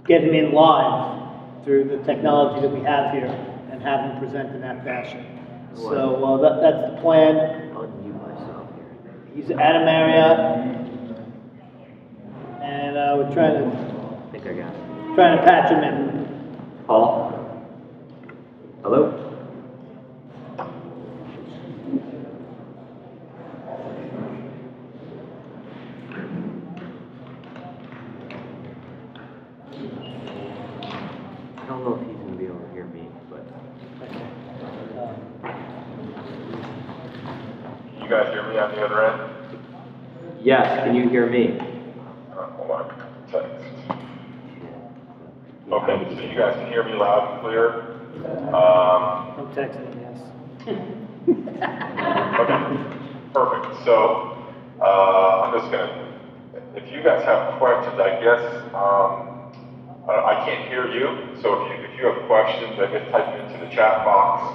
get him in live through the technology that we have here and have him present in that fashion. So that's the plan. I'll mute myself here. He's Adam Marriott, and we're trying I think I got it. to patch him in. Paul? Hello? I don't know if he's going to be able to hear me, but... You guys hear me on the other end? Yes, can you hear me? Hold on, text. Okay, so you guys can hear me loud and clear. I'm texting, yes. Okay, perfect. So I'm just gonna, if you guys have questions, I guess I can't hear you. So if you have questions, I guess type them into the chat box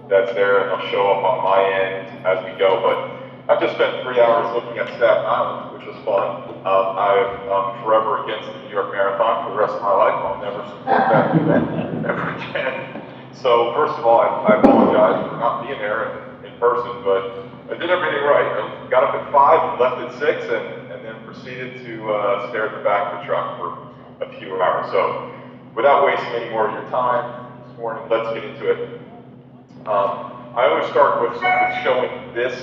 that's there, and they'll show up on my end as we go. But I've just spent 3 hours looking at Staten Island, which was fun. I'm forever against the New York Marathon for the rest of my life. I'll never support that event ever again. So first of all, I apologize for not being there in person, but I did everything right. I got up at 5, left at 6, and then proceeded to stare at the back of the truck for a few hours. So without wasting any more of your time this morning, let's get into it. I always start with showing this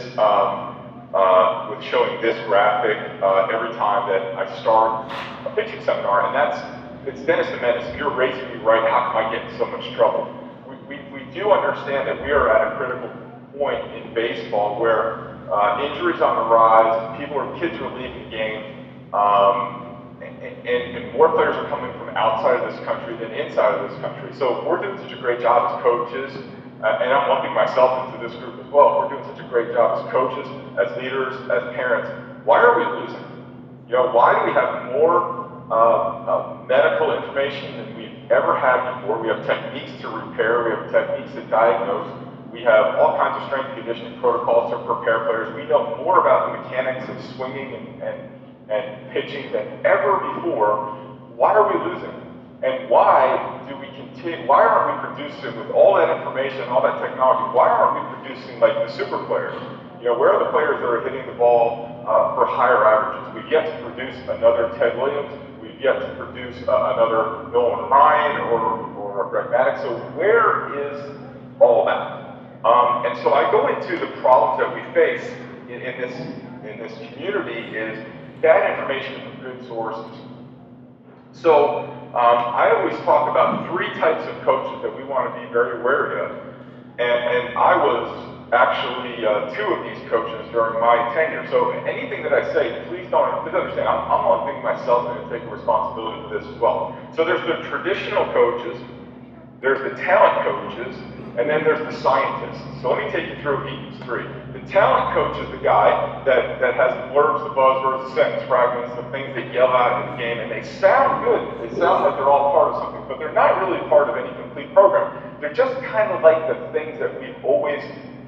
graphic every time that I start a pitching seminar, and it's Dennis the Menace. If you're racing me right, how come I get in so much trouble? We do understand that we are at a critical point in baseball where injuries on the rise, kids are leaving the game, and more players are coming from outside of this country than inside of this country. So we're doing such a great job as coaches, and I'm lumping myself into this group as well. We're doing such a great job as coaches, as leaders, as parents. Why are we losing? Why do we have more medical information than we've ever had before? We have techniques to repair, we have techniques to diagnose, we have all kinds of strength and conditioning protocols to prepare players. We know more about the mechanics of swinging and pitching than ever before. Why are we losing? And why do we continue? Why aren't we producing with all that information, all that technology? Why aren't we producing like the super players? Where are the players that are hitting the ball for higher averages? We've yet to produce another Ted Williams. We've yet to produce another Nolan Ryan or Greg Maddux. So where is all that? And so I go into the problems that we face in this community is bad information from good sources. So I always talk about 3 types of coaches that we want to be very wary of. And I was actually 2 of these coaches during my tenure. So anything that I say, please understand, I'm lumping myself in and taking responsibility for this as well. So there's the traditional coaches, there's the talent coaches, and then there's the scientists. So let me take you through each 3. The talent coach is the guy that has the blurbs, the buzzwords, the sentence fragments, the things they yell out in the game, and they sound good. They sound like they're all part of something, but they're not really part of any complete program. They're just kind of like the things that we've always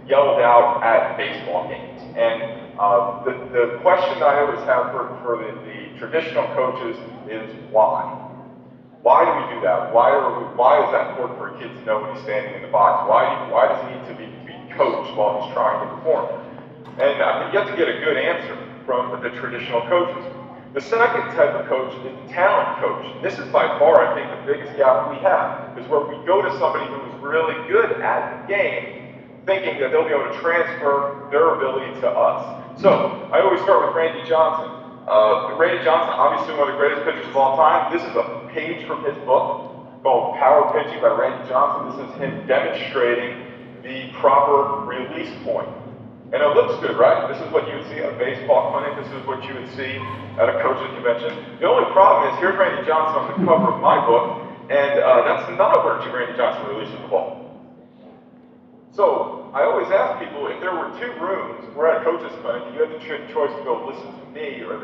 yelled out at baseball games. And the question I always have for the traditional coaches is why? Why do we do that? Why is that important for a kid to know when he's standing in the box? Why does he need to be coached while he's trying to perform? And I've yet to get a good answer from the traditional coaches. The second type of coach is the talent coach. This is by far, I think, the biggest gap we have, is where we go to somebody who is really good at the game, thinking that they'll be able to transfer their ability to us. So I always start with Randy Johnson. Randy Johnson, obviously one of the greatest pitchers of all time. This is a page from his book called Power Pitching by Randy Johnson. This is him demonstrating the proper release point. And it looks good, right? This is what you would see at a baseball clinic. This is what you would see at a coaching convention. The only problem is, here's Randy Johnson on the cover of my book, and that's not where Randy Johnson releases the ball. So I always ask people, if there were 2 rooms, we're at a coach's clinic, and you had the choice to go listen to me or a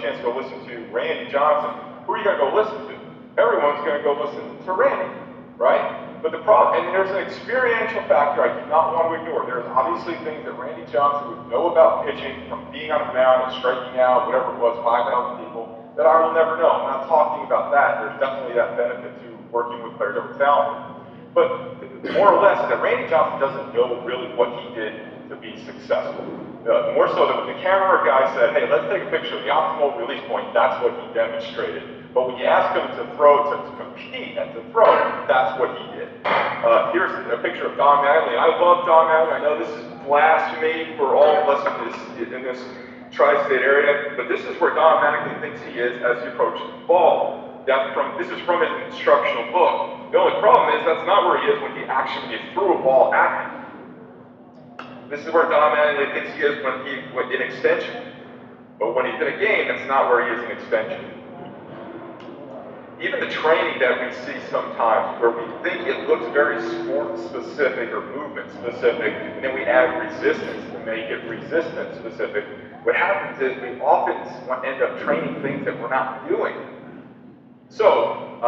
chance to go listen to Randy Johnson, who are you going to go listen to? Everyone's going to go listen to Randy, right? But the problem, and there's an experiential factor I do not want to ignore. There's obviously things that Randy Johnson would know about pitching, from being on the mound and striking out, whatever it was, 5,000 people. that I will never know. I'm not talking about that. There's definitely that benefit to working with players that were talented. But more or less, that Randy Johnson doesn't know really what he did to be successful. More so that when the camera guy said, hey, let's take a picture of the optimal release point, that's what he demonstrated. But when you ask him to throw, to compete and to throw, that's what he did. Here's a picture of Don Mattingly. I love Don Mattingly. I know this is blasphemy for all of us in this tri-state area, but this is where Don Mattingly thinks he is as he approaches the ball. This is from his instructional book. The only problem is that's not where he is when he actually threw a ball at him. This is where Don Mattingly thinks he is when he went in extension. But when he's in a game, that's not where he is in extension. Even the training that we see sometimes where we think it looks very sport specific or movement specific, and then we add resistance to make it resistance specific, what happens is we often end up training things that we're not doing. So,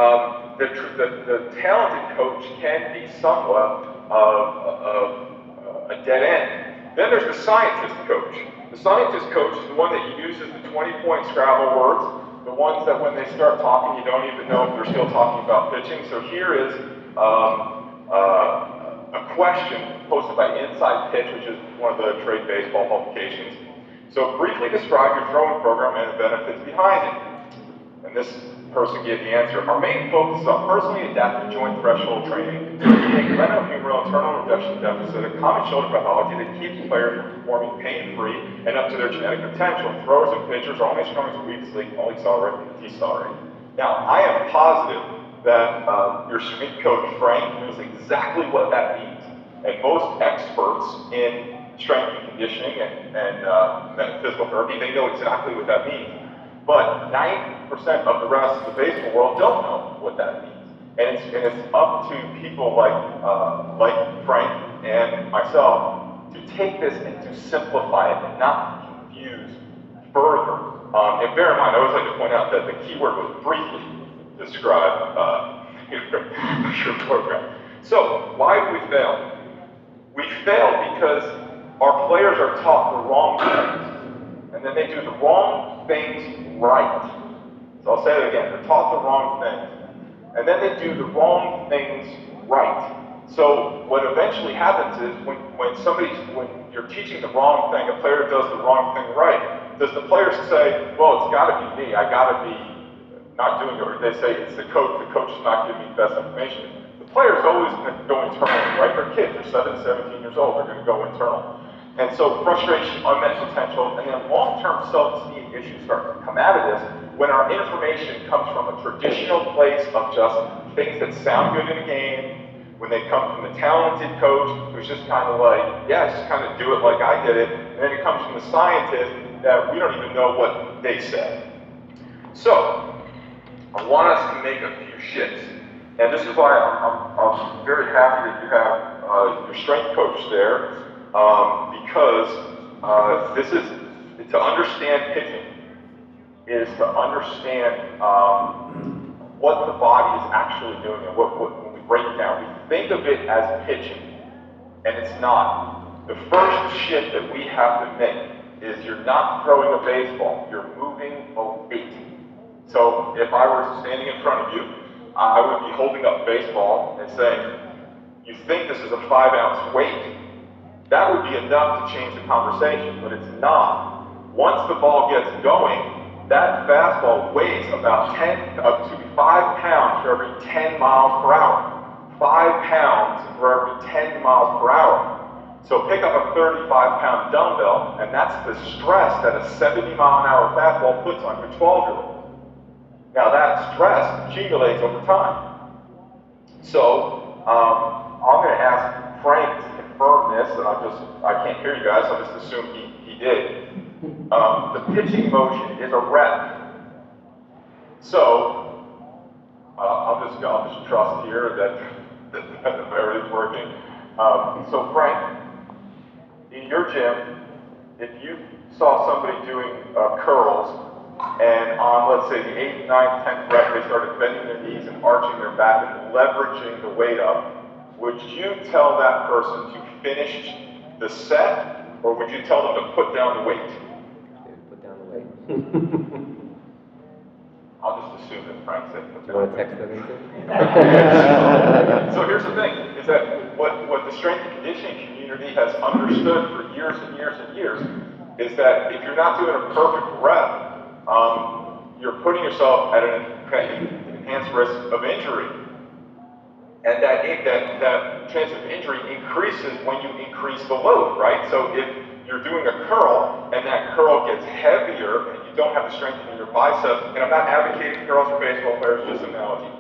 the talented coach can be somewhat of a dead end. Then there's the scientist coach. The scientist coach is the one that uses the 20-point Scrabble words, the ones that when they start talking, you don't even know if they're still talking about pitching. So here is a question posted by Inside Pitch, which is one of the trade baseball publications. So briefly describe your throwing program and the benefits behind it. And this person gave the answer. Our main focus is on personally adapted joint threshold training to create glenohumeral internal reduction deficit, a common shoulder pathology that keeps players from performing pain-free and up to their genetic potential. Throwers and pitchers are only as strong as weakest link, only accelerate and decelerate. Now, I am positive that your strength coach, Frank, knows exactly what that means. And most experts in strength and conditioning and physical therapy, they know exactly what that means. But 90% of the rest of the baseball world don't know what that means. And it's up to people like Frank and myself to take this and to simplify it and not confuse further. And bear in mind, I always like to point out that the keyword was briefly describe your program. So, why have we failed? We failed because our players are taught the wrong things, and then they do the wrong things right. So I'll say it again, they're taught the wrong things, and then they do the wrong things right. So what eventually happens is when you're teaching the wrong thing, a player does the wrong thing right, does the player say, well, it's gotta be me, I gotta be not doing it, or they say it's the coach is not giving me the best information. The player's always gonna go internal, right? They're kids, they're 17 years old, they're gonna go internal. And so frustration, unmet potential, and then long-term self-esteem issues start to come out of this when our information comes from a traditional place of just things that sound good in a game, when they come from the talented coach who's just kind of like, yeah, just kind of do it like I did it, and then it comes from the scientist that we don't even know what they said. So, I want us to make a few shifts. And this is why I'm very happy that you have your strength coach there, because this is, to understand pitching, is to understand what the body is actually doing and what when we break it down. We think of it as pitching, and it's not. The first shift that we have to make is you're not throwing a baseball, you're moving a weight. So if I were standing in front of you, I would be holding up a baseball and saying, you think this is a 5-ounce weight? That would be enough to change the conversation, but it's not. Once the ball gets going, that fastball weighs about 5 pounds for every 10 miles per hour. 5 pounds for every 10 miles per hour. So pick up a 35-pound dumbbell, and that's the stress that a 70-mile-an-hour fastball puts on your 12-year-old. Now that stress accumulates over time. So I'm going to ask Frank to confirm this, and I can't hear you guys, so I'll just assume he did. The pitching motion is a rep. So I'll just trust here that everything's working. So Frank, in your gym, if you saw somebody doing curls, and on, let's say, the 8th, 9th, 10th rep, they started bending their knees and arching their back and leveraging the weight up, would you tell that person to finish the set, or would you tell them to put down the weight? Put down the weight. assume that Frank said. Do you want to text that into? So here's the thing, is that what the strength and conditioning community has understood for years and years and years is that if you're not doing a perfect rep, you're putting yourself at an enhanced risk of injury. And that chance of injury increases when you increase the load, right? So if you're doing a curl and that curl gets heavier and you don't have the strength in your biceps, and I'm not advocating curls for baseball players, just an analogy.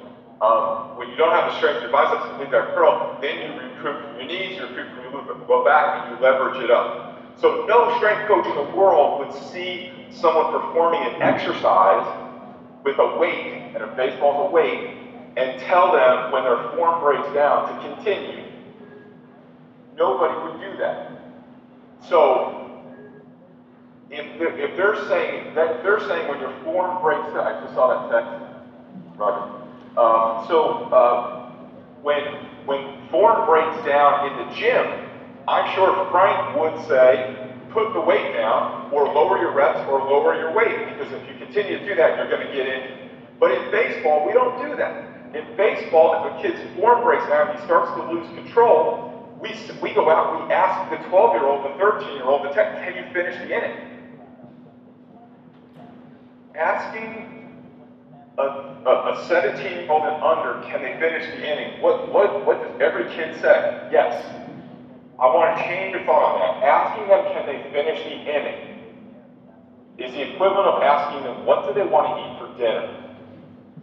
When you don't have the strength in your biceps to complete that curl, then you recruit from your knees, you recruit from your lower back, and you leverage it up. So no strength coach in the world would see someone performing an exercise with a weight, and a baseball's a weight, and tell them when their form breaks down to continue. Nobody would do that. So if they're saying when your form breaks down, I just saw that text, Roger. When form breaks down in the gym, I'm sure Frank would say, put the weight down, or lower your reps, or lower your weight, because if you continue to do that, you're going to get injured. But in baseball, we don't do that. In baseball, if a kid's form breaks down, he starts to lose control, we go out, we ask the 12-year-old, the 13-year-old, the 10, can you finish the inning? Asking a 17-year-old and under, can they finish the inning? What does every kid say? Yes. I want to change your thought on that. Asking them, can they finish the inning, is the equivalent of asking them, what do they want to eat for dinner?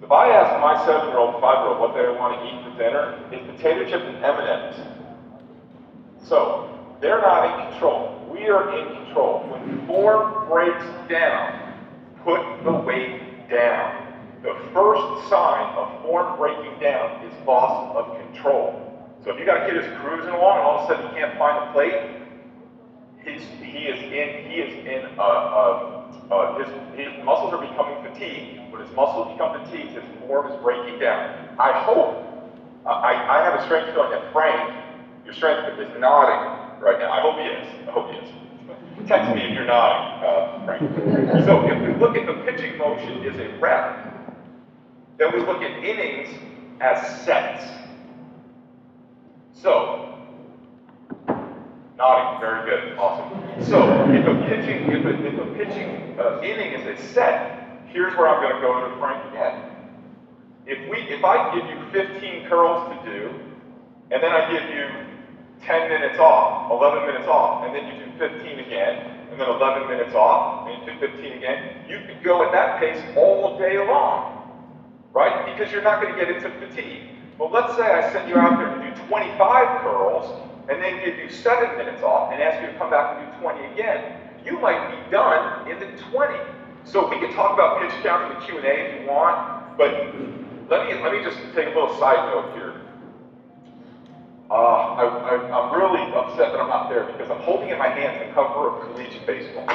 If I ask my 7-year-old, 5-year-old what they want to eat for dinner, it's potato chips and M&Ms. So, they're not in control. We are in control. When form breaks down, put the weight down. The first sign of form breaking down is loss of control. So if you got a kid who's cruising along and all of a sudden he can't find the plate, his muscles are becoming fatigued. When his muscles become fatigued, his form is breaking down. I hope, I have a strange feeling that Frank, your strength is nodding right now. I hope he is. Text me if you're nodding, Frank. So if we look at the pitching motion as a rep, then we look at innings as sets. So, nodding, very good, awesome. So, if a pitching inning is a set, here's where I'm going to go to Frank again. If I give you 15 curls to do, and then I give you 10 minutes off, 11 minutes off, and then you do 15 again, and then 11 minutes off, and you do 15 again, you could go at that pace all day long, right? Because you're not going to get into fatigue. Well, let's say I send you out there to do 25 curls, and then give you 7 minutes off, and ask you to come back and do 20 again. You might be done in the 20. So we can talk about pitch count in the Q&A if you want, but let me just take a little side note here. I'm really upset that I'm not there because I'm holding in my hands the cover of Collegiate Baseball.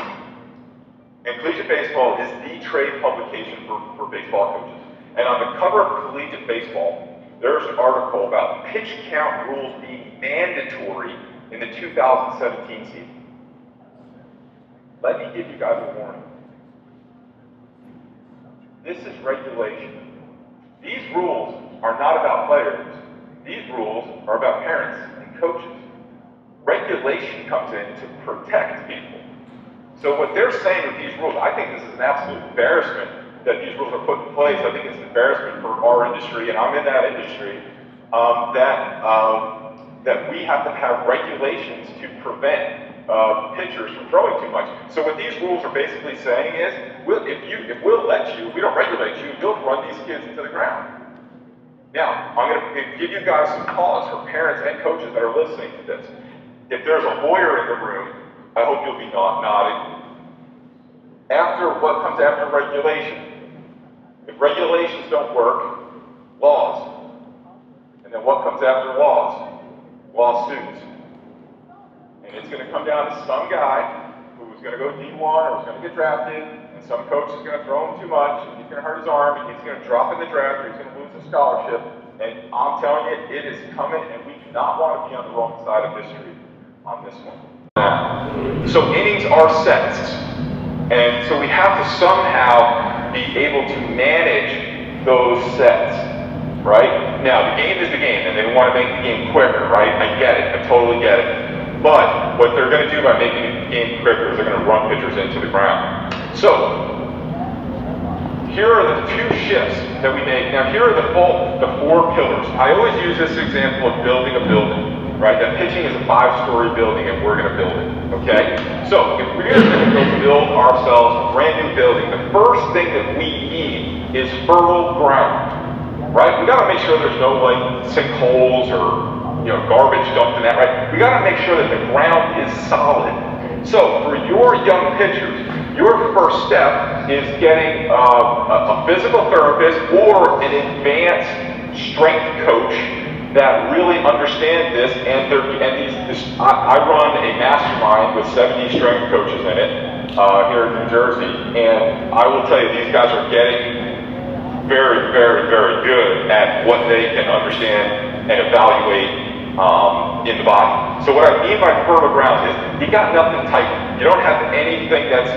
And Collegiate Baseball is the trade publication for baseball coaches. And on the cover of Collegiate Baseball, there's an article about pitch count rules being mandatory in the 2017 season. Let me give you guys a warning. This is regulation. These rules are not about players. These rules are about parents and coaches. Regulation comes in to protect people. So what they're saying with these rules, I think this is an absolute embarrassment that these rules are put in place. I think it's an embarrassment for our industry, and I'm in that industry, that we have to have regulations to prevent pitchers from throwing too much. So what these rules are basically saying is, if we'll let you, we don't regulate you, you'll run these kids into the ground. Now, I'm going to give you guys some cause for parents and coaches that are listening to this. If there's a lawyer in the room, I hope you'll be nodding. What comes after regulation? If regulations don't work, laws. And then what comes after laws? Lawsuits. And it's going to come down to some guy who's going to go D1 or is going to get drafted, and some coach is going to throw him too much, and he's going to hurt his arm, and he's going to drop in the draft, or he's going to lose his scholarship. And I'm telling you, it is coming, and we do not want to be on the wrong side of history on this one. So innings are sets. And so we have to somehow be able to manage those sets, right? Now, the game is the game, and they want to make the game quicker, right? I get it, I totally get it. But what they're going to do by making the game quicker is they're going to run pitchers into the ground. So, here are the two shifts that we make. Now, here are the four pillars. I always use this example of building a building, right? That pitching is a 5-story building and we're going to build it, okay? So, if we're going to go build ourselves a brand new building, the first thing that we need is fertile ground, right? We got to make sure there's no like sinkholes or garbage dumped in that, right? We got to make sure that the ground is solid. So, for your young pitchers, your first step is getting a physical therapist or an advanced strength coach that really understands this. I run a mastermind with 70 strength coaches in it here in New Jersey, and I will tell you these guys are getting very, very, very good at what they can understand and evaluate in the body. So what I mean by fertile ground is you got nothing tight. You don't have anything that's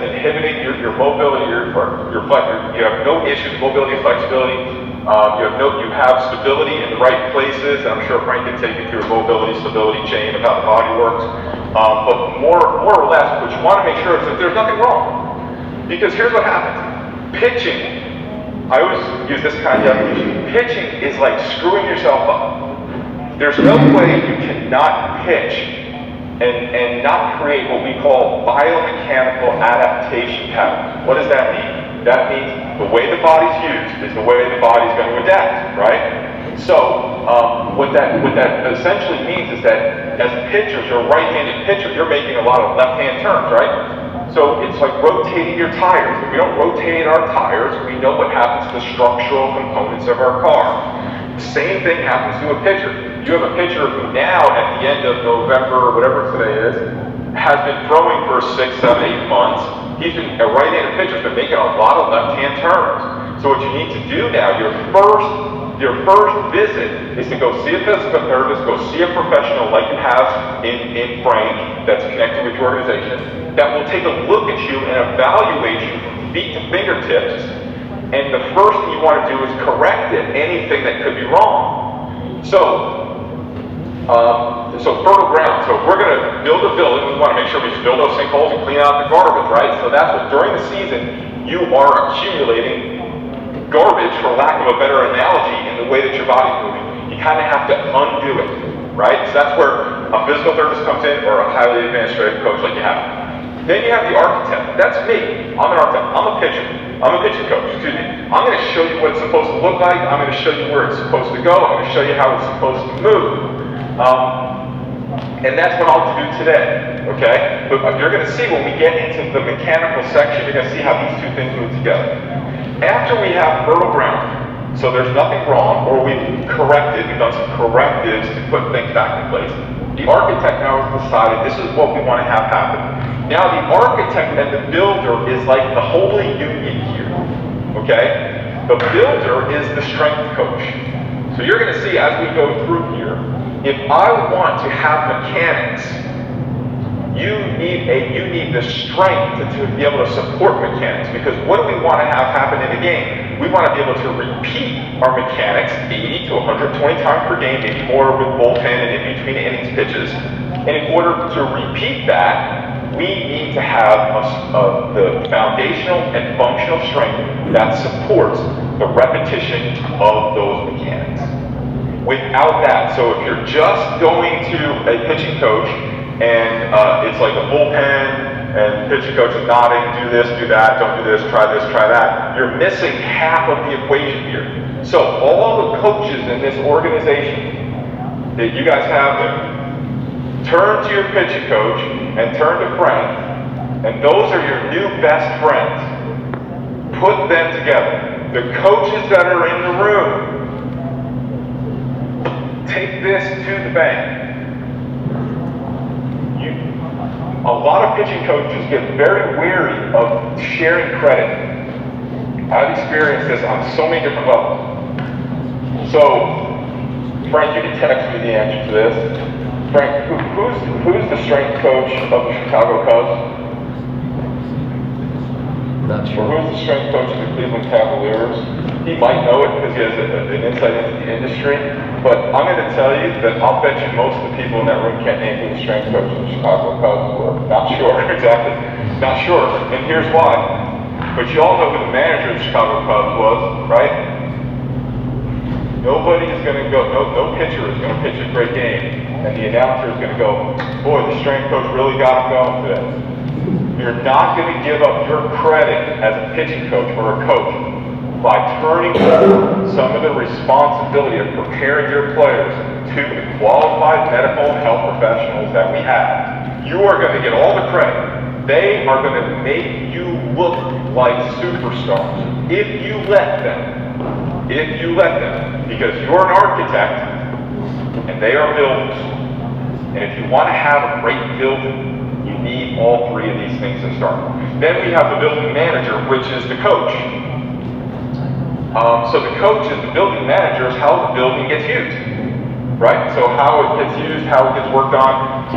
inhibiting your mobility, you have no issues with mobility and flexibility. You have stability in the right places. I'm sure Frank can take you through a mobility stability chain of how the body works. But more or less, what you want to make sure is that there's nothing wrong. Because here's what happens. Pitching, I always use this kind of definition. Pitching is like screwing yourself up. There's no way you cannot pitch and not create what we call biomechanical adaptation patterns. What does that mean? That means the way the body's used is the way the body's going to adapt, right? So what that essentially means is that as pitchers, you're a right-handed pitcher, you're making a lot of left-hand turns, right? So it's like rotating your tires. If we don't rotate our tires, we know what happens to the structural components of our car. Same thing happens to a pitcher. You have a pitcher who now, at the end of November, whatever today is, has been throwing for 6, 7, 8 months. He's been a right-handed pitcher, been making a lot of left-hand turns. So what you need to do now, your first visit is to go see a physical therapist, go see a professional like you have in Frank that's connected with your organization, that will take a look at you and evaluate you from feet to fingertips. And the first thing you want to do is correct anything that could be wrong. So fertile ground. So if we're going to build a building, we want to make sure we fill those sinkholes and clean out the garbage, right? So that's what, during the season, you are accumulating garbage, for lack of a better analogy, in the way that your body's moving. You kind of have to undo it, right? So that's where a physical therapist comes in, or a highly advanced strength coach like you have. Then you have the architect. That's me. I'm an architect. I'm a pitcher. I'm a pitching coach, excuse me. I'm going to show you what it's supposed to look like. I'm going to show you where it's supposed to go. I'm going to show you how it's supposed to move. And that's what I'll do today, okay? But you're going to see when we get into the mechanical section, you're going to see how these two things move together. After we have fertile ground, so there's nothing wrong, or we've done some correctives to put things back in place, the architect now has decided this is what we want to have happen. Now the architect and the builder is like the holy union here, okay? The builder is the strength coach. So you're going to see as we go through here, if I want to have mechanics, you need the strength to be able to support mechanics, because what do we want to have happen in a game? We want to be able to repeat our mechanics 80 to 120 times per game, maybe more with bullpen and in between innings pitches. And in order to repeat that, we need to have the foundational and functional strength that supports the repetition of those mechanics. Without that, so if you're just going to a pitching coach and it's like a bullpen and the pitching coach is nodding, do this, do that, don't do this, try that, you're missing half of the equation here. So all the coaches in this organization that you guys have them, turn to your pitching coach and turn to Frank, and those are your new best friends. Put them together. The coaches that are in the room, take this to the bank. A lot of pitching coaches get very wary of sharing credit. I've experienced this on so many different levels. So, Frank, you can text me the answer to this. Frank, who's the strength coach of the Chicago Cubs? Not Well, sure. who's the strength coach of the Cleveland Cavaliers? He might know it because he has an insight into the industry, but I'm going to tell you that I'll bet you most of the people in that room can't name who the strength coach of the Chicago Cubs were. Not sure, exactly. Not sure, and here's why. But you all know who the manager of the Chicago Cubs was, right? Nobody is going to go, no pitcher is going to pitch a great game, and the announcer is going to go, boy, the strength coach really got him going today. You're not going to give up your credit as a pitching coach or a coach by turning over some of the responsibility of preparing your players to the qualified medical and health professionals that we have. You are going to get all the credit. They are going to make you look like superstars if you let them. If you let them, because you're an architect and they are builders. And if you want to have a great building, you need all three of these things to start. Then we have the building manager, which is the coach. So the coach is the building manager, is how the building gets used, right? So how it gets used, how it gets worked on.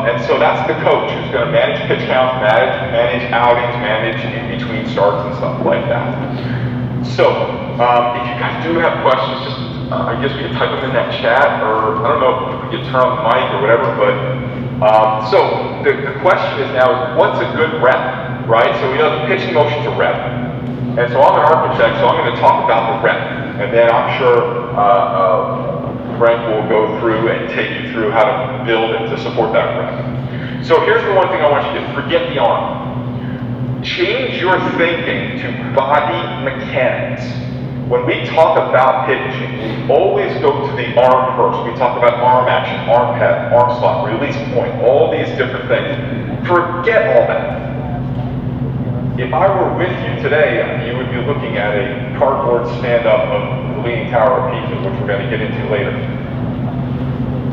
And so that's the coach who's going to manage pitch counts, manage outings, manage in between starts and stuff like that. So, if you guys do have questions, just, I guess we can type them in that chat, or I don't know if we can turn on the mic or whatever, but, so the question is now, is what's a good rep, right? So we know the pitching motion's a rep. And so I'm an architect, so I'm going to talk about the rep. And then I'm sure Frank will go through and take you through how to build and to support that rep. So here's the one thing I want you to do, forget the arm. Change your thinking to body mechanics. When we talk about pitching, we always go to the arm first. We talk about arm action, arm pad, arm slot, release point, all these different things. Forget all that. If I were with you today, you would be looking at a cardboard stand-up of the Leaning Tower of Pisa, which we're going to get into later.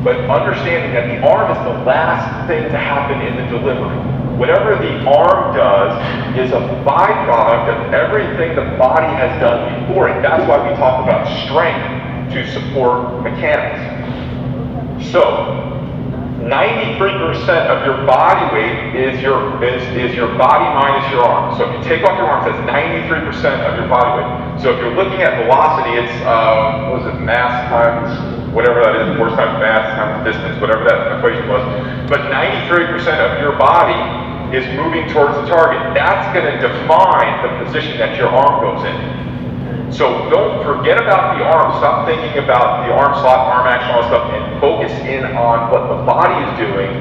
But understanding that the arm is the last thing to happen in the delivery. Whatever the arm does is a byproduct of everything the body has done before it. That's why we talk about strength to support mechanics. So, 93% of your body weight is your body minus your arm. So if you take off your arms, that's 93% of your body weight. So if you're looking at velocity, it's what was it, mass times whatever that is, force times mass times distance, whatever that equation was. But 93% of your body is moving towards the target. That's going to define the position that your arm goes in. So don't forget about the arm. Stop thinking about the arm slot, arm action, all that stuff, and focus in on what the body is doing.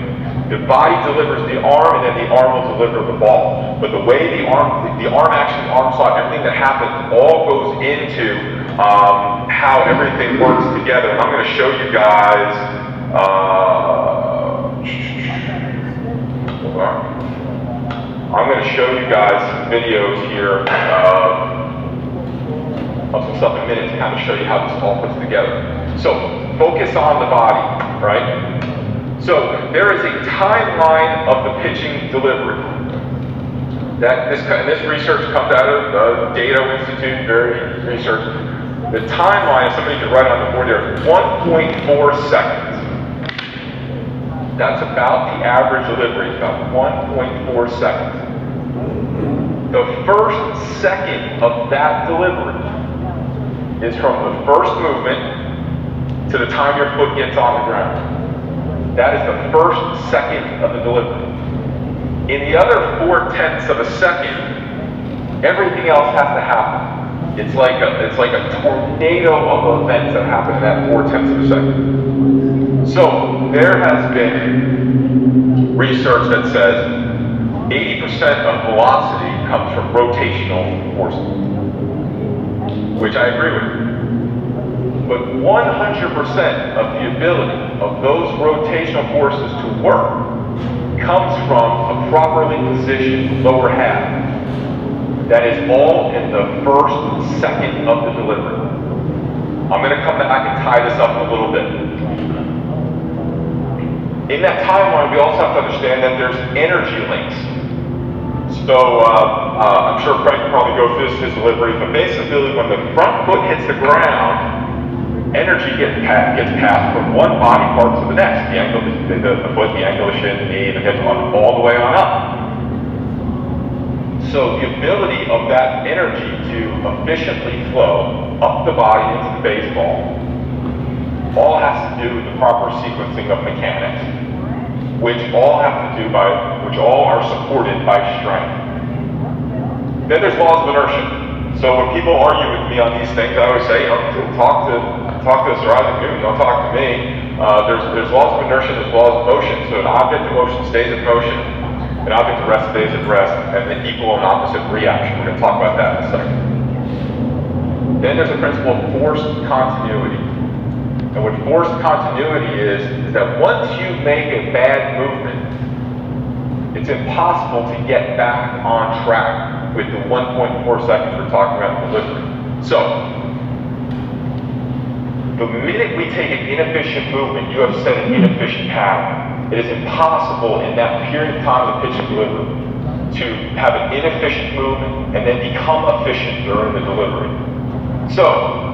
The body delivers the arm, and then the arm will deliver the ball. But the way the arm action, arm slot, everything that happens all goes into how everything works together. And I'm going to show you guys. Hold on. I'm going to show you guys some videos here of some stuff in a minute to kind of show you how this all fits together. So focus on the body, right? So there is a timeline of the pitching delivery. This research comes out of the Dato Institute, very research. The timeline, somebody could write on the board there, is 1.4 seconds. That's about the average delivery, about 1.4 seconds. The first second of that delivery is from the first movement to the time your foot gets on the ground. That is the first second of the delivery. In the other 4/10 of a second, everything else has to happen. It's like a tornado of events that happen in that 4/10 of a second. So there has been research that says 80% of velocity comes from rotational forces, which I agree with. But 100% of the ability of those rotational forces to work comes from a properly positioned lower half. That is all in the first second of the delivery. I'm going to come back and tie this up a little bit. In that timeline, we also have to understand that there's energy links. So I'm sure Frank can probably go through his delivery, but basically when the front foot hits the ground, energy gets passed from one body part to the next. The ankle, the foot, the ankle, the shin, the knee, the hip, all the way on up. So the ability of that energy to efficiently flow up the body into the baseball all has to do with the proper sequencing of mechanics, which all are supported by strength. Then there's laws of inertia. So when people argue with me on these things, I always say, talk to Sir Isaac Newton, don't talk to me. There's laws of inertia, there's laws of motion. So an object in motion stays in motion, an object at rest stays at rest, and the equal and opposite reaction. We're going to talk about that in a second. Then there's a principle of forced continuity. And what forced continuity is that once you make a bad movement, it's impossible to get back on track with the 1.4 seconds we're talking about delivery. So, the minute we take an inefficient movement, you have set an inefficient pattern. It is impossible in that period of time of pitch and delivery to have an inefficient movement and then become efficient during the delivery. So,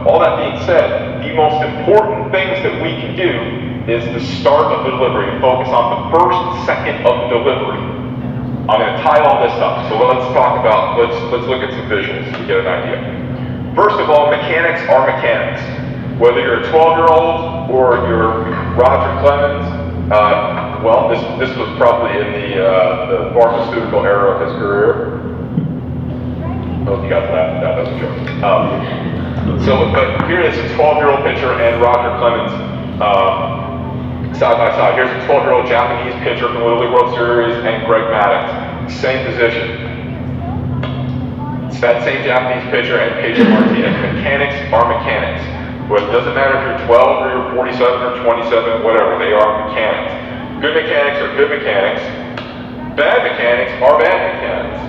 all that being said, the most important things that we can do is the start of the delivery and focus on the first second of the delivery. I'm going to tie all this up. So let's look at some visuals to get an idea. First of all, mechanics are mechanics. Whether you're a 12-year-old or you're Roger Clemens, this was probably in the pharmaceutical era of his career. I hope you guys laughed at that, that's a joke. But here is a 12-year-old pitcher and Roger Clemens side by side. Here's a 12-year-old Japanese pitcher from the Little League World Series and Greg Maddux, same position. It's that same Japanese pitcher and Pedro Martinez. Mechanics are mechanics. Well, it doesn't matter if you're 12 or you're 47 or 27, whatever, they are mechanics. Good mechanics are good mechanics. Bad mechanics are bad mechanics.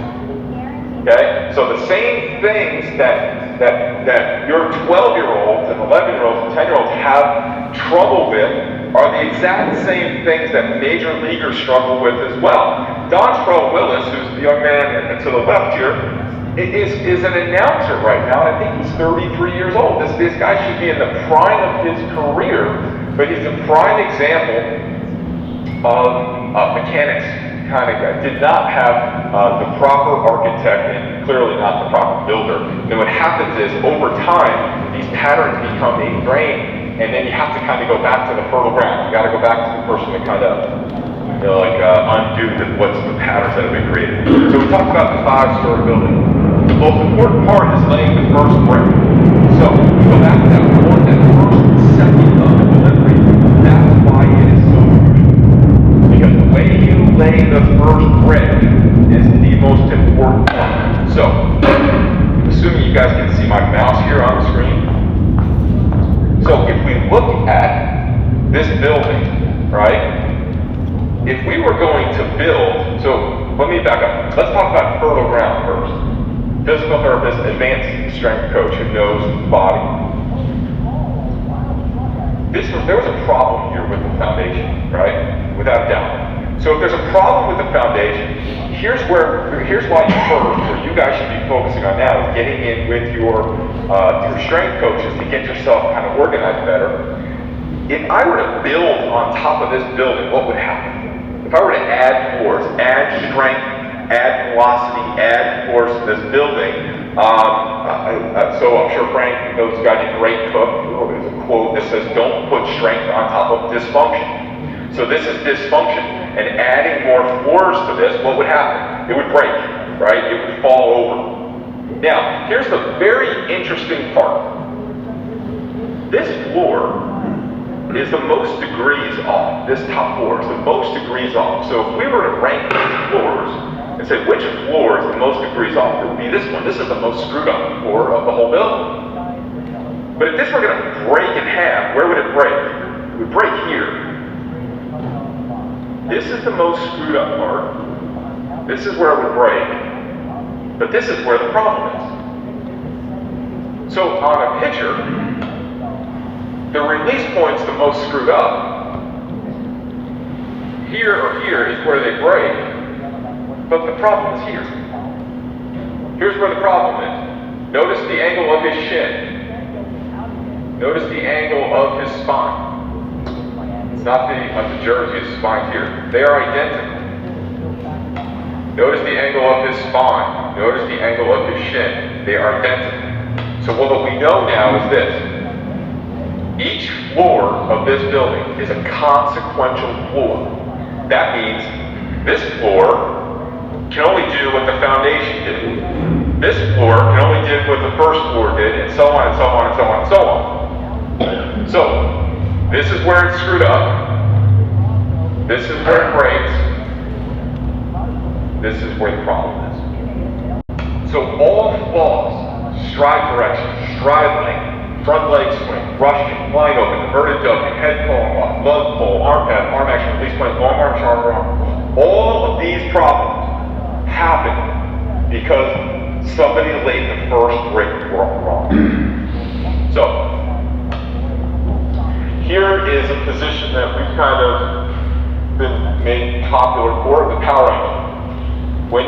Okay? So the same things that your 12-year-olds and 11-year-olds and 10-year-olds have trouble with are the exact same things that major leaguers struggle with as well. Dontrelle Willis, who's the young man to the left here, is an announcer right now. I think he's 33 years old. This guy should be in the prime of his career, but he's a prime example of mechanics kind of guy. Did not have the proper architect and clearly not the proper builder. And what happens is, over time, these patterns become ingrained, and then you have to kind of go back to the fertile ground. You got to go back to the person that kind of, undo what's the patterns that have been created. So we talked about the 5-story building. The most important part is laying the first brick. So we go back to that first second of the delivery. That's why it is so crucial. Because the way you lay the first brick is the most important part. So, assuming you guys can see my mouse here on the screen. So if we look at this building, right? If we were going to build, so let me back up. Let's talk about fertile ground first. Physical therapist, advanced strength coach who knows the body. There was a problem here with the foundation, right? Without a doubt. So if there's a problem with the foundation, here's why you guys should be focusing on now is getting in with your strength coaches to get yourself kind of organized better. If I were to build on top of this building, what would happen? If I were to add floors, add strength, add velocity, add force to this building, so I'm sure Frank knows this guy named Ray Cook. There's a quote that says, "Don't put strength on top of dysfunction." So this is dysfunction, and adding more floors to this, what would happen? It would break, right? It would fall over. Now, here's the very interesting part. This floor is the most degrees off. This top floor is the most degrees off. So if we were to rank these floors and say which floor is the most degrees off, it would be this one. This is the most screwed up floor of the whole building. But if this were going to break in half, where would it break? It would break here. This is the most screwed up part. This is where it would break. But this is where the problem is. So on a pitcher, the release point's the most screwed up. Here or here is where they break, but the problem is here. Here's where the problem is. Notice the angle of his shin. Notice the angle of his spine. It's not the jersey, his spine here. They are identical. Notice the angle of his spine. Notice the angle of his shin. They are identical. So what we know now is this. Each floor of this building is a consequential floor. That means this floor can only do what the foundation did. This floor can only do what the first floor did, and so on and so on and so on and so on. So, this is where it's screwed up. This is where it breaks. This is where the problem is. So all flaws, stride direction, stride length, front leg swing, rushing, flying open, inverted W, head falling off, lug pull, arm pad, arm action, release point, long arm, sharp arm. All of these problems happen because somebody laid the first brick wrong. So, here is a position that we've kind of been made popular for, the power angle. When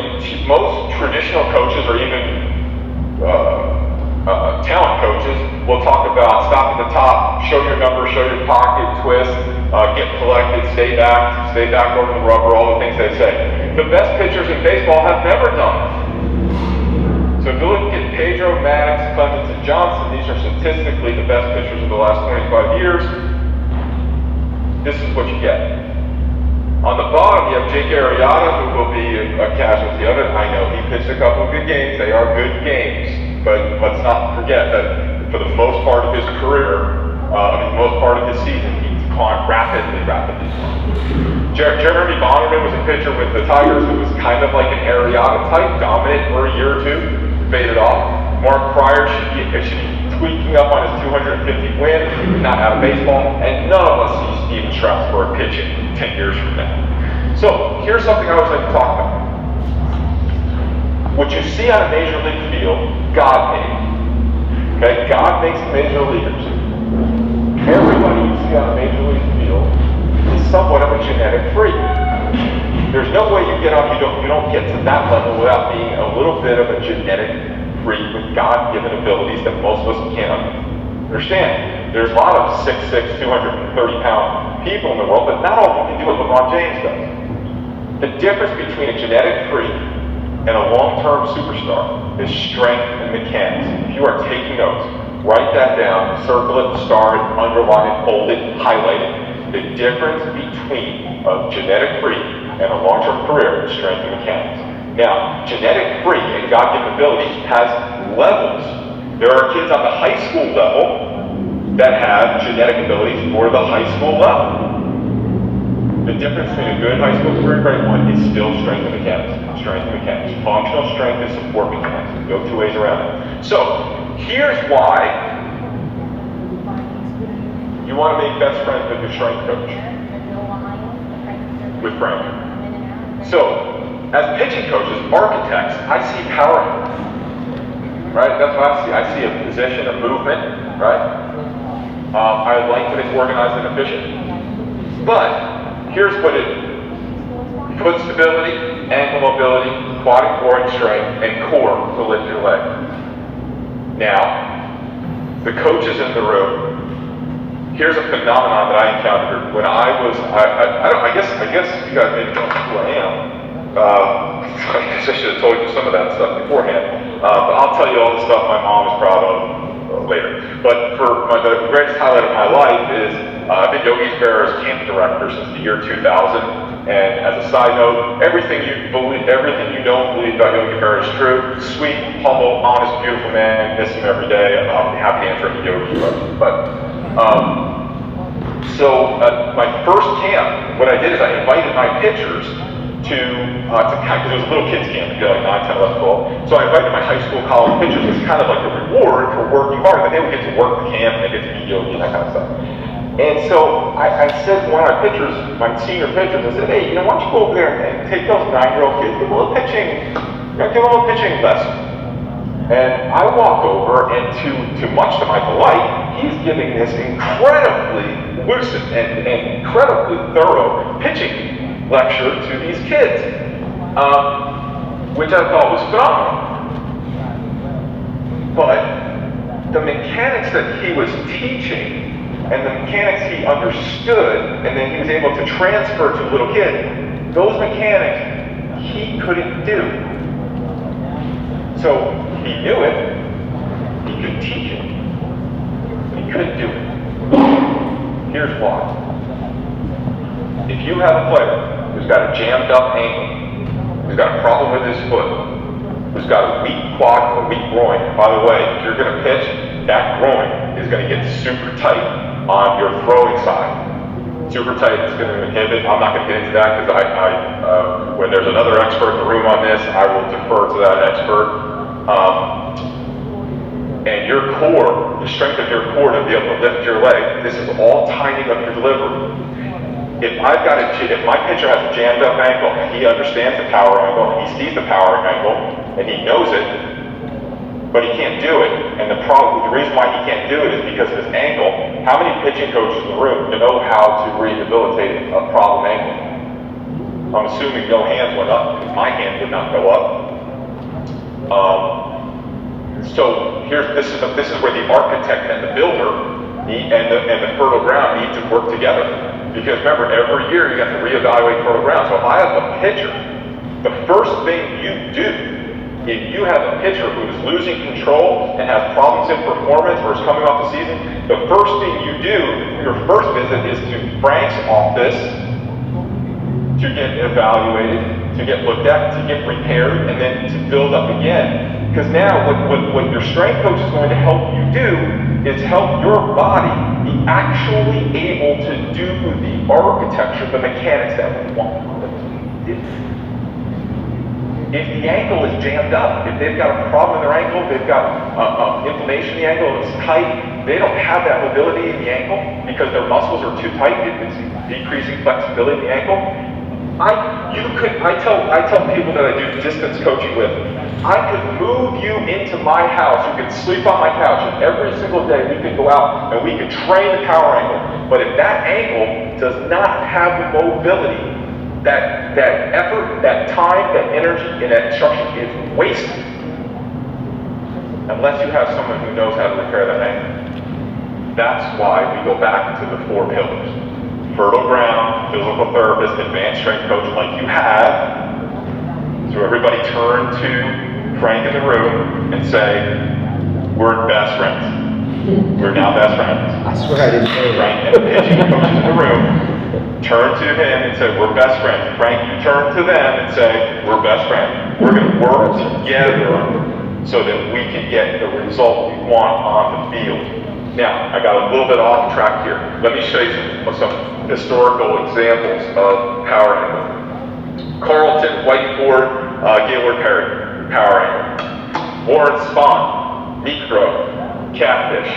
most traditional coaches or even talent coaches will talk about stop at the top, show your number, show your pocket, twist, get collected, stay back over the rubber, all the things they say. The best pitchers in baseball have never done it. So if you look at Pedro, Maddox, Clemens, and Johnson, these are statistically the best pitchers of the last 25 years. This is what you get. On the bottom, you have Jake Arrieta, who will be a casualty of it. I know he pitched a couple of good games. They are good games. But let's not forget that for the most part of his career, most part of his season, he declined rapidly. Jeremy Bonnerman was a pitcher with the Tigers who was kind of like an Arrieta type, dominant for a year or two, faded off. Mark Pryor should be tweaking up on his 250 win, not out of baseball, and none of us see Steven Strasburg pitching 10 years from now. So here's something I always like to talk about. What you see on a major league field, God made. Okay, God makes the major leaguers. Everybody you see on a major league field is somewhat of a genetic freak. There's no way you don't get to that level without being a little bit of a genetic freak with God-given abilities that most of us can't understand. There's a lot of 6'6", 230-pound people in the world, but not all can do what LeBron James does. The difference between a genetic freak and a long-term superstar is strength and mechanics. If you are taking notes, write that down, circle it, star it, underline it, bold it, highlight it. The difference between a genetic freak and a long-term career is strength and mechanics. Now, genetic freak and God-given abilities has levels. There are kids on the high school level that have genetic abilities for the high school level. The difference between a good high school career and a great one is still strength and mechanics. Strength and mechanics. Functional strength is support mechanics. We go two ways around it. So, here's why you want to make best friends with your strength coach. With Frank. So, as pitching coaches, architects, I see power. Right? That's what I see. I see a position, a movement, right? I like that it's organized and efficient. But here's what it is. Foot stability, ankle mobility, quad core strength, and core to lift your leg. Now, the coaches in the room, here's a phenomenon that I encountered when I was, I guess you guys maybe don't know who I am. I should have told you some of that stuff beforehand. But I'll tell you all the stuff my mom is proud of later. But the greatest highlight of my life is I've been Yogi Berra's camp director since the year 2000. And as a side note, everything you don't believe about Yogi Berra is true. Sweet, humble, honest, beautiful man. Miss him every day. I'll be happy to answer any Yogi questions. So my first camp, what I did is I invited my pitchers to because it was a little kids camp, you know, like 9, 10, 11, 12. So I invited my high school, college pitchers. It's kind of like a reward for working hard. But they would get to work the camp and they get to meet Yogi and that kind of stuff. And so I said to one of my pitchers, my senior pitchers, I said, hey, why don't you go over there and take those 9-year-old kids, give them a little pitching lesson. And I walk over, and to much to my delight, he's giving this incredibly lucid and incredibly thorough pitching lecture to these kids, which I thought was phenomenal. But the mechanics that he was teaching and the mechanics he understood, and then he was able to transfer to a little kid, those mechanics he couldn't do. So he knew it, he could teach it, but he couldn't do it. Here's why. If you have a player who's got a jammed up ankle, who's got a problem with his foot, who's got a weak quad or a weak groin, by the way, if you're going to pitch, that groin is going to get super tight on your throwing side. Super tight, it's going to inhibit. I'm not going to get into that because when there's another expert in the room on this, I will defer to that expert. And your core, the strength of your core to be able to lift your leg, this is all timing of your delivery. If my pitcher has a jammed up ankle, he understands the power angle, he sees the power angle, and he knows it, but he can't do it. And the reason why he can't do it is because of his ankle. How many pitching coaches in the room know how to rehabilitate a problem ankle? I'm assuming no hands went up, because my hand did not go up. So this is where the architect and the builder and the fertile ground need to work together. Because remember, every year you have to reevaluate fertile ground. So if I have a pitcher, the first thing you do, if you have a pitcher who is losing control and has problems in performance or is coming off the season, the first thing you do, your first visit is to Frank's office to get evaluated, to get looked at, to get repaired, and then to build up again. Because now what your strength coach is going to help you do is help your body be actually able to do the architecture, the mechanics that we want them to do. If the ankle is jammed up, if they've got a problem in their ankle, they've got inflammation in the ankle, it's tight, they don't have that mobility in the ankle because their muscles are too tight, it's decreasing flexibility in the ankle. I tell people that I do distance coaching with, I could move you into my house, you could sleep on my couch, and every single day we could go out and we could train the power ankle. But if that ankle does not have the mobility, that effort, that time, that energy, and that instruction is wasted unless you have someone who knows how to repair that ankle. That's why we go back to the 4 pillars. Fertile ground, physical therapist, advanced strength coach like you have. So everybody turn to Frank in the room and say, we're best friends. We're now best friends. I swear I didn't say that. Frank and the pitching coaches in the room turn to him and say, we're best friends. Frank, you turn to them and say, we're best friends. We're going to work together so that we can get the result we want on the field. Now, I got a little bit off track here. Let me show you some historical examples of power angle. Carlton, Whiteford, Gaylord Perry, power angle. Warren Spahn, Necro, Catfish,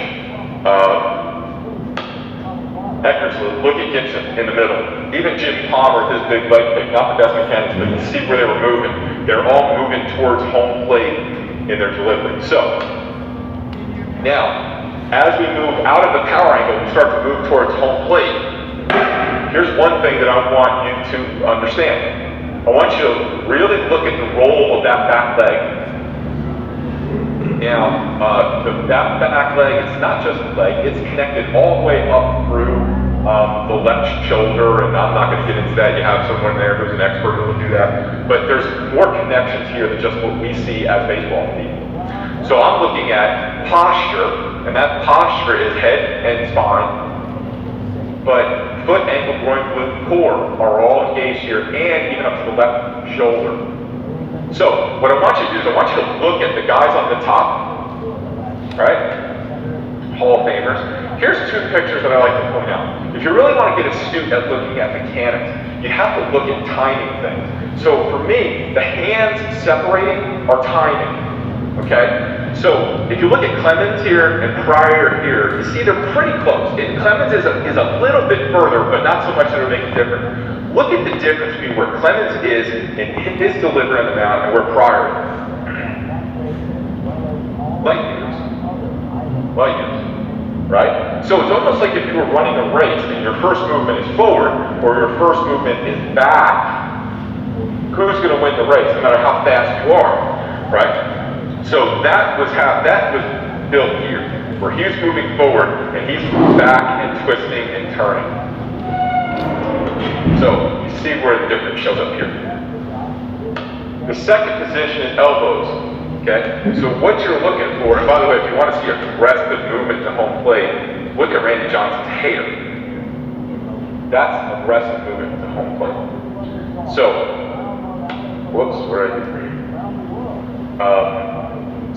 Eckersley, look at Gibson in the middle. Even Jim Palmer with his big leg pick, not the best mechanics, but you see where they were moving. They're all moving towards home plate in their delivery. So, now, as we move out of the power angle, we start to move towards home plate. Here's one thing that I want you to understand. I want you to really look at the role of that back leg. Now, that back leg, it's not just the leg, it's connected all the way up through the left shoulder, and I'm not going to get into that. You have someone there who's an expert who will do that. But there's more connections here than just what we see as baseball people. So I'm looking at posture, and that posture is head and spine. But foot, ankle, groin, glute, core are all engaged here, and even up to the left shoulder. So what I want you to do is I want you to look at the guys on the top, right? Hall of Famers. Here's 2 pictures that I like to point out. If you really want to get astute at looking at mechanics, you have to look at timing things. So for me, the hands separating are timing. Okay? So if you look at Clemens here and Pryor here, you see they're pretty close. And Clemens is a little bit further, but not so much that it'll make a difference. Look at the difference between where Clemens is in his delivery on the mound and where Pryor is. Light years. Light years. Right? So it's almost like if you were running a race and your first movement is forward or your first movement is back, who's going to win the race no matter how fast you are? Right? So that was built here, where he's moving forward and he's back and twisting and turning. So you see where the difference shows up here. The second position is elbows. Okay? So what you're looking for, and by the way, if you want to see aggressive movement to home plate, look at Randy Johnson's hair. That's aggressive movement to home plate. So, whoops, what did I do for you?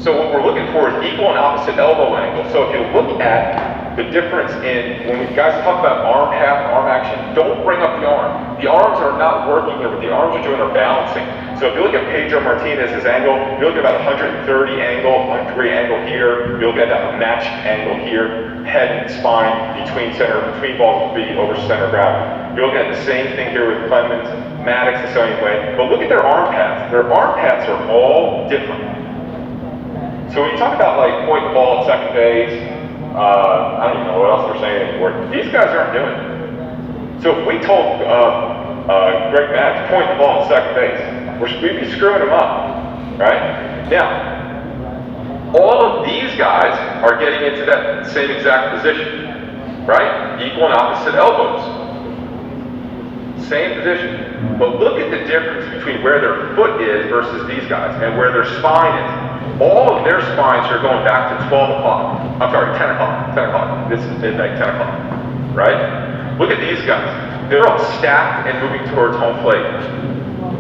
So what we're looking for is equal and opposite elbow angle. So if you look at the difference in, when we guys talk about arm half, arm action, don't bring up the arm. The arms are not working here. What the arms are doing are balancing. So if you look at Pedro Martinez's angle, you look at about 130 angle, 1 degree angle here, you look at that matched angle here, head and spine, between balls of feet, over center of gravity. You're looking at the same thing here with Clemens, Maddox the same way, but look at their arm paths. Their arm paths are all different. So when you talk about like point the ball at second base, I don't even know what else they're saying anymore. These guys aren't doing it. So if we told Greg Maddox point the ball at second base, we'd be screwing him up, right? Now, all of these guys are getting into that same exact position, right? Equal and opposite elbows. Same position. But look at the difference between where their foot is versus these guys and where their spine is. All of their spines are going back to 12 o'clock. I'm sorry, 10 o'clock. 10 o'clock. This is midnight, 10 o'clock. Right? Look at these guys. They're all stacked and moving towards home plate.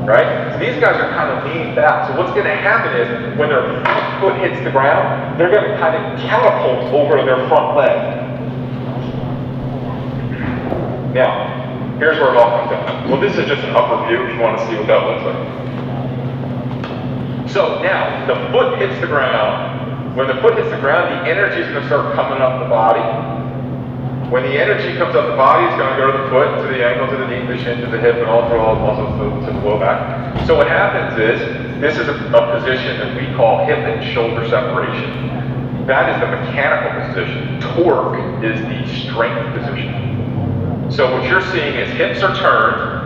Right? So these guys are kind of leaning back. So what's going to happen is when their front foot hits the ground, they're going to kind of catapult over their front leg. Now, here's where it all comes down. Well, this is just an upper view if you want to see what that looks like. So now, the foot hits the ground. When the foot hits the ground, the energy is going to start coming up the body. When the energy comes up the body, it's going to go to the foot, to the ankle, to the knee, the shin, to the hip, and all through all the muscles to the low back. So what happens is, this is a position that we call hip and shoulder separation. That is the mechanical position. Torque is the strength position. So what you're seeing is hips are turned,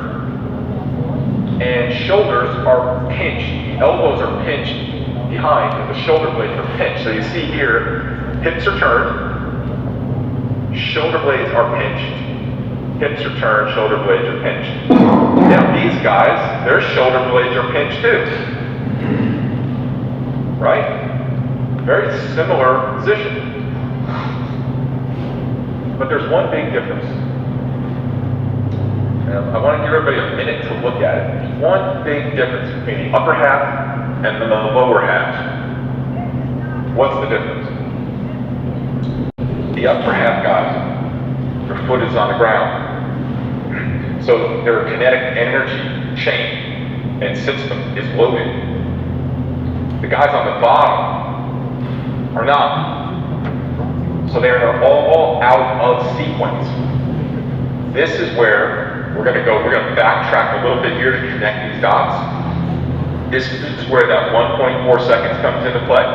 and shoulders are pinched. The elbows are pinched behind, and the shoulder blades are pinched. So you see here, hips are turned, shoulder blades are pinched. Hips are turned, shoulder blades are pinched. Now these guys, their shoulder blades are pinched too. Right? Very similar position. But there's one big difference. I want to give everybody a minute to look at it. There's one big difference between the upper half and the lower half. What's the difference? The upper half guys, their foot is on the ground. So their kinetic energy chain and system is loaded. The guys on the bottom are not. So they're all out of sequence. This is where we're going to backtrack a little bit here to connect these dots. This is where that 1.4 seconds comes into play.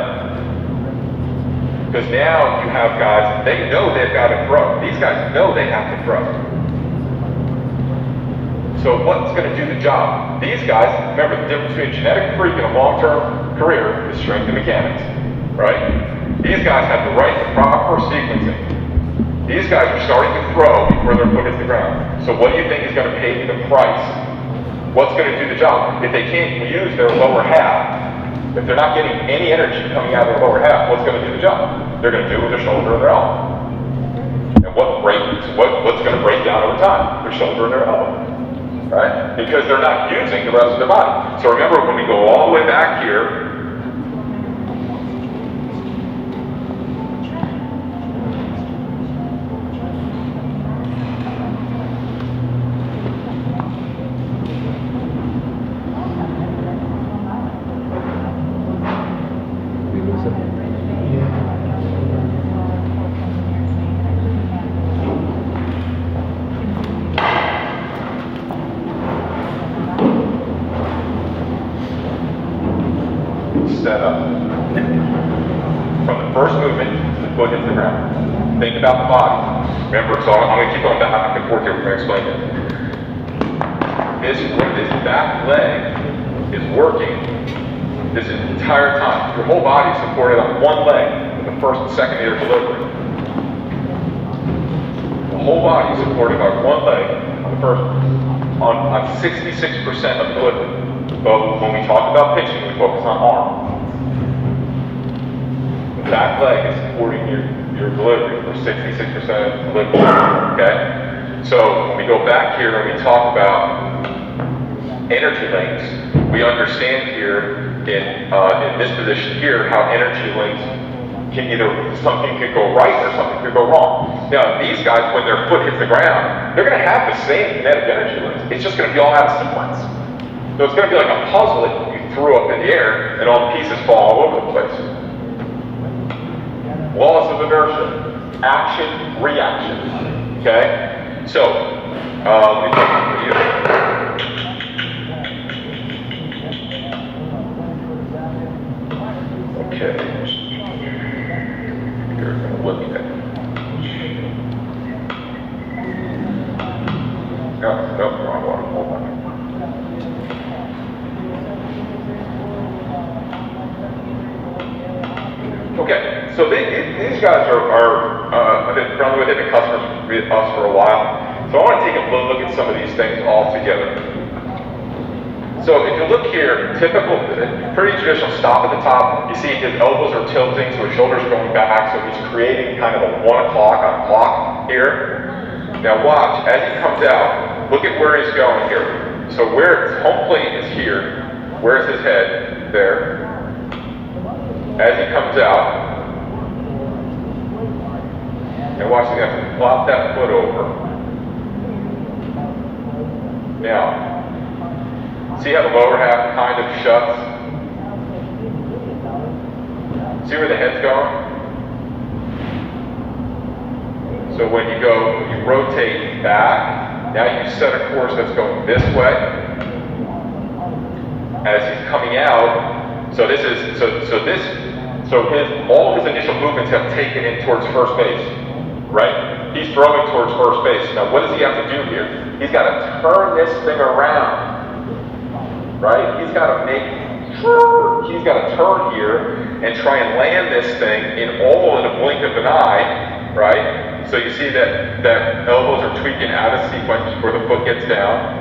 Because now you have guys, they know they've got to throw. These guys know they have to throw. So what's going to do the job? These guys, remember the difference between a genetic freak and a long-term career is strength and mechanics, right? These guys have the proper sequencing. These guys are starting to throw before their foot hits the ground. So what do you think is going to pay the price? What's going to do the job? If they can't use their lower half, if they're not getting any energy coming out of their lower half, what's going to do the job? They're going to do it with their shoulder and their elbow. And what's going to break down over time? Their shoulder and their elbow. Right? Because they're not using the rest of their body. So remember, when we go all the way back here, set up. From the first movement to the foot hits the ground. Think about the body. Remember, so I'm going to keep going back and forth here. We're going to explain it. This back leg is working this entire time. Your whole body is supported on one leg with the first and second air delivery. The whole body is supported by one leg on the first, on 66% of delivery. But when we talk about pitching, we focus on arm. back leg is supporting your delivery for 66% delivery, okay? So when we go back here and we talk about energy links, we understand here in this position here how energy links can either, something could go right or something could go wrong. Now these guys, when their foot hits the ground, they're gonna have the same kinetic energy links. It's just gonna be all out of sequence. So it's gonna be like a puzzle that you threw up in the air and all the pieces fall all over the place. Laws of inertia, action, reaction, okay? So, let me take a video. Okay. You're gonna look at it. No, wrong one, hold on. Okay, so these guys have been friendly with it, and customers with us for a while. So I want to take a look at some of these things all together. So if you look here, typical, pretty traditional stop at the top. You see his elbows are tilting, so his shoulders are going back, so he's creating kind of a 1 o'clock on clock here. Now watch, as he comes out, look at where he's going here. So where his home plate is here, where's his head? There. As he comes out, and watch, he's going to flop that foot over. Now, see how the lower half kind of shuts? See where the head's going? So when you go, you rotate back, now you set a course that's going this way. As he's coming out, so this is, all his initial movements have taken in towards first base, right? He's throwing towards first base. Now what does he have to do here? He's got to turn this thing around, right? He's got to turn here and try and land this thing in all in a blink of an eye, right? So you see that elbows are tweaking out of sequence before the foot gets down.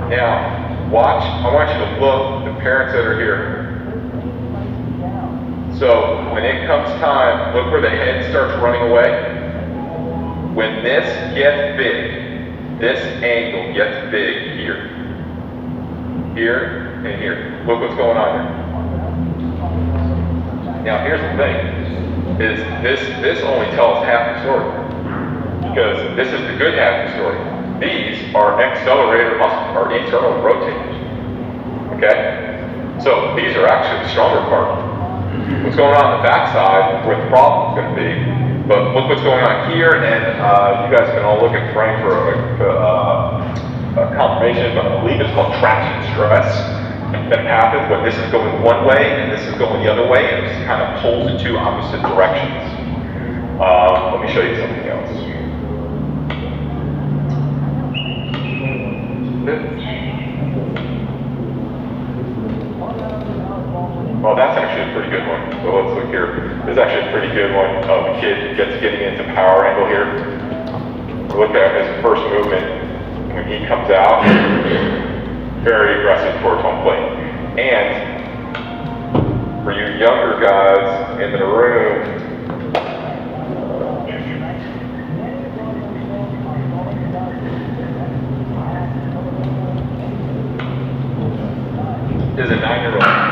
Now, watch, I want you to look, the parents that are here. So when it comes time, look where the head starts running away. When this gets big, this angle gets big here. Here and here. Look what's going on here. Now here's the thing, is this only tells half the story. Because this is the good half of the story. These are accelerator muscles, or internal rotators. Okay? So these are actually the stronger part. What's going on the backside, where the problem's going to be. But look what's going on here, and you guys can all look at Frank for a confirmation, but I believe it's called traction stress. That happens when this is going one way and this is going the other way, and it just kind of pulls in two opposite directions. Let me show you something else. Well, that's actually a pretty good one. So let's look here. This is actually a pretty good one. The kid getting into power angle here. Look at his first movement when he comes out. Very aggressive towards home plate. And for you younger guys in the room, is a 9-year-old.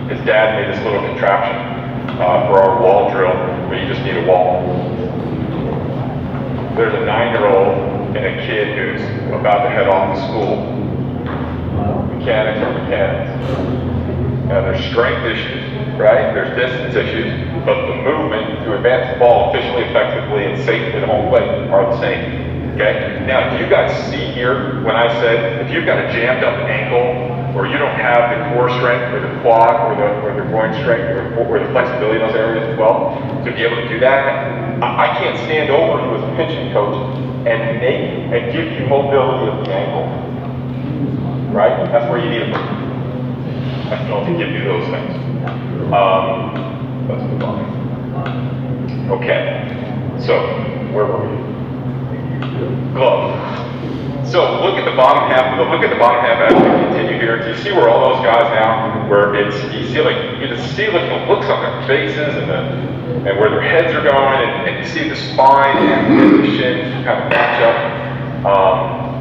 His dad made this little contraption for our wall drill, where you just need a wall. There's a 9-year-old and a kid who's about to head off to school. Mechanics are mechanics. Now there's strength issues, right? There's distance issues, but the movement to advance the ball efficiently, effectively, and safely to home plate are the same. Okay? Now, do you guys see here when I said if you've got a jammed up ankle, or you don't have the core strength, or the quad, or the groin strength, or the flexibility in those areas as well, to be able to do that, I can't stand over you as a pitching coach and give you mobility of the ankle. Right? That's where you need a professional to give you those things. Let's move on. Okay. So, where were we? Glove. So look at the bottom half as we continue here. Do you see where all those guys now, where you just see like the looks on their faces and where their heads are going, and you see the spine and the shin kind of match up.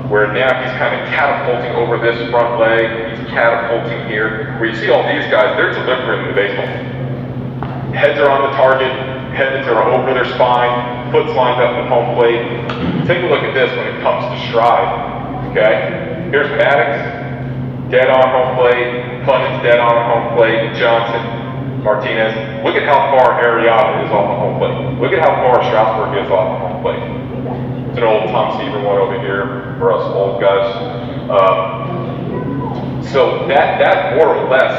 Where now he's kind of catapulting over this front leg, he's catapulting here. Where you see all these guys, they're delivering the baseball. Heads are on the target, heads are over their spine, foot's lined up with home plate. Take a look at this when it comes to stride, okay? Here's Maddox, dead on home plate, Clemens dead on home plate, Johnson, Martinez. Look at how far Arrieta is off the home plate. Look at how far Strasburg is off the home plate. It's an old Tom Seaver one over here for us old guys. So that more or less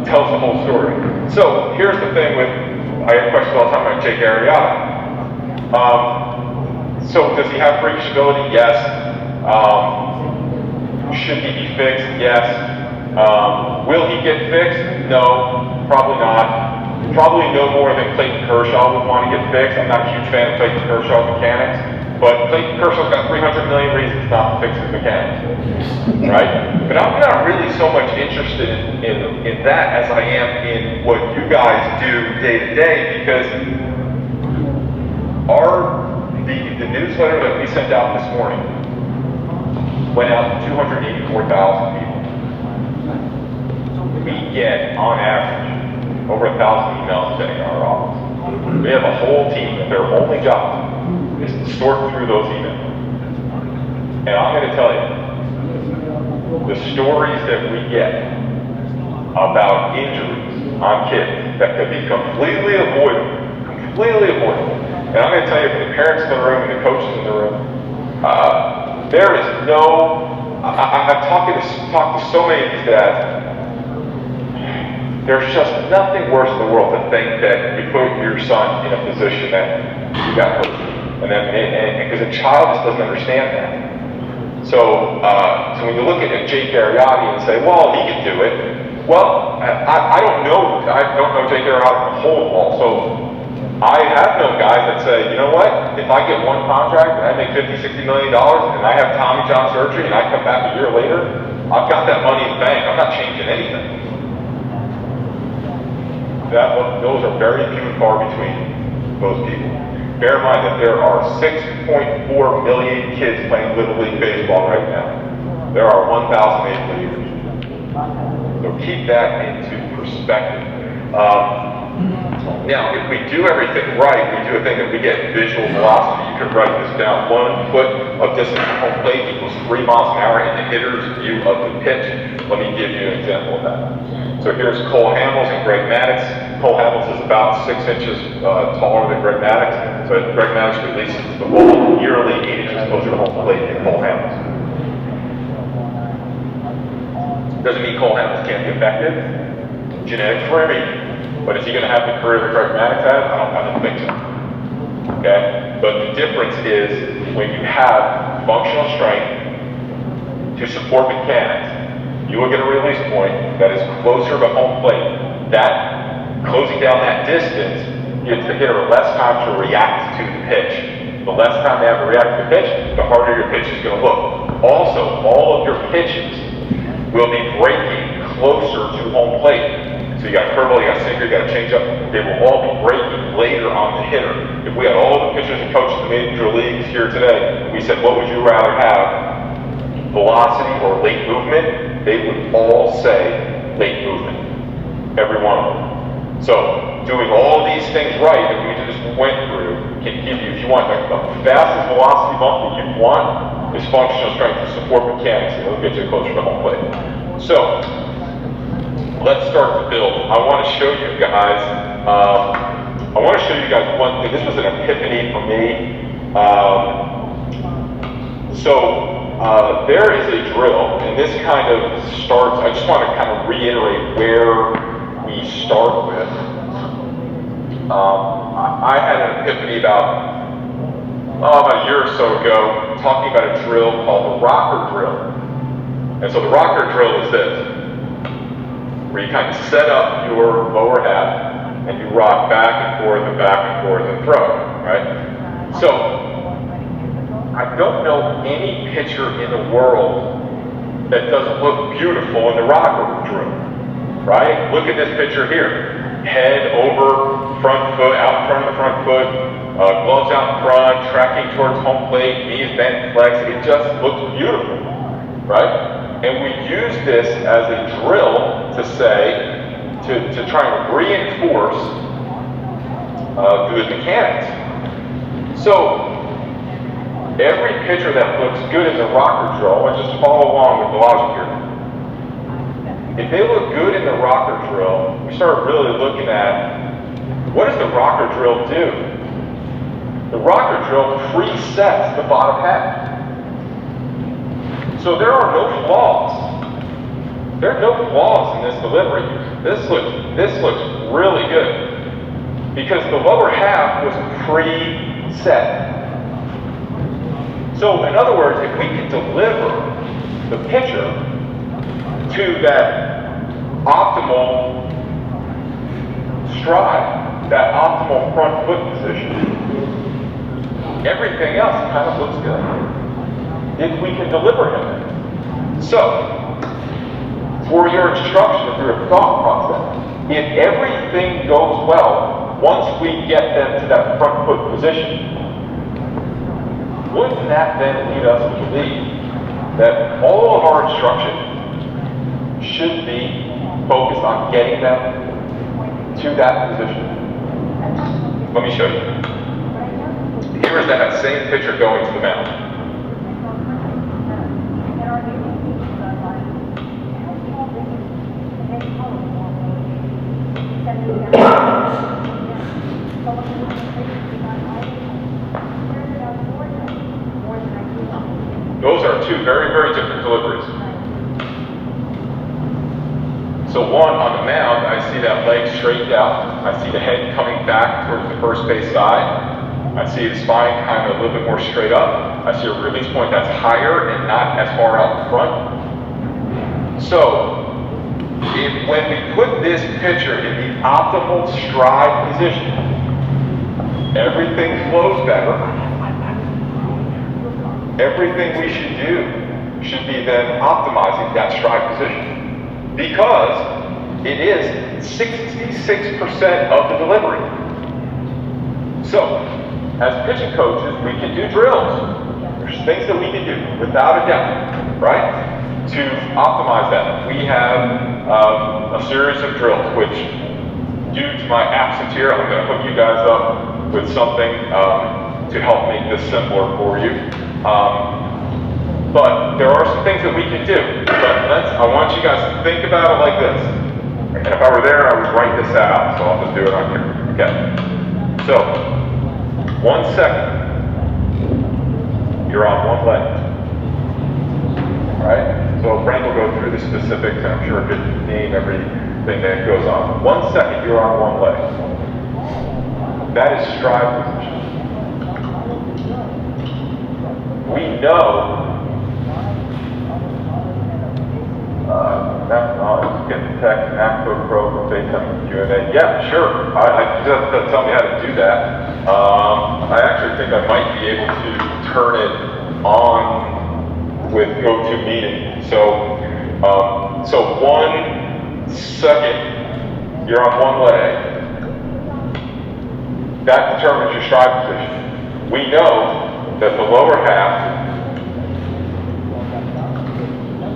tells the whole story. So here's the thing with, I get questions all the time about Jake Arrieta. So does he have freakish ability? Yes. Should he be fixed? Yes. Will he get fixed? No, probably not. Probably no more than Clayton Kershaw would want to get fixed. I'm not a huge fan of Clayton Kershaw's mechanics, but Clayton Kershaw's got 300 million reasons not to fix his mechanics, right? But I'm not really so much interested in that as I am in what you guys do day to day, because the newsletter that we sent out this morning went out to 284,000 people. We get, on average, over 1,000 emails a day in our office. We have a whole team that their only job is to sort through those emails. And I'm going to tell you, the stories that we get about injuries on kids that could be completely avoidable. And I'm going to tell you, from the parents in the room and the coaches in the room, there is no, I've talked to so many of these dads. There's just nothing worse in the world than think that you put your son in a position that you got hurt. And because a child just doesn't understand that. So when you look at Jake Arrieta and say, well, he can do it. Well, I don't know Jake Arrieta from a hole in the wall. So I have known guys that say, you know what, if I get one contract and I make $50, $60 million and I have Tommy John surgery and I come back a year later, I've got that money in the bank. I'm not changing anything. Those are very few and far between, those people. Bear in mind that there are 6.4 million kids playing Little League Baseball right now. There are 1,000 major leaguers. So keep that into perspective. Now, if we do everything right, we do a thing that we get visual velocity. You can write this down. 1 foot of distance from home plate equals 3 miles an hour in the hitter's view of the pitch. Let me give you an example of that. So here's Cole Hamels and Greg Maddux. Cole Hamels is about 6 inches taller than Greg Maddux, but Greg Maddux releases the ball nearly 8 inches closer to home plate than Cole Hamels. Doesn't mean Cole Hamels can't be effective. Genetics for him. But is he going to have the career that Greg Maddux has? I don't think so. Okay? But the difference is when you have functional strength to support mechanics, you will get a release point that is closer to home plate. That, closing down that distance, gives the hitter less time to react to the pitch. The less time they have to react to the pitch, the harder your pitch is going to look. Also, all of your pitches will be breaking closer to home plate. So you got curveball, you got sinker, you got changeup. They will all be breaking later on the hitter. If we had all the pitchers and coaches in the major leagues here today, and we said, what would you rather have, velocity or late movement? They would all say late movement, every one of them. So doing all these things right that we just went through can give you, if you want the fastest velocity bump that you want, is functional strength to support mechanics, and it'll get you closer to home plate. So let's start to build. I want to show you guys, one thing. This was an epiphany for me. There is a drill, and this kind of starts, I just want to kind of reiterate where we start with. I had an epiphany about a year or so ago, talking about a drill called the rocker drill. And so the rocker drill is this, where you kind of set up your lower half and you rock back and forth and throw, right? So I don't know any pitcher in the world that doesn't look beautiful in the rocker drill, right? Look at this pitcher here. Head over, front foot, out in front of the front foot, gloves out in front, tracking towards home plate, knees bent, flex. It just looks beautiful, right? And we use this as a drill to say, to try and reinforce good mechanics. So, every pitcher that looks good in the rocker drill, and just follow along with the logic here. If they look good in the rocker drill, we start really looking at, what does the rocker drill do? The rocker drill presets the bottom half. So there are no flaws. There are no flaws in this delivery. This looks really good. Because the lower half was preset. So in other words, if we can deliver the pitcher to that optimal stride, that optimal front foot position, everything else kind of looks good. If we can deliver him. So, for your instruction, for your thought process, if everything goes well, once we get them to that front foot position, wouldn't that then lead us to believe that all of our instruction should be focused on getting them to that position? Let me show you. Here is that same pitcher going to the mound. Those are two very, very different deliveries. So one, on the mound, I see that leg straightened out. I see the head coming back towards the first base side. I see the spine kind of a little bit more straight up. I see a release point that's higher and not as far out in front. So, when we put this pitcher in the optimal stride position, everything flows better. Everything we should do should be then optimizing that stride position, because it is 66% of the delivery. So, as pitching coaches, we can do drills. There's things that we can do, without a doubt, right? To optimize that. We have a series of drills, which, due to my absence here, I'm going to hook you guys up with something to help make this simpler for you. But there are some things that we can do. But I want you guys to think about it like this. And if I were there, I would write this out, so I'll just do it on here. Okay. So, 1 second. You're on one leg. Alright? So Frank will go through the specifics, and I'm sure he'll name everything that goes on. 1 second, you're on one leg. That is stride position. We know I was getting the text, ACCO Pro, FaceTime Q&A. Yeah, sure. I just tell me how to do that. I actually think I might be able to turn it on with GoToMeeting. So 1 second, you're on one leg. That determines your stride position. We know that the lower half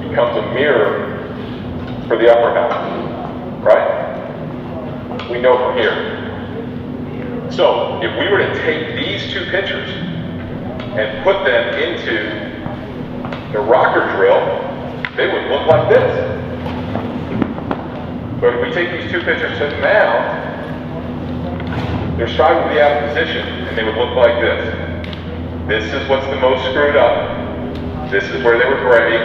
becomes a mirror for the upper half, right? We know from here. So, if we were to take these two pictures and put them into the rocker drill, they would look like this. But if we take these two pictures to the mound, their stride would be out of position, and they would look like this. This is what's the most screwed up. This is where they were gray.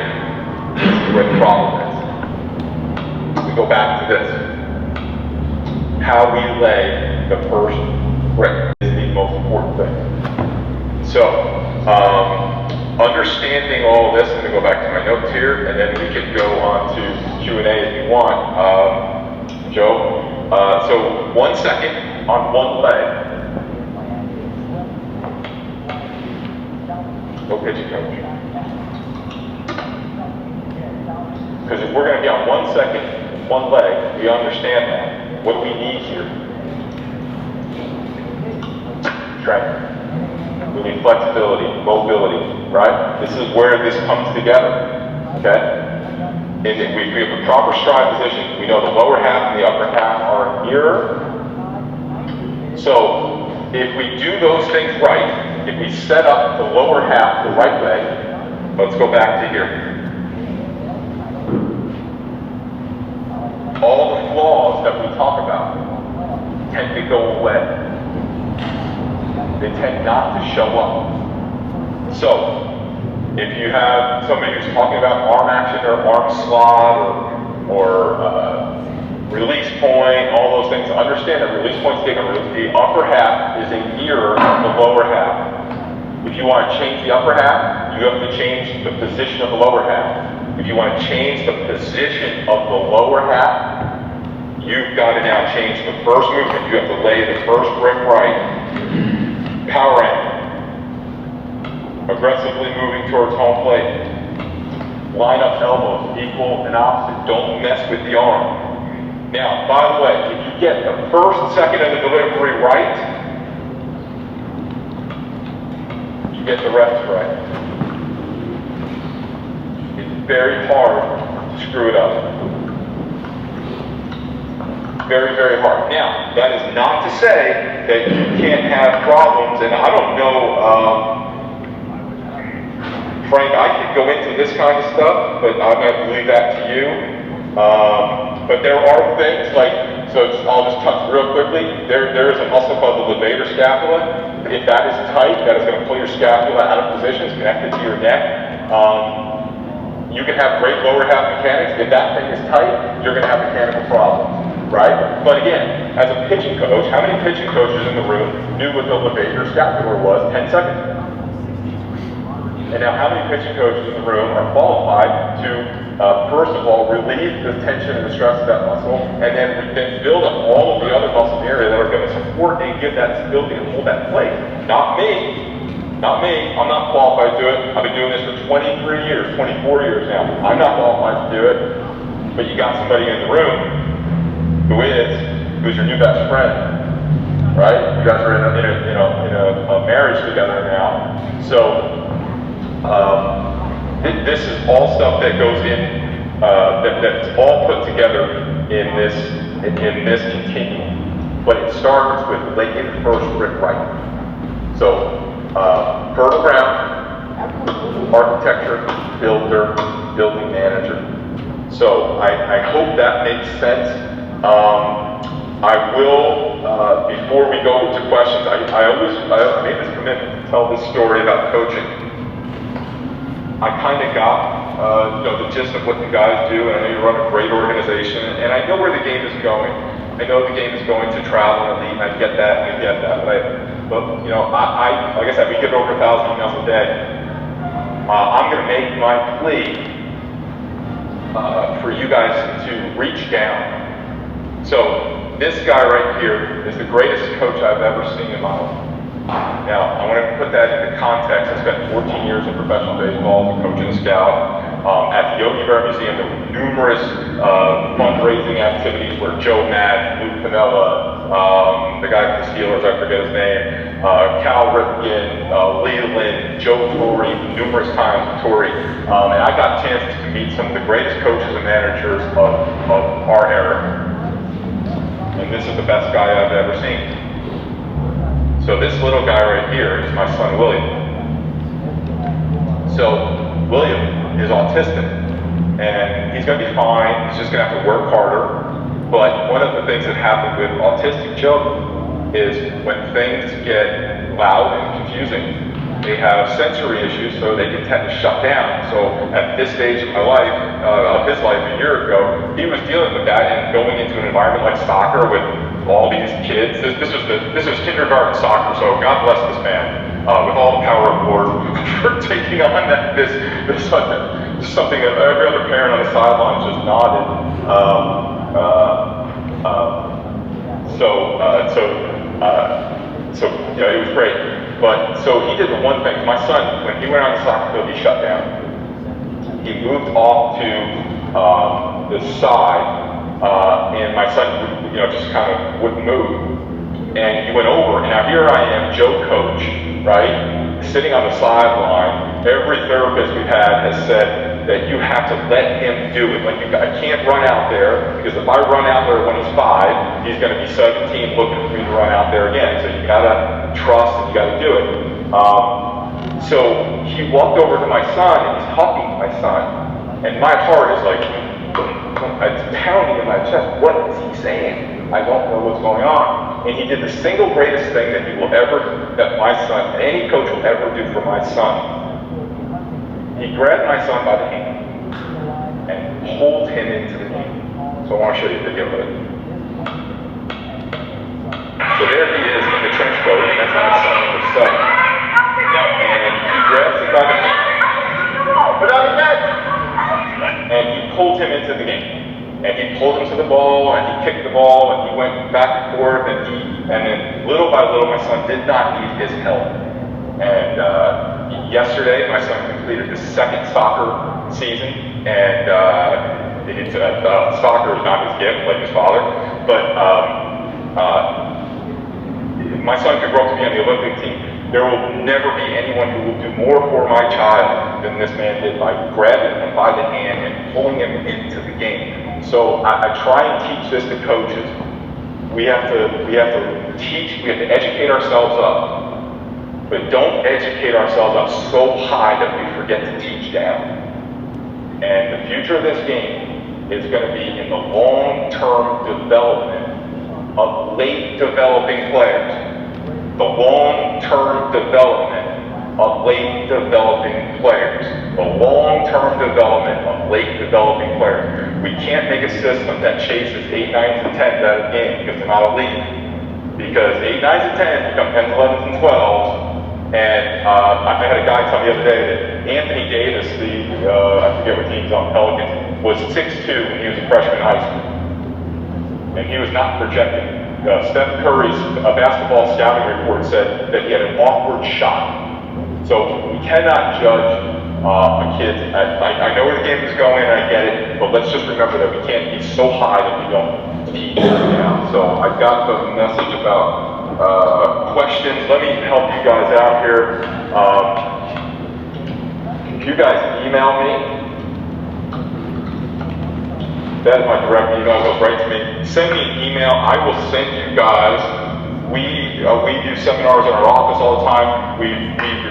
This is where the problem is. We go back to this. How we lay the first brick is the most important thing. So, understanding all this, I'm going to go back to my notes here, and then we can go on to Q&A if you want. Joe, so 1 second on one leg. Go pitching coach. Because if we're going to be on 1 second, one leg, we understand that. What do we need here? Strength. We need flexibility, mobility, right? This is where this comes together, okay? And if we have a proper stride position, we know the lower half and the upper half are mirror. So if we do those things right, if we set up the lower half the right way, let's go back to here. All the flaws that we talk about tend to go away. They tend not to show up. So, if you have somebody who's talking about arm action or arm slot or release point, all those things, understand that release point's taken. The upper half is a mirror of the lower half. If you want to change the upper half, you have to change the position of the lower half. If you want to change the position of the lower half, you've got to now change the first movement. You have to lay the first brick right. Power angle. Aggressively moving towards home plate. Line up elbows, equal and opposite. Don't mess with the arm. Now, by the way, if you get the first second of the delivery right, you get the rest right. It's very hard to screw it up. Very, very hard. Now, that is not to say that you can't have problems, and I don't know, Frank, I could go into this kind of stuff, but I'm going to leave that to you. But there are things like, I'll just touch real quickly. There is a muscle called the levator scapula. If that is tight, that is going to pull your scapula out of position. It's connected to your neck. You can have great lower half mechanics. If that thing is tight, you're going to have mechanical problems. Right? But again, as a pitching coach, how many pitching coaches in the room knew what the levator scapula was 10 seconds ago? And now how many pitching coaches in the room are qualified to, first of all, relieve the tension and the stress of that muscle, and then build up all of the other muscles in the area that are going to support and give that stability and hold that plate? Not me. Not me. I'm not qualified to do it. I've been doing this for 23 years, 24 years now. I'm not qualified to do it. But you got somebody in the room who's your new best friend, right? You guys are in a marriage together now. So this is all stuff that goes in, that's all put together in this continuum. But it starts with laying the first brick right. So fertile ground, architecture, builder, building manager. So I hope that makes sense. I will, before we go to questions, I made this commitment to tell this story about coaching. I kind of got, the gist of what the guys do, and I know you run a great organization, and I know where the game is going. I know the game is going to travel and elite, and I get that, but like I said, we get over 1,000 emails a day. I'm going to make my plea for you guys to reach down. So this guy right here is the greatest coach I've ever seen in my life. Now, I want to put that into context. I spent 14 years in professional baseball as a coach and a scout. At the Yogi Berra Museum, there were numerous fundraising activities where Joe Mack, Lou Piniella, the guy from the Steelers, I forget his name, Cal Ripken, Leland, Joe Torre, numerous times with Torre. And I got chances to meet some of the greatest coaches and managers of our era. And this is the best guy I've ever seen. So this little guy right here is my son, William. So William is autistic, and he's going to be fine. He's just going to have to work harder. But one of the things that happens with autistic children is when things get loud and confusing, they have sensory issues, so they can tend to shut down. So at this stage of my life, of his life a year ago, he was dealing with that and going into an environment like soccer with all these kids. This was kindergarten soccer, so God bless this man with all the power of the Lord for taking on this something that every other parent on the sidelines just nodded. So it was great. But, so he did the one thing. My son, when he went on the soccer field, he shut down. He moved off to the side, and my son, you know, just kind of wouldn't move. And he went over, and now here I am, Joe Coach, right, sitting on the sideline. Every therapist we've had has said that you have to let him do it. Like, I can't run out there, because if I run out there when he's 5, he's going to be 17 looking for me to run out there again. So you got to trust and you got to do it. So he walked over to my son, and he's talking to my son, and my heart is like, it's pounding in my chest. What is he saying? I don't know what's going on. And he did the single greatest thing that that my son, any coach will ever do for my son. He grabbed my son by the hand and pulled him into the game. So I want to show you a video of it. So there he is in the trench coat, and that's my son number 7. And he grabs him by the hand, put on the net, and he pulled him into the game. And he pulled him to the ball, and he kicked the ball, and he went back and forth, and then little by little, my son did not need his help. And yesterday, my son completed his 2nd soccer season, and soccer is not his gift, like his father, but my son could grow up to be on the Olympic team. There will never be anyone who will do more for my child than this man did by grabbing him by the hand and pulling him into the game. So I try and teach this to coaches. We have to teach, we have to educate ourselves up, but don't educate ourselves up so high that we forget to teach down. And the future of this game is going to be in the long-term development of late developing players. The long-term development of late developing players. The long-term development of late developing players. We can't make a system that chases 8, 9s, and 10s out of the game because they're not elite. Because 8, 9s, and 10s become 10s, 11s, and 12s. And I had a guy tell me the other day that Anthony Davis, I forget what team's on, Pelicans, was 6'2" when he was a freshman in high school. And he was not projecting. Steph Curry's basketball scouting report said that he had an awkward shot. So we cannot judge a kid. I know where the game is going, I get it, but let's just remember that we can't be so high that we don't teach down. So I got the message about questions. Let me help you guys out here. If you guys email me, that is my direct email, it goes right to me. Send me an email, I will send you guys. We do seminars in our office all the time. We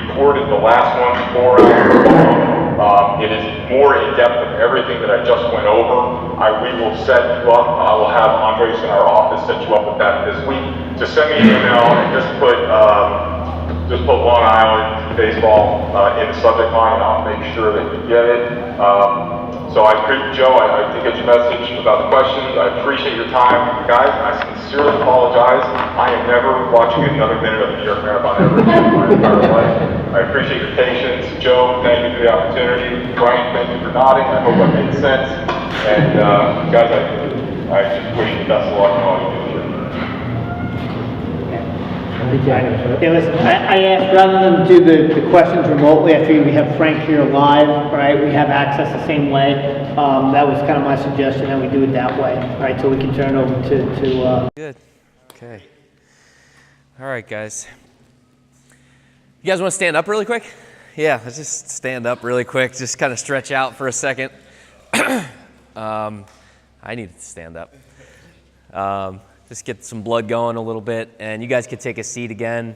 recorded the last one 4 hours long. It is more in depth of everything that I just went over. We will set you up. I will have Andres in our office set you up with that this week. Just send me an email and just put Long Island baseball in the subject line, and I'll make sure that you get it. So Joe, I did get your message about the questions. I appreciate your time. Guys, I sincerely apologize. I am never watching another minute of the New York Marathon ever again in my entire life. I appreciate your patience. Joe, thank you for the opportunity. Brian, thank you for nodding. I hope that made sense. And guys, I just wish you the best of luck in all you do here. Okay, listen, I asked, rather than do the questions remotely, I figured we have Frank here live, right? We have access the same way. That was kind of my suggestion, that we do it that way, right? So we can turn it over to Good. Okay. All right, guys. You guys want to stand up really quick? Yeah, let's just stand up really quick. Just kind of stretch out for a second. I need to stand up. Just get some blood going a little bit, and you guys can take a seat again.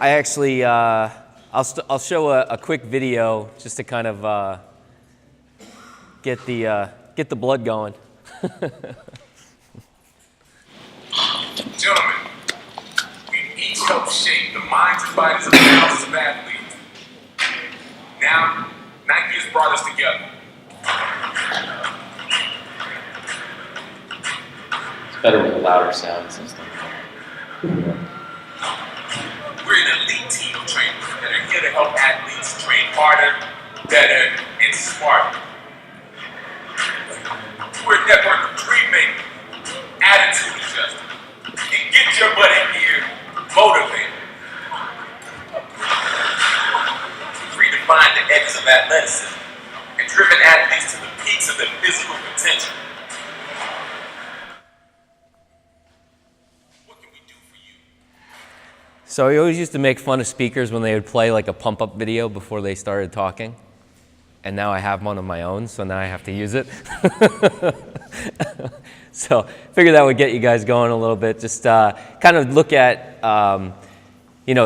I actually, I'll show a quick video just to kind of get the blood going. Gentlemen, we each help shape the minds and bodies of thousands of athletes. Now, Nike has brought us together. Better with a louder sound system. We're an elite team of trainers that are here to help athletes train harder, better, and smarter. We're a network of dream-making, attitude adjusters, and get your butt in here motivated. refined the edges of athleticism and driven athletes to the peaks of their physical potential. What can we do for you? So I always used to make fun of speakers when they would play like a pump-up video before they started talking. And now I have one of my own, so now I have to use it. So figured that would get you guys going a little bit. Just kind of look at,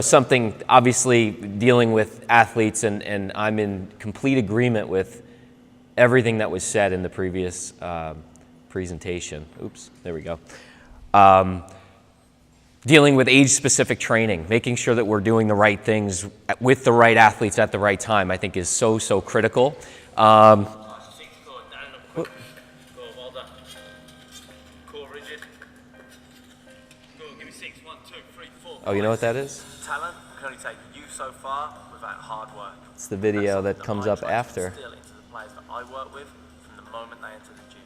something obviously dealing with athletes, and I'm in complete agreement with everything that was said in the previous presentation. Oops, there we go. Dealing with age-specific training, making sure that we're doing the right things with the right athletes at the right time, I think is so, so critical. Oh, you know what that is? Talent can only take you so far without hard work. It's the video that comes up after. Instill into the players that I work with from the moment they enter the gym.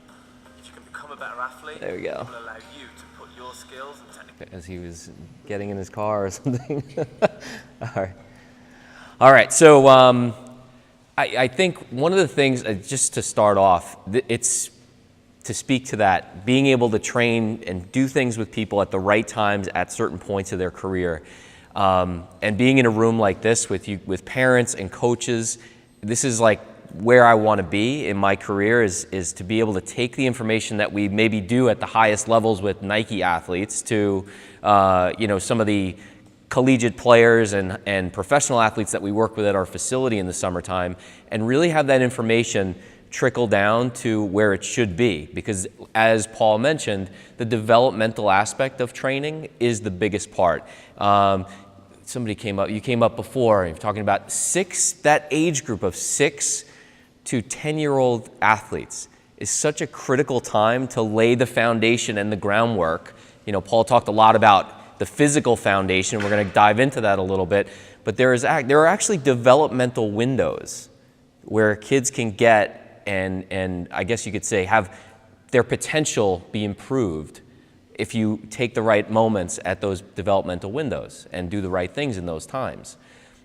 If you can become a better athlete, There we go. it will allow you to put your skills and technique. As he was getting in his car or something. All right. So I think one of the things, just to start off, it's to speak to that, being able to train and do things with people at the right times at certain points of their career. And being in a room like this with parents and coaches, this is like where I want to be in my career, is to be able to take the information that we maybe do at the highest levels with Nike athletes to some of the collegiate players and professional athletes that we work with at our facility in the summertime, and really have that information trickle down to where it should be. Because as Paul mentioned, the developmental aspect of training is the biggest part. You came up before, you're talking about that age group of 6 to 10-year-old athletes is such a critical time to lay the foundation and the groundwork. Paul talked a lot about the physical foundation. We're going to dive into that a little bit, but there are actually developmental windows where kids can get and I guess you could say have their potential be improved if you take the right moments at those developmental windows and do the right things in those times.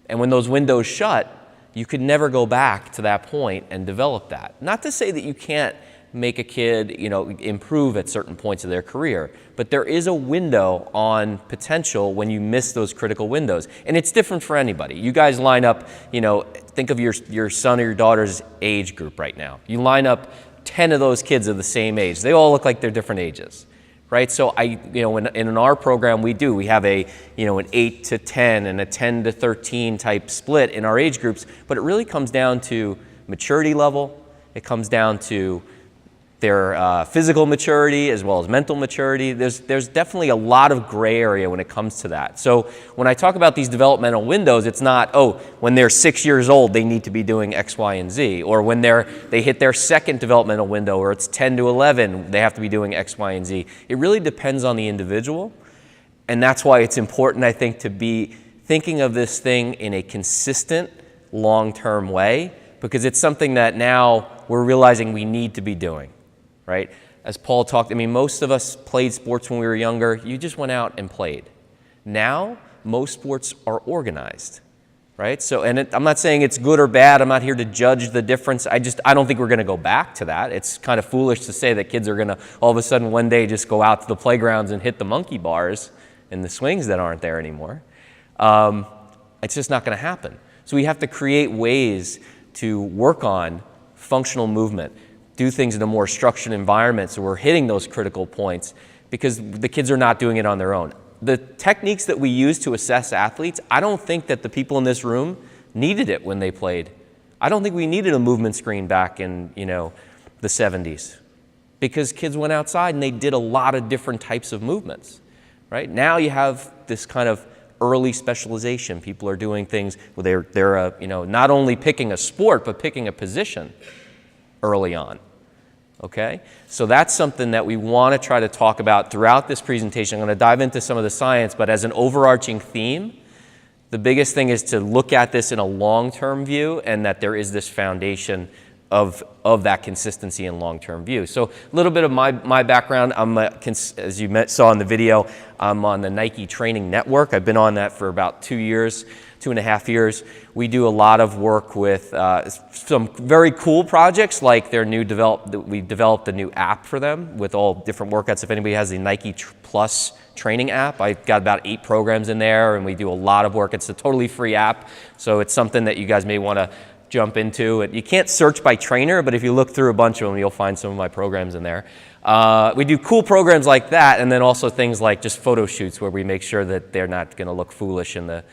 And when those windows shut, you could never go back to that point and develop that. Not to say that you can't make a kid, improve at certain points of their career, but there is a window on potential when you miss those critical windows. And it's different for anybody. You guys line up, think of your son or your daughter's age group right now. You line up 10 of those kids of the same age. They all look like they're different ages, right? So in our program we have an 8 to 10 and a 10 to 13 type split in our age groups, but it really comes down to maturity level. It comes down to their physical maturity as well as mental maturity. There's definitely a lot of gray area when it comes to that. So when I talk about these developmental windows, it's not, when they're 6 years old, they need to be doing X, Y, and Z. Or when they hit their second developmental window, or it's 10 to 11, they have to be doing X, Y, and Z. It really depends on the individual. And that's why it's important, I think, to be thinking of this thing in a consistent, long-term way, because it's something that now we're realizing we need to be doing. Right? As Paul talked, most of us played sports when we were younger. You just went out and played. Now, most sports are organized, right? So, I'm not saying it's good or bad. I'm not here to judge the difference. I don't think we're going to go back to that. It's kind of foolish to say that kids are going to all of a sudden one day just go out to the playgrounds and hit the monkey bars and the swings that aren't there anymore. It's just not going to happen. So we have to create ways to work on functional movement, do things in a more structured environment so we're hitting those critical points, because the kids are not doing it on their own. The techniques that we use to assess athletes, I don't think that the people in this room needed it when they played. I don't think we needed a movement screen back in, the 70s, because kids went outside and they did a lot of different types of movements, right? Now you have this kind of early specialization. People are doing things where they're not only picking a sport, but picking a position early on, okay? So that's something that we want to try to talk about throughout this presentation. I'm going to dive into some of the science, but as an overarching theme, the biggest thing is to look at this in a long-term view, and that there is this foundation of that consistency and long-term view. So a little bit of my background, as you saw in the video, I'm on the Nike Training Network. I've been on that for about 2 years, 2.5 years. We do a lot of work with some very cool projects, like we developed a new app for them with all different workouts. If anybody has the Nike Plus training app, I've got about 8 programs in there, and we do a lot of work. It's a totally free app, so it's something that you guys may want to jump into. You can't search by trainer, but if you look through a bunch of them, you'll find some of my programs in there. We do cool programs like that, and then also things like just photo shoots where we make sure that they're not going to look foolish in the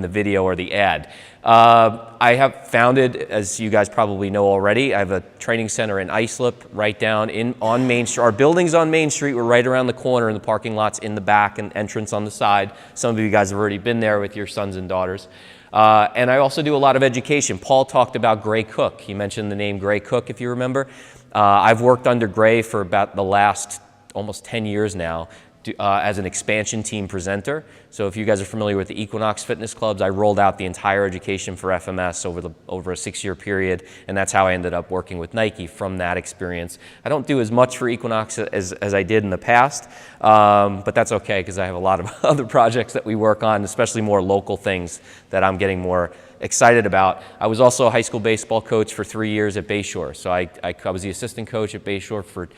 video or the ad. I have founded, as you guys probably know already, I have a training center in Islip, right down on Main Street. Our building's on Main Street. We're right around the corner, and the parking lot's in the back and entrance on the side. Some of you guys have already been there with your sons and daughters. And I also do a lot of education. Paul talked about Gray Cook. He mentioned the name Gray Cook, if you remember. I've worked under Gray for about the last almost 10 years now as an expansion team presenter. So if you guys are familiar with the Equinox Fitness Clubs, I rolled out the entire education for FMS over a 6-year period, and that's how I ended up working with Nike from that experience. I don't do as much for Equinox as I did in the past, but that's okay because I have a lot of other projects that we work on, especially more local things that I'm getting more excited about. I was also a high school baseball coach for 3 years at Bayshore. So I was the assistant coach at Bayshore for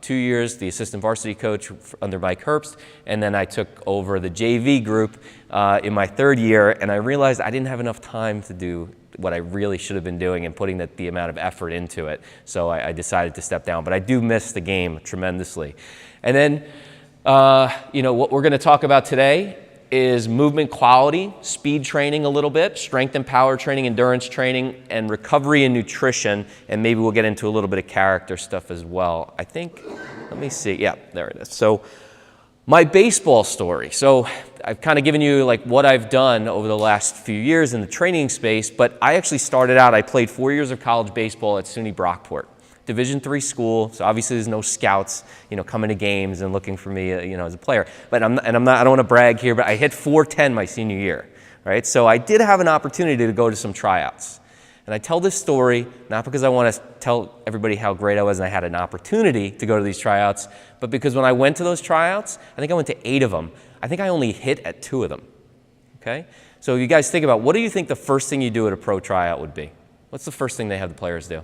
2 years, the assistant varsity coach under Mike Herbst, and then I took over the JV group in my 3rd year, and I realized I didn't have enough time to do what I really should have been doing and putting the amount of effort into it. So I decided to step down, but I do miss the game tremendously. And then, what we're gonna talk about today is movement quality, speed training a little bit, strength and power training, endurance training, and recovery and nutrition, and maybe we'll get into a little bit of character stuff as well. I think, let me see, yeah, there it is. So my baseball story. So I've kind of given you like what I've done over the last few years in the training space, but I actually started out, I played 4 years of college baseball at SUNY Brockport. Division III school, so obviously there's no scouts, coming to games and looking for me, as a player. But I don't want to brag here, but I hit .410 my senior year, right? So I did have an opportunity to go to some tryouts. And I tell this story not because I want to tell everybody how great I was and I had an opportunity to go to these tryouts, but because when I went to those tryouts, I think I went to 8 of them. I think I only hit at 2 of them, okay? So you guys think about, what do you think the first thing you do at a pro tryout would be? What's the first thing they have the players do?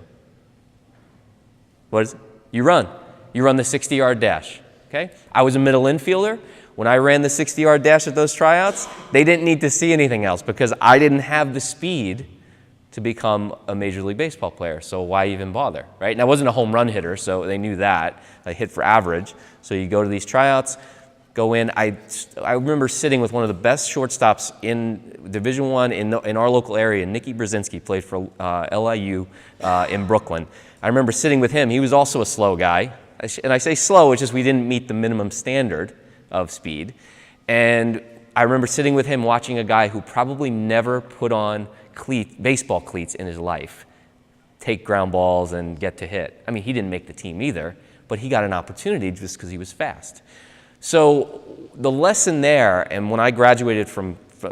What is it? You run the 60-yard dash, okay? I was a middle infielder. When I ran the 60-yard dash at those tryouts, they didn't need to see anything else because I didn't have the speed to become a Major League Baseball player, so why even bother, right? And I wasn't a home run hitter, so they knew that. I hit for average. So you go to these tryouts, go in. I remember sitting with one of the best shortstops in Division I in our local area, Nicky Brzezinski, played for LIU in Brooklyn. I remember sitting with him. He was also a slow guy. And I say slow, it's just we didn't meet the minimum standard of speed. And I remember sitting with him watching a guy who probably never put on baseball cleats in his life, take ground balls and get to hit. I mean, he didn't make the team either, but he got an opportunity just because he was fast. So the lesson there, and when I graduated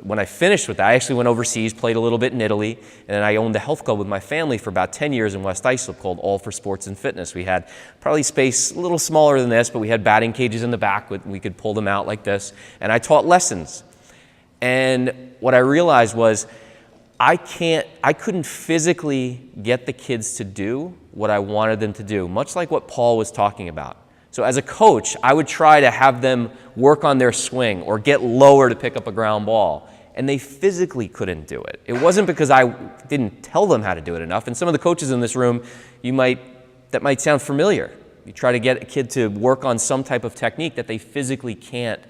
when I finished with that, I actually went overseas, played a little bit in Italy, and then I owned a health club with my family for about 10 years in West Islip called All for Sports and Fitness. We had probably space a little smaller than this, but we had batting cages in the back. We could pull them out like this, and I taught lessons. And what I realized was I couldn't physically get the kids to do what I wanted them to do, much like what Paul was talking about. So as a coach, I would try to have them work on their swing or get lower to pick up a ground ball, and they physically couldn't do it. It wasn't because I didn't tell them how to do it enough. And some of the coaches in this room, that might sound familiar. You try to get a kid to work on some type of technique that they physically can't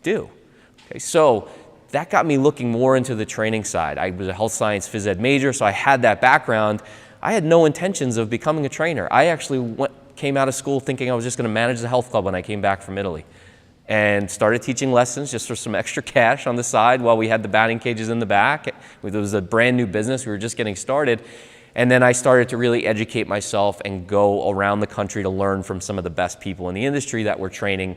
do. Okay, so that got me looking more into the training side. I was a health science phys ed major, so I had that background. I had no intentions of becoming a trainer. I actually came out of school thinking I was just going to manage the health club when I came back from Italy, and started teaching lessons just for some extra cash on the side while we had the batting cages in the back. It was a brand new business. We were just getting started. And then I started to really educate myself and go around the country to learn from some of the best people in the industry that were training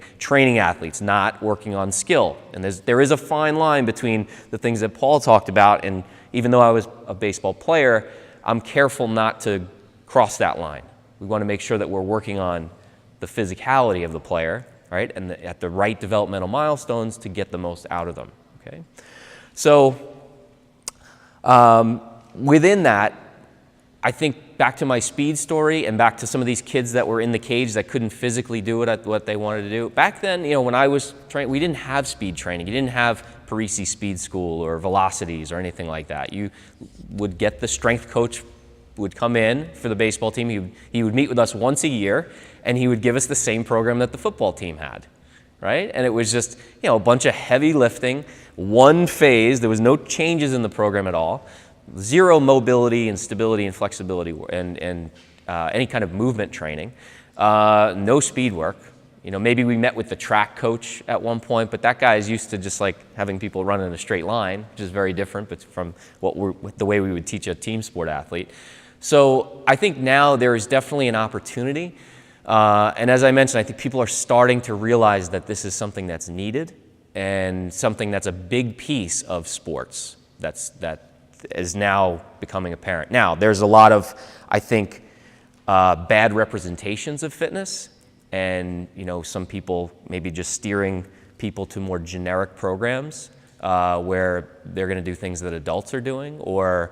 athletes, not working on skill. And there is a fine line between the things that Paul talked about, and even though I was a baseball player, I'm careful not to cross that line. We want to make sure that we're working on the physicality of the player, right, and at the right developmental milestones to get the most out of them, okay? So within that, I think back to my speed story and back to some of these kids that were in the cage that couldn't physically do it at what they wanted to do. Back then, you know, when I was trained, we didn't have speed training. You didn't have Parisi Speed School or Velocities or anything like that. You would get the strength coach would come in for the baseball team. He would meet with us once a year, and he would give us the same program that the football team had, right? And it was just, you know, a bunch of heavy lifting, one phase. There was no changes in the program at all. Zero mobility and stability and flexibility and any kind of movement training. No speed work. You know, maybe we met with the track coach at one point, but that guy is used to just like having people run in a straight line, which is very different but from the way we would teach a team sport athlete. So I think now there is definitely an opportunity. And as I mentioned, I think people are starting to realize that this is something that's needed and something that's a big piece of sports that is now becoming apparent. Now, there's a lot of, I think, bad representations of fitness, and you know, some people maybe just steering people to more generic programs where they're going to do things that adults are doing, or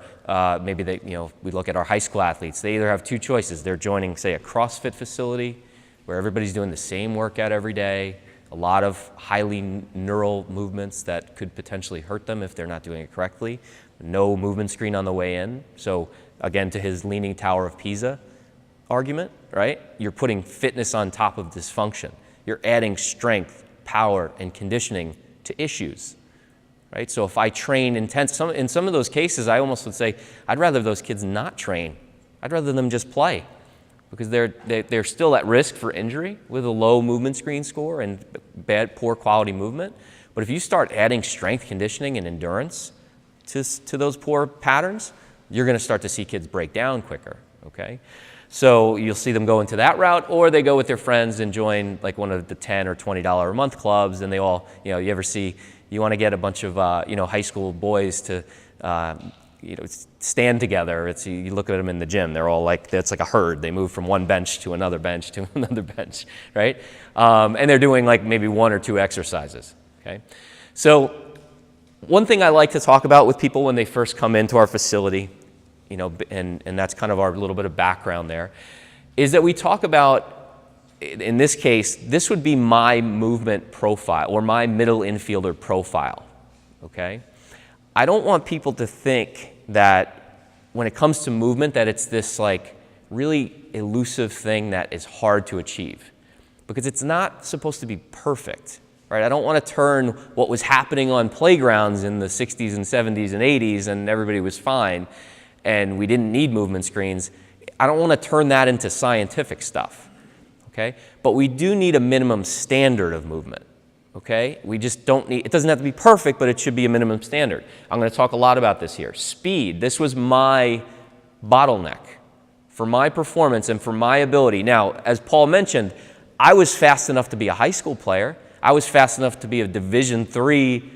maybe they, you know, we look at our high school athletes. They either have two choices: they're joining, say, a CrossFit facility where everybody's doing the same workout every day, a lot of highly neural movements that could potentially hurt them if they're not doing it correctly. No movement screen on the way in. So again, to his Leaning Tower of Pisa argument, right? You're putting fitness on top of dysfunction. You're adding strength, power, and conditioning to issues, right? So if I train intense, in some of those cases, I almost would say, I'd rather those kids not train. I'd rather them just play, because they're still at risk for injury with a low movement screen score and poor quality movement. But if you start adding strength, conditioning, and endurance to those poor patterns, you're going to start to see kids break down quicker, okay? So you'll see them go into that route, or they go with their friends and join like one of the $10 or $20 a month clubs, and they all, you know, you ever see, you want to get a bunch of, you know, high school boys to, you know, stand together. You look at them in the gym, they're all like, it's like a herd. They move from one bench to another bench to another bench, right? And they're doing like maybe one or two exercises, okay? So one thing I like to talk about with people when they first come into our facility, you know, and that's kind of our little bit of background there, is that we talk about, in this case, this would be my movement profile or my middle infielder profile, okay? I don't want people to think that when it comes to movement that it's this like really elusive thing that is hard to achieve, because it's not supposed to be perfect, right? I don't want to turn what was happening on playgrounds in the 60s and 70s and 80s and everybody was fine and we didn't need movement screens. I don't want to turn that into scientific stuff, okay? But we do need a minimum standard of movement, okay? We just don't need, it doesn't have to be perfect, but it should be a minimum standard. I'm going to talk a lot about this here. Speed, this was my bottleneck for my performance and for my ability. Now, as Paul mentioned, I was fast enough to be a high school player. I was fast enough to be a Division III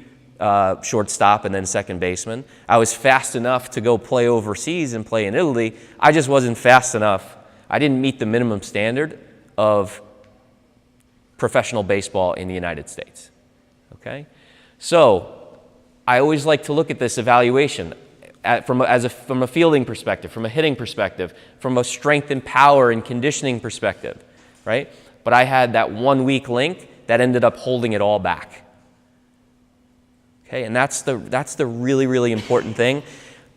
shortstop and then second baseman. I was fast enough to go play overseas and play in Italy. I just wasn't fast enough. I didn't meet the minimum standard of professional baseball in the United States, okay? So I always like to look at this evaluation from a fielding perspective, from a hitting perspective, from a strength and power and conditioning perspective, right? But I had that 1 weak link that ended up holding it all back. Okay, and that's the really, really important thing.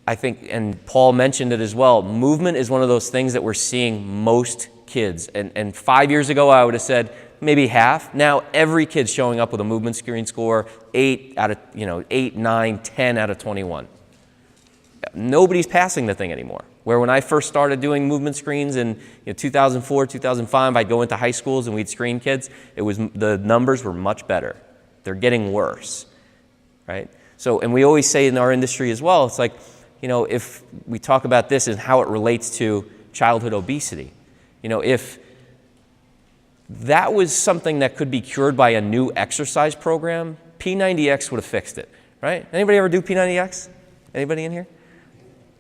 I think, and Paul mentioned it as well, movement is one of those things that we're seeing most kids. And 5 years ago, I would have said maybe half. Now every kid's showing up with a movement screen score 8, 9, 10 out of 21. Nobody's passing the thing anymore. Where when I first started doing movement screens in 2004, 2005, I'd go into high schools and we'd screen kids. The numbers were much better. They're getting worse, right? So, and we always say in our industry as well, it's like, you know, if we talk about this and how it relates to childhood obesity, you know, if that was something that could be cured by a new exercise program, P90X would have fixed it, right? Anybody ever do P90X? Anybody in here?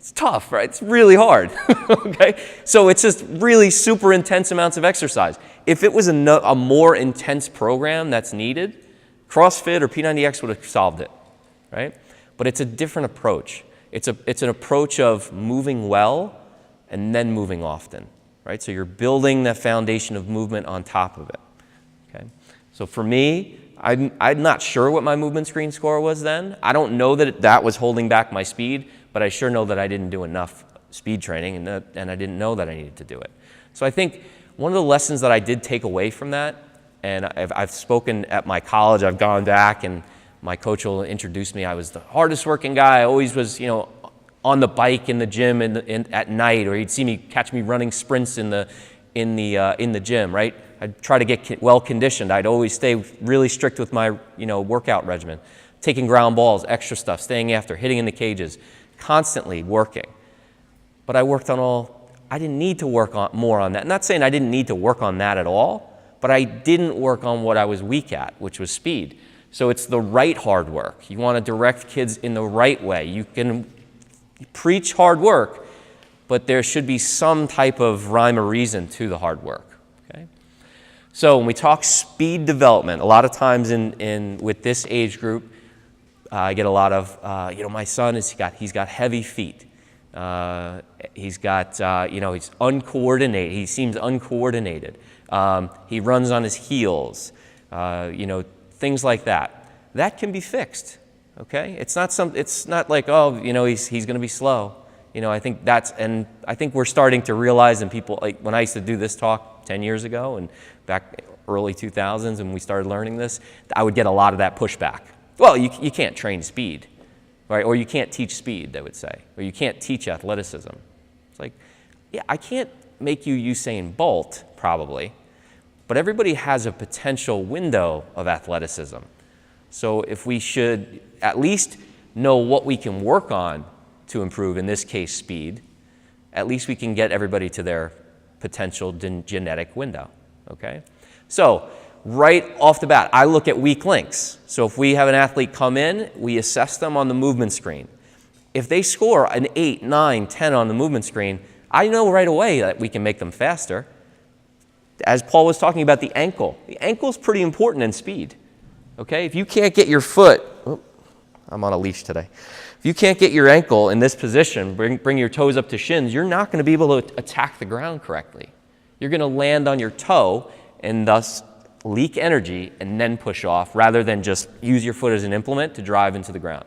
It's tough, right? It's really hard, okay? So it's just really super intense amounts of exercise. If it was a more intense program that's needed, CrossFit or P90X would have solved it, right? But it's a different approach. It's an approach of moving well and then moving often, right? So you're building the foundation of movement on top of it, okay? So for me, I'm not sure what my movement screen score was then. I don't know that that was holding back my speed, but I sure know that I didn't do enough speed training, and I didn't know that I needed to do it. So I think one of the lessons that I did take away from that, and I've spoken at my college, I've gone back, and my coach will introduce me. I was the hardest working guy. I always was, on the bike in the gym at night, or he'd see me, catch me running sprints in the gym, right? I'd try to get well conditioned. I'd always stay really strict with my, workout regimen, taking ground balls, extra stuff, staying after, hitting in the cages, constantly working. But I didn't need to work on more on that. I'm not saying I didn't need to work on that at all, but I didn't work on what I was weak at, which was speed. So it's the right hard work. You want to direct kids in the right way. You can preach hard work, but there should be some type of rhyme or reason to the hard work, okay? So when we talk speed development, a lot of times with this age group, I get a lot of, my son, he's got heavy feet. He's got, he's uncoordinated. He seems uncoordinated. He runs on his heels, things like that. That can be fixed, okay? It's not like, he's going to be slow. I think we're starting to realize, and people, like when I used to do this talk 10 years ago and back early 2000s and we started learning this, I would get a lot of that pushback. Well, you can't train speed, right? Or you can't teach speed, they would say. Or you can't teach athleticism. It's like, yeah, I can't make you Usain Bolt, probably, but everybody has a potential window of athleticism. So if we should at least know what we can work on to improve, in this case, speed, at least we can get everybody to their potential genetic window, okay? So, right off the bat, I look at weak links. So if we have an athlete come in, we assess them on the movement screen. If they score an 8, 9, 10 on the movement screen, I know right away that we can make them faster. As Paul was talking about the ankle is pretty important in speed, okay? If you can't get your foot, I'm on a leash today. If you can't get your ankle in this position, bring your toes up to shins, you're not going to be able to attack the ground correctly. You're going to land on your toe and thus leak energy and then push off rather than just use your foot as an implement to drive into the ground.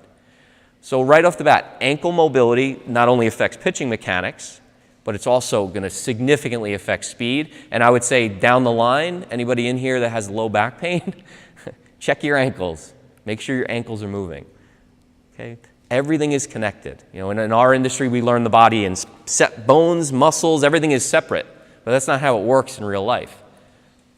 So right off the bat, ankle mobility not only affects pitching mechanics, but it's also going to significantly affect speed. And I would say down the line, anybody in here that has low back pain, check your ankles. Make sure your ankles are moving. Okay? Everything is connected. And in our industry, we learn the body in bones, muscles, everything is separate. But that's not how it works in real life.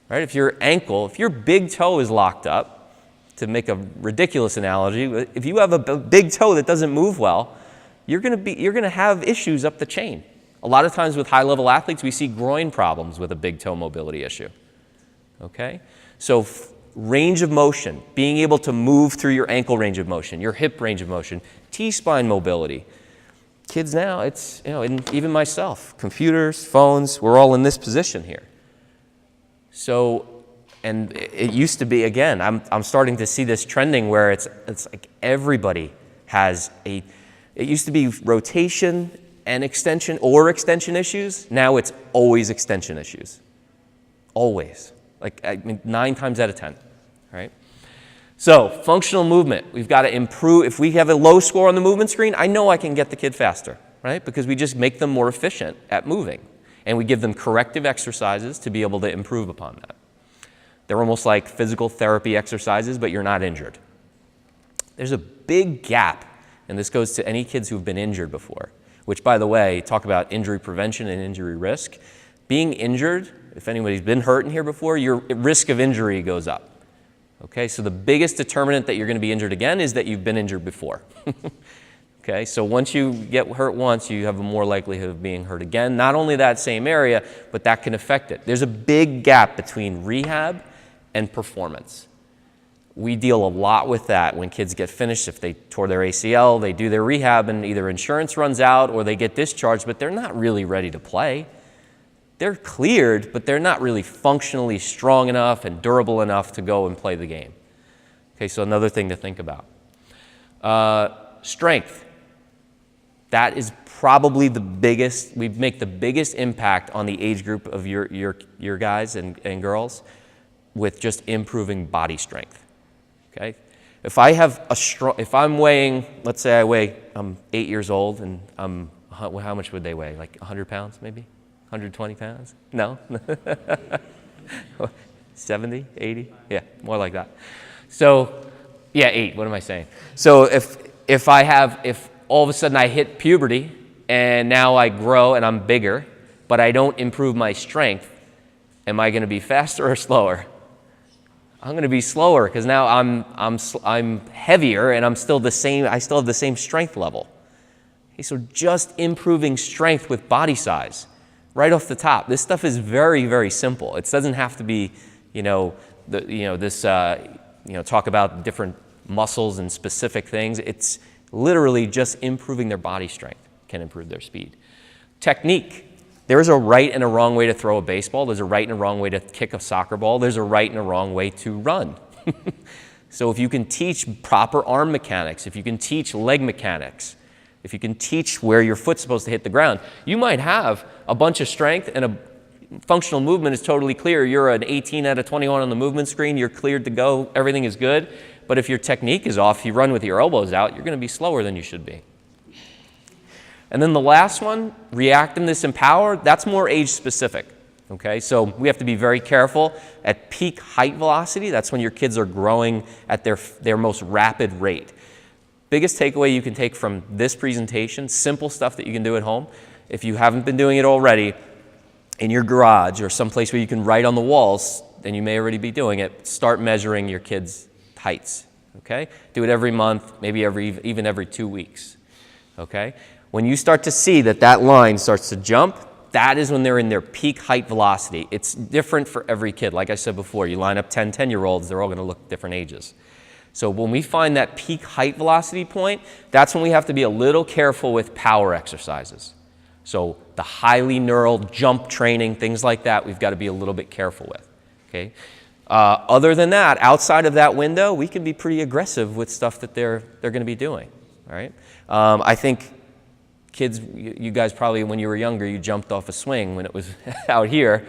Right? If your big toe is locked up, to make a ridiculous analogy, if you have a big toe that doesn't move well, you're going to have issues up the chain. A lot of times with high-level athletes, we see groin problems with a big toe mobility issue. Okay? So range of motion, being able to move through your ankle range of motion, your hip range of motion, T-spine mobility. Kids now, it's, and even myself, computers, phones, we're all in this position here. So, and it used to be, again, I'm starting to see this trending where it's like everybody has it used to be rotation and extension or extension issues. Now it's always extension issues. Always. 9 times out of 10, right? So, functional movement. We've got to improve. If we have a low score on the movement screen, I know I can get the kid faster, right? Because we just make them more efficient at moving. And we give them corrective exercises to be able to improve upon that. They're almost like physical therapy exercises, but you're not injured. There's a big gap, and this goes to any kids who've been injured before, which, by the way, talk about injury prevention and injury risk. Being injured, if anybody's been hurt in here before, your risk of injury goes up. Okay, so the biggest determinant that you're going to be injured again is that you've been injured before. Okay, so once you get hurt once, you have a more likelihood of being hurt again. Not only that same area, but that can affect it. There's a big gap between rehab and performance. We deal a lot with that when kids get finished. If they tore their ACL, they do their rehab and either insurance runs out or they get discharged, but they're not really ready to play. They're cleared, but they're not really functionally strong enough and durable enough to go and play the game. Okay, so another thing to think about. Strength. That is probably the biggest, we make the biggest impact on the age group of your guys and girls with just improving body strength. Okay? If I have if I'm weighing, let's say I'm 8 years old and how much would they weigh? Like 100 pounds maybe? 120 pounds? No? 70, 80? Yeah, more like that. So, yeah, 8, what am I saying? So if all of a sudden I hit puberty and now I grow and I'm bigger, but I don't improve my strength, am I going to be faster or slower? I'm going to be slower because now I'm heavier and I'm still the same. I still have the same strength level. Okay, so just improving strength with body size, right off the top. This stuff is very, very simple. It doesn't have to be, talk about different muscles and specific things. It's literally just improving their body strength can improve their speed. Technique. There is a right and a wrong way to throw a baseball. There's a right and a wrong way to kick a soccer ball. There's a right and a wrong way to run. So if you can teach proper arm mechanics, if you can teach leg mechanics, if you can teach where your foot's supposed to hit the ground, you might have a bunch of strength and a functional movement is totally clear. You're an 18 out of 21 on the movement screen. You're cleared to go. Everything is good. But if your technique is off, you run with your elbows out, you're going to be slower than you should be. And then the last one, reactiveness and power, that's more age specific. Okay, so we have to be very careful. At peak height velocity, that's when your kids are growing at their most rapid rate. Biggest takeaway you can take from this presentation, simple stuff that you can do at home. If you haven't been doing it already, in your garage or someplace where you can write on the walls, then you may already be doing it, start measuring your kids' heights. Okay, do it every month, maybe even every 2 weeks. Okay. When you start to see that line starts to jump, that is when they're in their peak height velocity. It's different for every kid. Like I said before, you line up 10-year-olds, they're all going to look different ages. So when we find that peak height velocity point, that's when we have to be a little careful with power exercises. So the highly neural jump training, things like that, we've got to be a little bit careful with. Okay. Other than that, outside of that window, we can be pretty aggressive with stuff that they're going to be doing. All right. I think kids, you guys probably, when you were younger, you jumped off a swing when it was out here,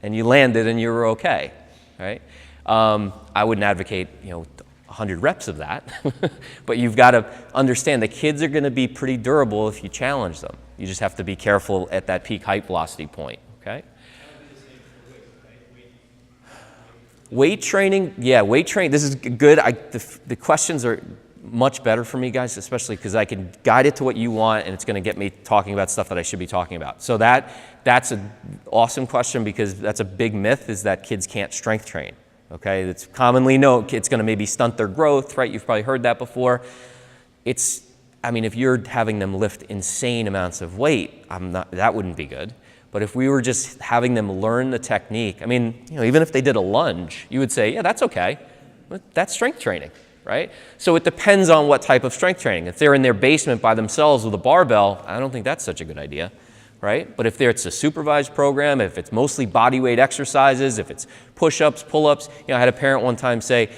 and you landed and you were okay, right? I wouldn't advocate, 100 reps of that, but you've got to understand the kids are going to be pretty durable if you challenge them. You just have to be careful at that peak height velocity point, okay? Weight training, this is good. The questions are much better for me, guys, especially because I can guide it to what you want and it's going to get me talking about stuff that I should be talking about. So that's an awesome question because that's a big myth is that kids can't strength train, okay? It's commonly known it's going to maybe stunt their growth, right? You've probably heard that before. If you're having them lift insane amounts of weight, that wouldn't be good. But if we were just having them learn the technique, even if they did a lunge, you would say, yeah, that's okay. That's strength training. Right? So it depends on what type of strength training. If they're in their basement by themselves with a barbell, I don't think that's such a good idea, right? But if it's a supervised program, if it's mostly body weight exercises, if it's push-ups, pull-ups, I had a parent one time say,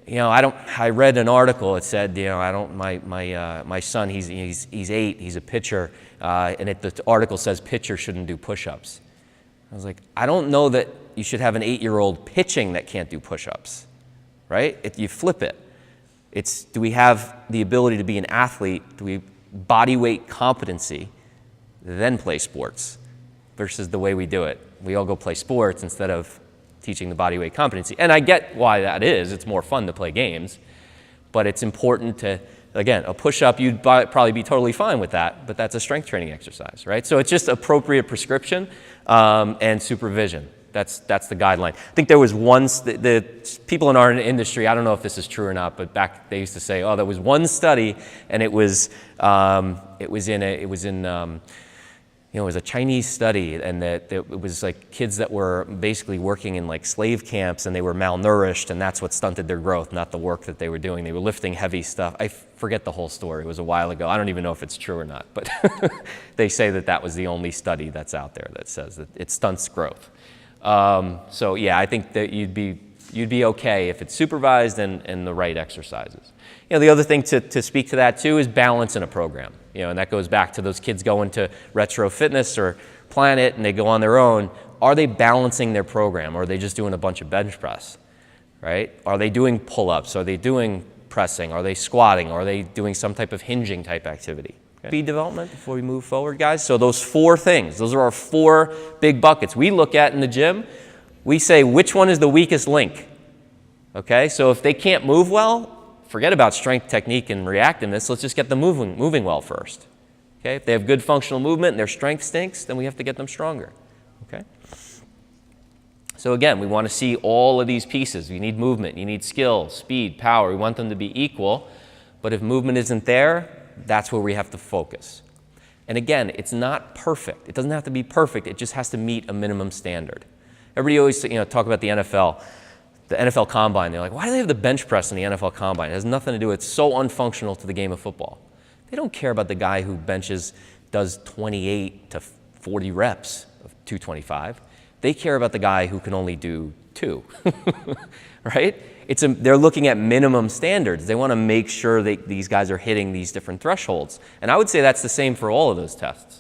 I read an article, it said, my son, he's 8, he's a pitcher, and the article says pitchers shouldn't do push-ups. I was like, I don't know that you should have an 8-year-old pitching that can't do push-ups, right? You flip it. It's, do we have the ability to be an athlete? Do we body weight competency, then play sports versus the way we do it? We all go play sports instead of teaching the body weight competency. And I get why that is. It's more fun to play games. But it's important to, again, a push-up, you'd probably be totally fine with that, but that's a strength training exercise, right? So it's just appropriate prescription and supervision. That's the guideline. I think there was the people in our industry, I don't know if this is true or not, but back they used to say, there was one study and it was in it was a Chinese study, and that it was like kids that were basically working in like slave camps, and they were malnourished, and that's what stunted their growth, not the work that they were doing. They were lifting heavy stuff. I forget the whole story. It was a while ago. I don't even know if it's true or not, but they say that that was the only study that's out there that says that it stunts growth. So yeah, I think that you'd be okay if it's supervised and the right exercises. The other thing to speak to that too is balance in a program. And that goes back to those kids going to Retro Fitness or Planet and they go on their own. Are they balancing their program, or are they just doing a bunch of bench press, right? Are they doing pull-ups? Are they doing pressing? Are they squatting? Are they doing some type of hinging type activity? Okay. Speed development before we move forward, guys. So those 4 things, those are our 4 big buckets we look at in the gym. We say, which one is the weakest link? Okay, so if they can't move well, forget about strength, technique, and reactiveness. Let's just get them moving well first. Okay, if they have good functional movement and their strength stinks, then we have to get them stronger. Okay. So again, we want to see all of these pieces. You need movement, you need skill, speed, power. We want them to be equal, but if movement isn't there, that's where we have to focus. And again, it's not perfect. It doesn't have to be perfect. It just has to meet a minimum standard. Everybody always talk about the NFL Combine. They're like, why do they have the bench press in the NFL Combine? It has nothing to do with it. It's so unfunctional to the game of football. They don't care about the guy who does 28 to 40 reps of 225. They care about the guy who can only do 2, right? They're looking at minimum standards. They want to make sure that these guys are hitting these different thresholds. And I would say that's the same for all of those tests.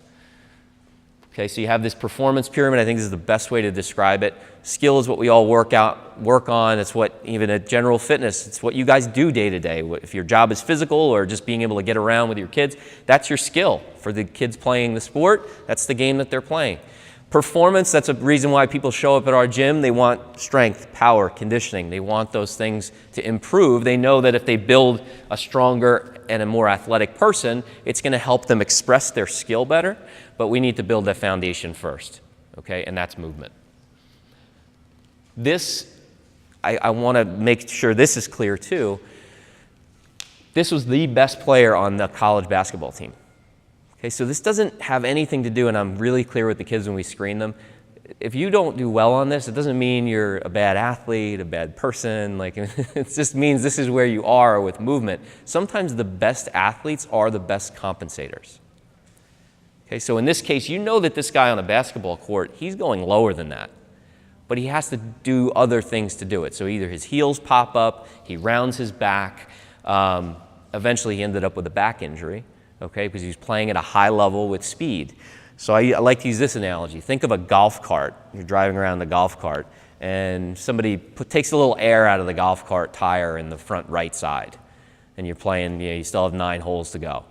Okay, so you have this performance pyramid. I think this is the best way to describe it. Skill is what we all work on. It's what, even at General Fitness, it's what you guys do day to day. If your job is physical or just being able to get around with your kids, that's your skill. For the kids playing the sport, that's the game that they're playing. Performance, that's a reason why people show up at our gym. They want strength, power, conditioning. They want those things to improve. They know that if they build a stronger and a more athletic person, it's going to help them express their skill better. But we need to build that foundation first, okay? And that's movement. This, I want to make sure this is clear too. This was the best player on the college basketball team. Okay, so this doesn't have anything to do, and I'm really clear with the kids when we screen them. If you don't do well on this, it doesn't mean you're a bad athlete, a bad person. Like, it just means this is where you are with movement. Sometimes the best athletes are the best compensators. Okay, so in this case, you know that this guy on a basketball court, he's going lower than that. But he has to do other things to do it. So either his heels pop up, he rounds his back. Eventually, he ended up with a back injury. Okay, because he was playing at a high level with speed. So I like to use this analogy. Think of a golf cart. You're driving around the golf cart, and somebody takes a little air out of the golf cart tire in the front right side, and you're playing, you still have 9 holes to go.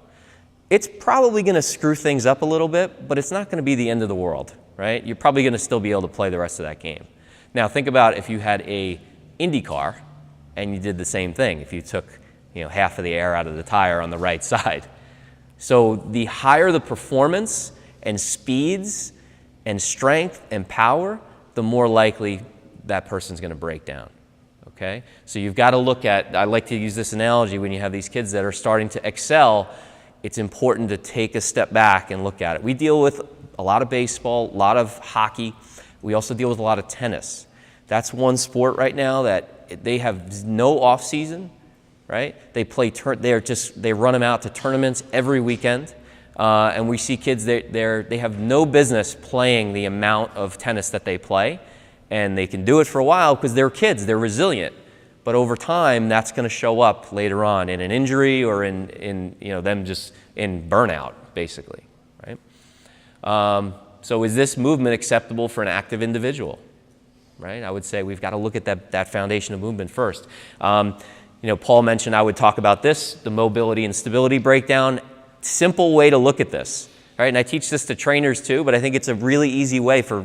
It's probably going to screw things up a little bit, but it's not going to be the end of the world, right? You're probably going to still be able to play the rest of that game. Now think about if you had a Indy car, and you did the same thing. If you took half of the air out of the tire on the right side. So the higher the performance and speeds and strength and power, the more likely that person's going to break down, okay? So you've got to look at, I like to use this analogy when you have these kids that are starting to excel, it's important to take a step back and look at it. We deal with a lot of baseball, a lot of hockey. We also deal with a lot of tennis. That's one sport right now that they have no off season. Right? They run them out to tournaments every weekend, and we see kids they have no business playing the amount of tennis that they play, and they can do it for a while because they're kids, they're resilient. But over time, that's going to show up later on in an injury or in them just in burnout, basically. Right? So is this movement acceptable for an active individual? Right? I would say we've got to look at that foundation of movement first. Paul mentioned I would talk about this, the mobility and stability breakdown. Simple way to look at this, right? And I teach this to trainers too, but I think it's a really easy way for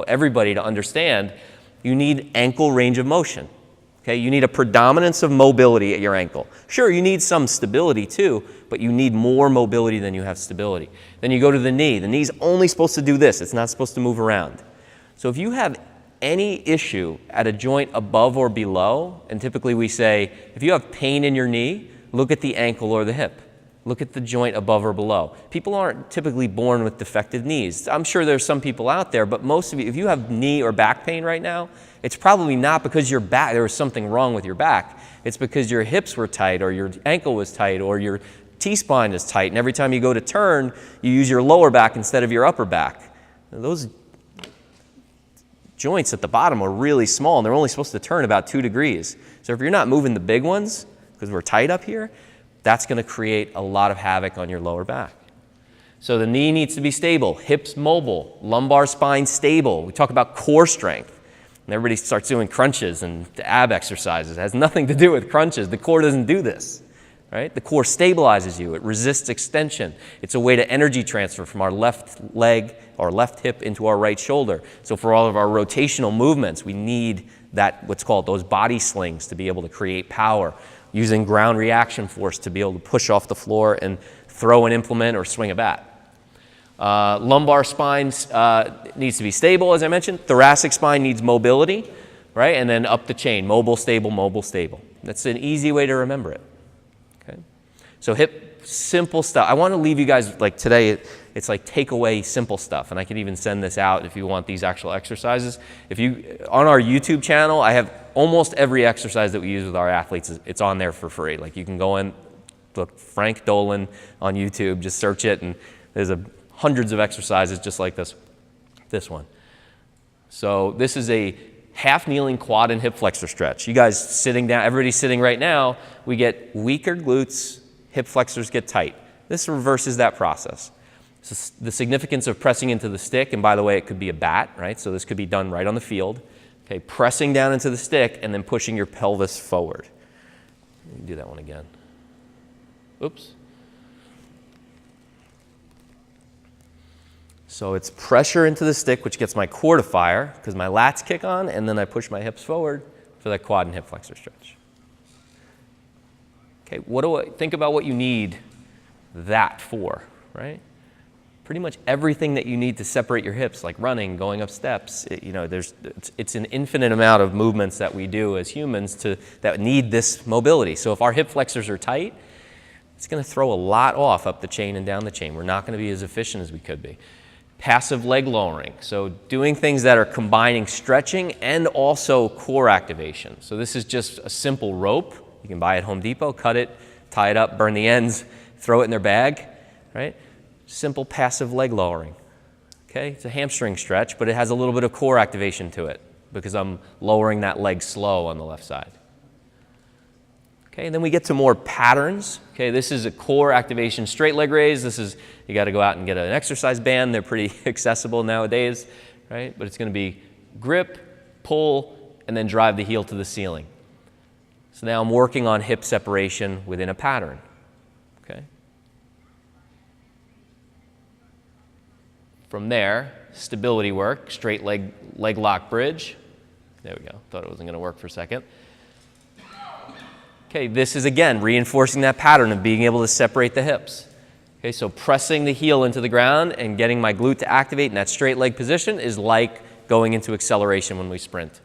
everybody to understand. You need ankle range of motion, okay? You need a predominance of mobility at your ankle. Sure, you need some stability too, but you need more mobility than you have stability. Then you go to the knee. The knee's only supposed to do this. It's not supposed to move around. So if you have any issue at a joint above or below, and typically we say, if you have pain in your knee, look at the ankle or the hip. Look at the joint above or below. People aren't typically born with defective knees. I'm sure there's some people out there, but most of you, if you have knee or back pain right now, it's probably not because your back, there was something wrong with your back. It's because your hips were tight, or your ankle was tight, or your T-spine is tight, and every time you go to turn, you use your lower back instead of your upper back. Those joints at the bottom are really small, and they're only supposed to turn about 2 degrees. So if you're not moving the big ones, because we're tight up here, that's going to create a lot of havoc on your lower back. So the knee needs to be stable, hips mobile, lumbar spine stable. We talk about core strength, and everybody starts doing crunches and ab exercises. It has nothing to do with crunches. The core doesn't do this, right? The core stabilizes you. It resists extension. It's a way to energy transfer from our left leg or left hip into our right shoulder. So for all of our rotational movements, we need that, what's called those body slings, to be able to create power, using ground reaction force to be able to push off the floor and throw an implement or swing a bat. Lumbar spine needs to be stable, as I mentioned. Thoracic spine needs mobility, right? And then up the chain, mobile, stable, mobile, stable. That's an easy way to remember it. Okay? So hip, simple stuff. I want to leave you guys, like today, it's like take away simple stuff. And I can even send this out if you want these actual exercises. If you, on our YouTube channel, I have almost every exercise that we use with our athletes. It's on there for free. Like you can go in, look Frank Dolan on YouTube, just search it, and there's hundreds of exercises just like this one. So this is a half kneeling quad and hip flexor stretch. You guys sitting down, everybody's sitting right now, we get weaker glutes, hip flexors get tight. This reverses that process. So the significance of pressing into the stick, and by the way, it could be a bat, right? So this could be done right on the field. Okay, pressing down into the stick and then pushing your pelvis forward. Let me do that one again. Oops. So it's pressure into the stick, which gets my core to fire because my lats kick on, and then I push my hips forward for that quad and hip flexor stretch. Okay, think about what you need that for, right? Pretty much everything that you need to separate your hips, like running, going up steps. It's an infinite amount of movements that we do as humans that need this mobility. So if our hip flexors are tight, it's going to throw a lot off up the chain and down the chain. We're not going to be as efficient as we could be. Passive leg lowering. So doing things that are combining stretching and also core activation. So this is just a simple rope. You can buy it at Home Depot, cut it, tie it up, burn the ends, throw it in their bag, right? Simple passive leg lowering. Okay, it's a hamstring stretch, but it has a little bit of core activation to it because I'm lowering that leg slow on the left side. Okay, and then we get to more patterns. Okay, this is a core activation straight leg raise. This is, you got to go out and get an exercise band. They're pretty accessible nowadays, right? But it's going to be grip, pull, and then drive the heel to the ceiling. So now I'm working on hip separation within a pattern. Okay. From there, stability work, straight leg lock bridge. There we go. Thought it wasn't going to work for a second. Okay, this is again reinforcing that pattern of being able to separate the hips. Okay, so pressing the heel into the ground and getting my glute to activate in that straight leg position is like going into acceleration when we sprint.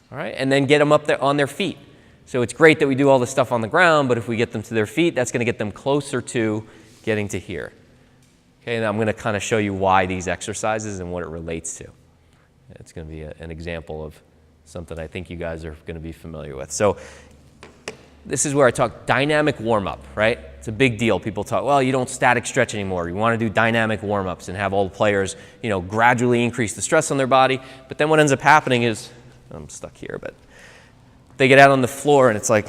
All right, and then get them up there on their feet. So it's great that we do all this stuff on the ground, but if we get them to their feet, that's going to get them closer to getting to here. Okay, and I'm going to kind of show you why these exercises and what it relates to. It's going to be an example of something I think you guys are going to be familiar with. So this is where I talk dynamic warm-up, right? It's a big deal. People talk, well, you don't static stretch anymore. You want to do dynamic warm-ups and have all the players, gradually increase the stress on their body. But then what ends up happening is, I'm stuck here, but they get out on the floor and it's like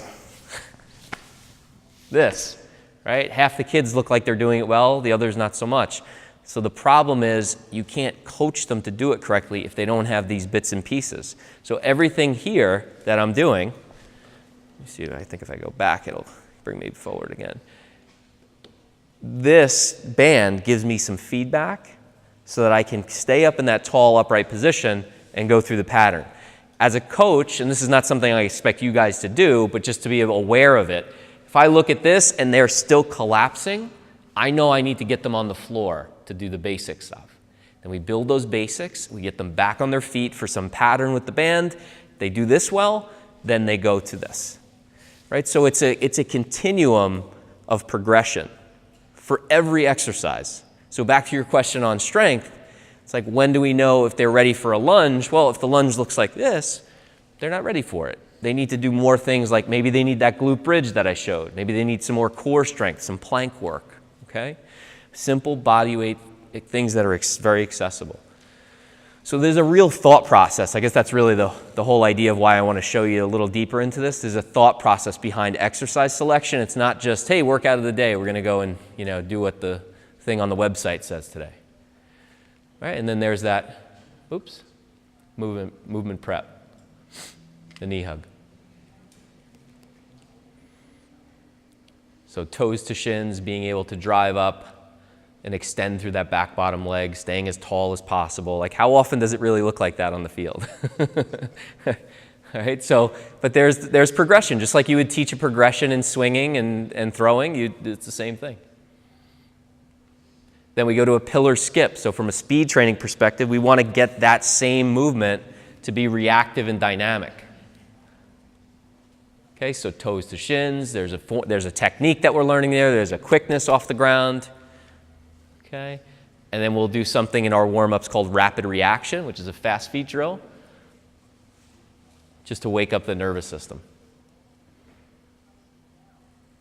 this, right? Half the kids look like they're doing it well, the others not so much. So the problem is you can't coach them to do it correctly if they don't have these bits and pieces. So everything here that I'm doing, let me see, I think if I go back, it'll bring me forward again. This band gives me some feedback so that I can stay up in that tall upright position and go through the pattern. As a coach, and this is not something I expect you guys to do, but just to be aware of it, if I look at this and they're still collapsing, I know I need to get them on the floor to do the basic stuff. Then we build those basics, we get them back on their feet for some pattern with the band. They do this well, then they go to this. right? So it's a continuum of progression for every exercise. So back to your question on strength, it's like, when do we know if they're ready for a lunge? Well, if the lunge looks like this, they're not ready for it. They need to do more things, like maybe they need that glute bridge that I showed. Maybe they need some more core strength, some plank work, okay? Simple body weight things that are very accessible. So there's a real thought process. I guess that's really the whole idea of why I want to show you a little deeper into this. There's a thought process behind exercise selection. It's not just, hey, workout of the day, we're going to go and do what the thing on the website says today. All right, and then there's that, movement prep, the knee hug. So toes to shins, being able to drive up and extend through that back bottom leg, staying as tall as possible. Like, how often does it really look like that on the field? All right, so, but there's progression. Just like you would teach a progression in swinging and throwing, it's the same thing. Then we go to a pillar skip. So from a speed training perspective, we want to get that same movement to be reactive and dynamic. Okay, so toes to shins, there's a technique that we're learning there, there's a quickness off the ground. Okay, and then we'll do something in our warm-ups called rapid reaction, which is a fast feet drill, just to wake up the nervous system.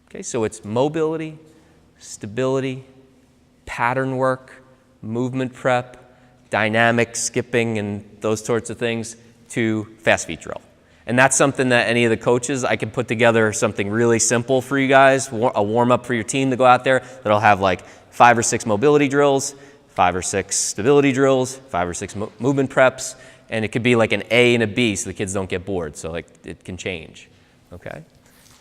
Okay, so it's mobility, stability, pattern work, movement prep, dynamic skipping, and those sorts of things to fast feet drill. And that's something that any of the coaches, I can put together something really simple for you guys, a warm-up for your team to go out there that'll have like 5 or 6 mobility drills, 5 or 6 stability drills, 5 or 6 movement preps, and it could be like an A and a B so the kids don't get bored. So like it can change, okay?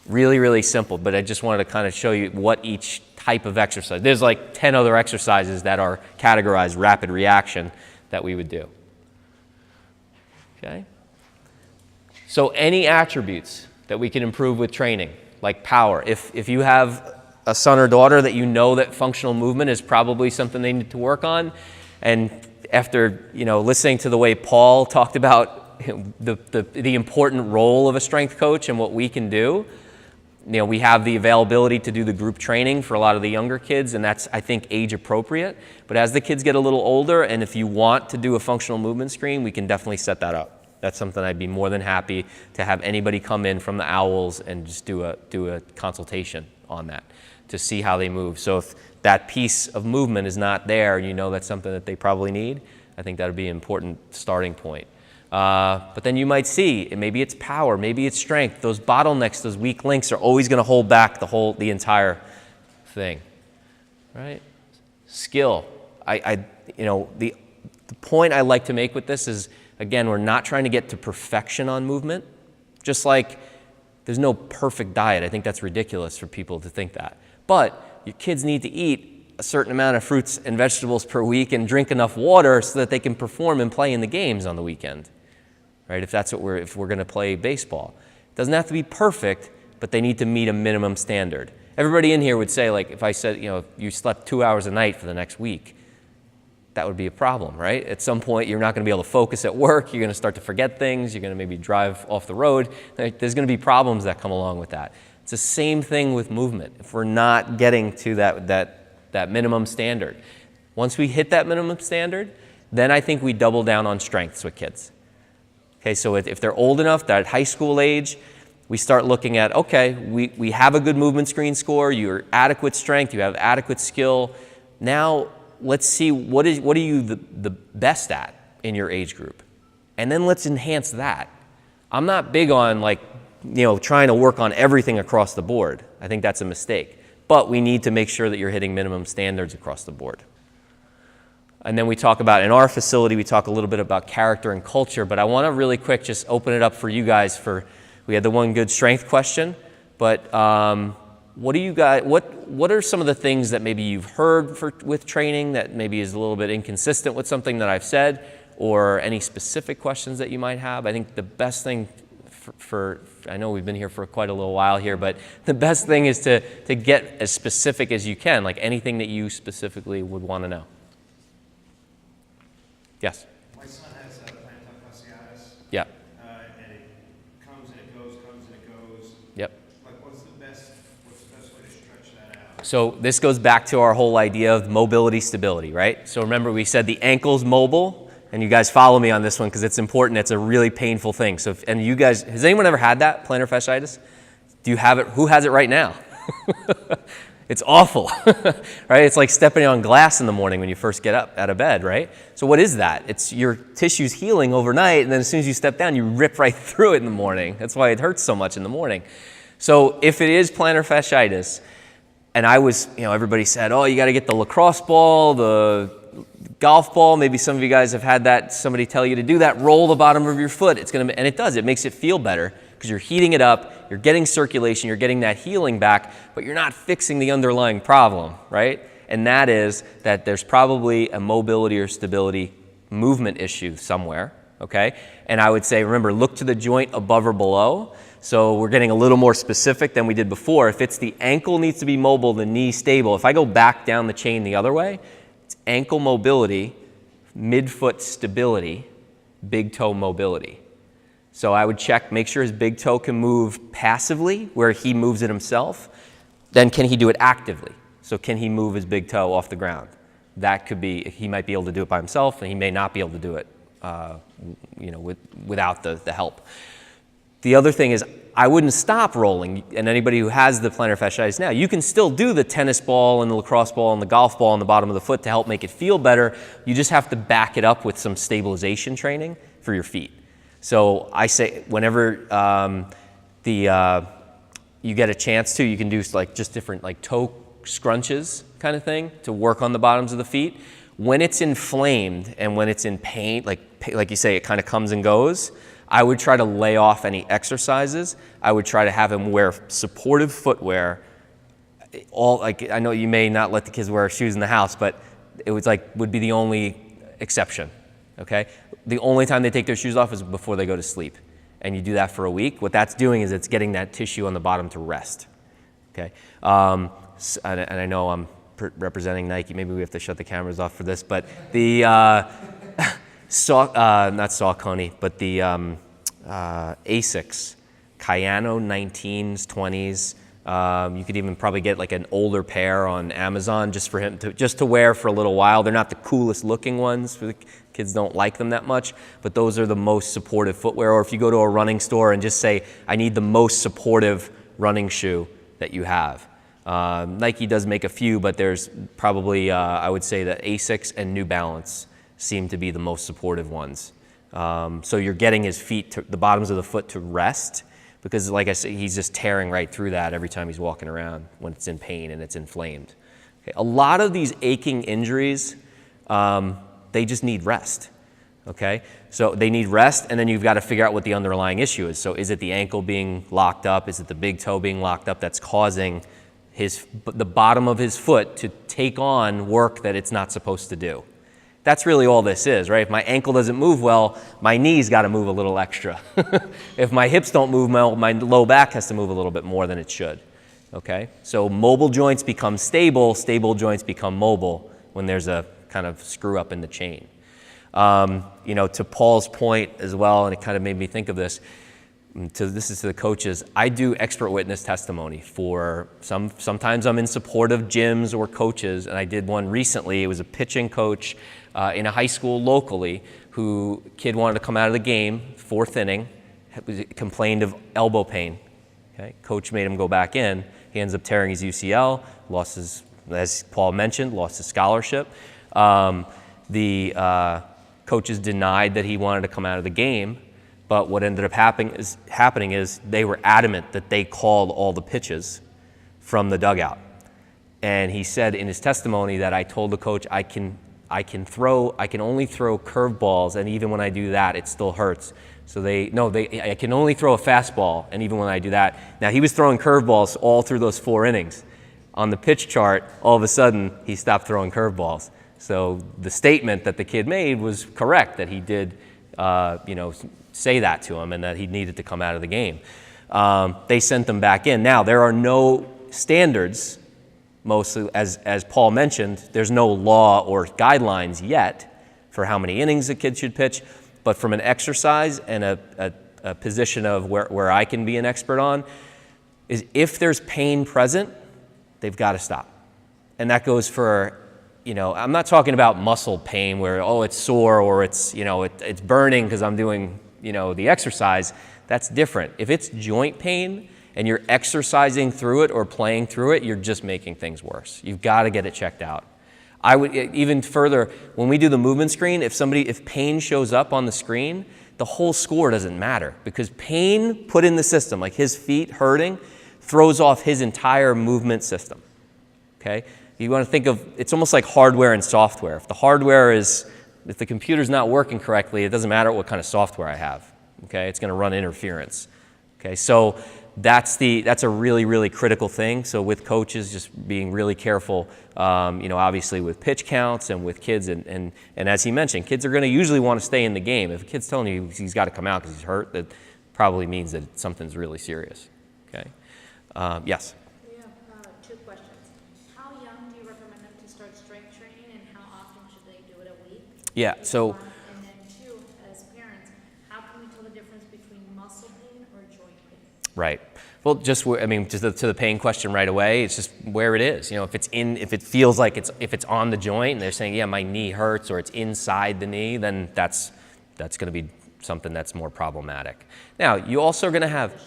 Really, really simple, but I just wanted to kind of show you what each type of exercise. There's like 10 other exercises that are categorized rapid reaction that we would do, okay? So any attributes that we can improve with training, like power. If you have a son or daughter that you know that functional movement is probably something they need to work on, and after listening to the way Paul talked about the important role of a strength coach and what we can do, we have the availability to do the group training for a lot of the younger kids, and that's, I think, age appropriate. But as the kids get a little older, and if you want to do a functional movement screen, we can definitely set that up. That's something I'd be more than happy to have anybody come in from the Owls and just do a consultation on that to see how they move. So if that piece of movement is not there, and that's something that they probably need, I think that would be an important starting point. But then you might see, maybe it's power, maybe it's strength. Those bottlenecks, those weak links are always going to hold back the entire thing, right? Skill. The point I like to make with this is, again, we're not trying to get to perfection on movement. Just like there's no perfect diet. I think that's ridiculous for people to think that. But your kids need to eat a certain amount of fruits and vegetables per week and drink enough water so that they can perform and play in the games on the weekend, right? If we're going to play baseball. It doesn't have to be perfect, but they need to meet a minimum standard. Everybody in here would say, like, if I said, if you slept 2 hours a night for the next week, that would be a problem, right? At some point, you're not going to be able to focus at work. You're going to start to forget things. You're going to maybe drive off the road. There's going to be problems that come along with that. It's the same thing with movement. If we're not getting to that minimum standard, once we hit that minimum standard, then I think we double down on strengths with kids. Okay, so if they're old enough, they're at high school age, we start looking at, okay, we have a good movement screen score. You're adequate strength. You have adequate skill. Now, let's see what are you the best at in your age group, and then let's enhance that. I'm not big on trying to work on everything across the board. I think that's a mistake. But we need to make sure that you're hitting minimum standards across the board. And then we talk about, in our facility, we talk a little bit about character and culture, but I want to really quick just open it up for you guys. We had the one good strength question, but what are some of the things that maybe you've heard with training that maybe is a little bit inconsistent with something that I've said, or any specific questions that you might have? I think the best thing I know we've been here for quite a little while here, but the best thing is to get as specific as you can, like anything that you specifically would want to know. Yes? My son has plantar fasciitis. Yeah. And it comes and it goes, comes and it goes. Yep. Like, So this goes back to our whole idea of mobility stability, right? So remember we said the ankle's mobile, and you guys follow me on this one because it's important. It's a really painful thing. So, and you guys, has anyone ever had that, plantar fasciitis? Do you have it? Who has it right now? It's awful, right? It's like stepping on glass in the morning when you first get up out of bed, right? So what is that? It's your tissues healing overnight, and then as soon as you step down, you rip right through it in the morning. That's why it hurts so much in the morning. So if it is plantar fasciitis, and I was, everybody said, oh, you got to get the lacrosse ball, the golf ball. Maybe some of you guys have had that, somebody tell you to do that, roll the bottom of your foot. And it does, it makes it feel better because you're heating it up, you're getting circulation, you're getting that healing back, but you're not fixing the underlying problem, right? And that is that there's probably a mobility or stability movement issue somewhere, okay? And I would say, remember, look to the joint above or below. So we're getting a little more specific than we did before. If it's the ankle needs to be mobile, the knee stable. If I go back down the chain the other way, it's ankle mobility, midfoot stability, big toe mobility. So I would check, make sure his big toe can move passively, where he moves it himself. Then can he do it actively? So can he move his big toe off the ground? That could be, he might be able to do it by himself, and he may not be able to do it without the help. The other thing is, I wouldn't stop rolling. And anybody who has the plantar fasciitis now, you can still do the tennis ball and the lacrosse ball and the golf ball on the bottom of the foot to help make it feel better. You just have to back it up with some stabilization training for your feet. So I say whenever you get a chance to, you can do like just different like toe scrunches kind of thing to work on the bottoms of the feet. When it's inflamed and when it's in pain, like you say, it kind of comes and goes, I would try to lay off any exercises. I would try to have him wear supportive footwear. I know you may not let the kids wear shoes in the house, but it would be the only exception, okay? The only time they take their shoes off is before they go to sleep. And you do that for a week. What that's doing is it's getting that tissue on the bottom to rest, okay? And I know I'm representing Nike. Maybe we have to shut the cameras off for this, but the, not Saucony, but the Asics, Kayano 19s, 20s. You could even probably get like an older pair on Amazon just for him to wear for a little while. They're not the coolest looking ones. The kids don't like them that much, but those are the most supportive footwear. Or if you go to a running store and just say, I need the most supportive running shoe that you have. Nike does make a few, but there's probably, I would say that Asics and New Balance seem to be the most supportive ones. So you're getting his feet, the bottoms of the foot to rest, because like I said, he's just tearing right through that every time he's walking around when it's in pain and it's inflamed. Okay. A lot of these aching injuries, they just need rest. Okay, so they need rest, and then you've got to figure out what the underlying issue is. So is it the ankle being locked up? Is it the big toe being locked up that's causing the bottom of his foot to take on work that it's not supposed to do? That's really all this is, right? If my ankle doesn't move well, my knee's got to move a little extra. If my hips don't move well, my low back has to move a little bit more than it should. Okay, so mobile joints become stable, stable joints become mobile when there's a kind of screw up in the chain. To Paul's point as well, and it kind of made me think of this, this is to the coaches, I do expert witness testimony for sometimes I'm in support of gyms or coaches, and I did one recently. It was a pitching coach in a high school locally kid wanted to come out of the game, 4th inning, complained of elbow pain. Okay? Coach made him go back in. He ends up tearing his UCL, lost his, as Paul mentioned, lost his scholarship. The coaches denied that he wanted to come out of the game, but what ended up happening is they were adamant that they called all the pitches from the dugout. And he said in his testimony that I told the coach I can only throw curveballs, and even when I do that, it still hurts. So I can only throw a fastball, and even when I do that. Now he was throwing curveballs all through those 4 innings. On the pitch chart, all of a sudden, he stopped throwing curveballs. So the statement that the kid made was correct, that he did, say that to him and that he needed to come out of the game. They sent them back in. Now, there are no standards, mostly, as Paul mentioned, there's no law or guidelines yet for how many innings a kid should pitch, but from an exercise and a position of where I can be an expert on, is if there's pain present, they've got to stop. And that goes for, I'm not talking about muscle pain where, oh, it's sore or it's, it's burning because I'm doing, the exercise. That's different. If it's joint pain and you're exercising through it or playing through it, you're just making things worse. You've got to get it checked out. I would even further, when we do the movement screen, if pain shows up on the screen, the whole score doesn't matter because pain put in the system, like his feet hurting, throws off his entire movement system. Okay? You want to think of, it's almost like hardware and software. If the computer's not working correctly, it doesn't matter what kind of software I have. Okay? It's going to run interference. Okay? So that's a really, really critical thing. So with coaches, just being really careful, obviously with pitch counts and with kids. And as he mentioned, kids are going to usually want to stay in the game. If a kid's telling you he's got to come out because he's hurt, that probably means that something's really serious. Okay? Yes? We have two questions. How young do you recommend them to start strength training, and how often should they do it a week? Yeah, so... And then two, as parents, how can we tell the difference between muscle pain or joint pain? Right. Well, to the pain question right away, it's just where it is. If it feels like if it's on the joint and they're saying, yeah, my knee hurts or it's inside the knee, then that's going to be something that's more problematic. Now, you also are going to have,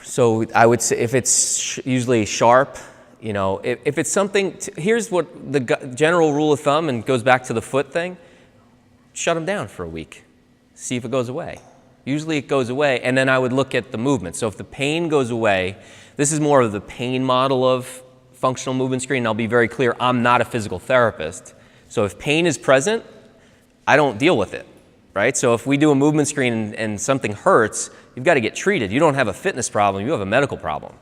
so I would say if it's usually sharp, if it's something, here's what the general rule of thumb, and goes back to the foot thing, shut them down for a week, see if it goes away. Usually it goes away, and then I would look at the movement. So if the pain goes away, this is more of the pain model of functional movement screen. I'll be very clear, I'm not a physical therapist. So if pain is present, I don't deal with it, right? So if we do a movement screen and something hurts, you've got to get treated. You don't have a fitness problem, you have a medical problem,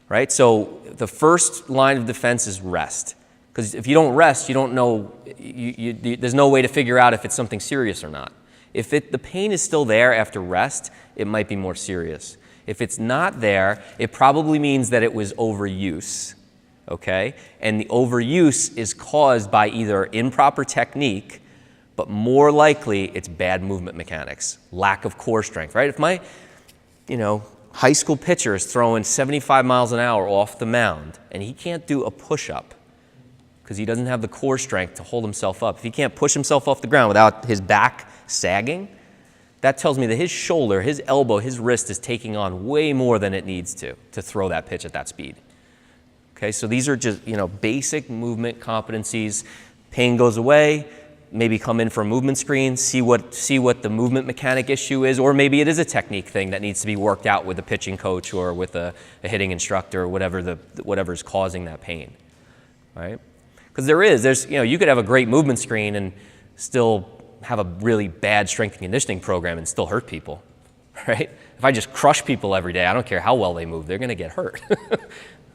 right? So the first line of defense is rest. Because if you don't rest, you don't know, there's no way to figure out if it's something serious or not. If the pain is still there after rest, it might be more serious. If it's not there, it probably means that it was overuse, okay? And the overuse is caused by either improper technique, but more likely it's bad movement mechanics, lack of core strength, right? If my, high school pitcher is throwing 75 miles an hour off the mound and he can't do a push-up because he doesn't have the core strength to hold himself up, if he can't push himself off the ground without his back sagging, that tells me that his shoulder, his elbow, his wrist is taking on way more than it needs to throw that pitch at that speed. Okay, so these are just, basic movement competencies. Pain goes away, maybe come in for a movement screen, see what the movement mechanic issue is, or maybe it is a technique thing that needs to be worked out with a pitching coach or with a hitting instructor or whatever's causing that pain, right? Because there's you could have a great movement screen and still have a really bad strength and conditioning program and still hurt people, right? If I just crush people every day, I don't care how well they move, they're going to get hurt.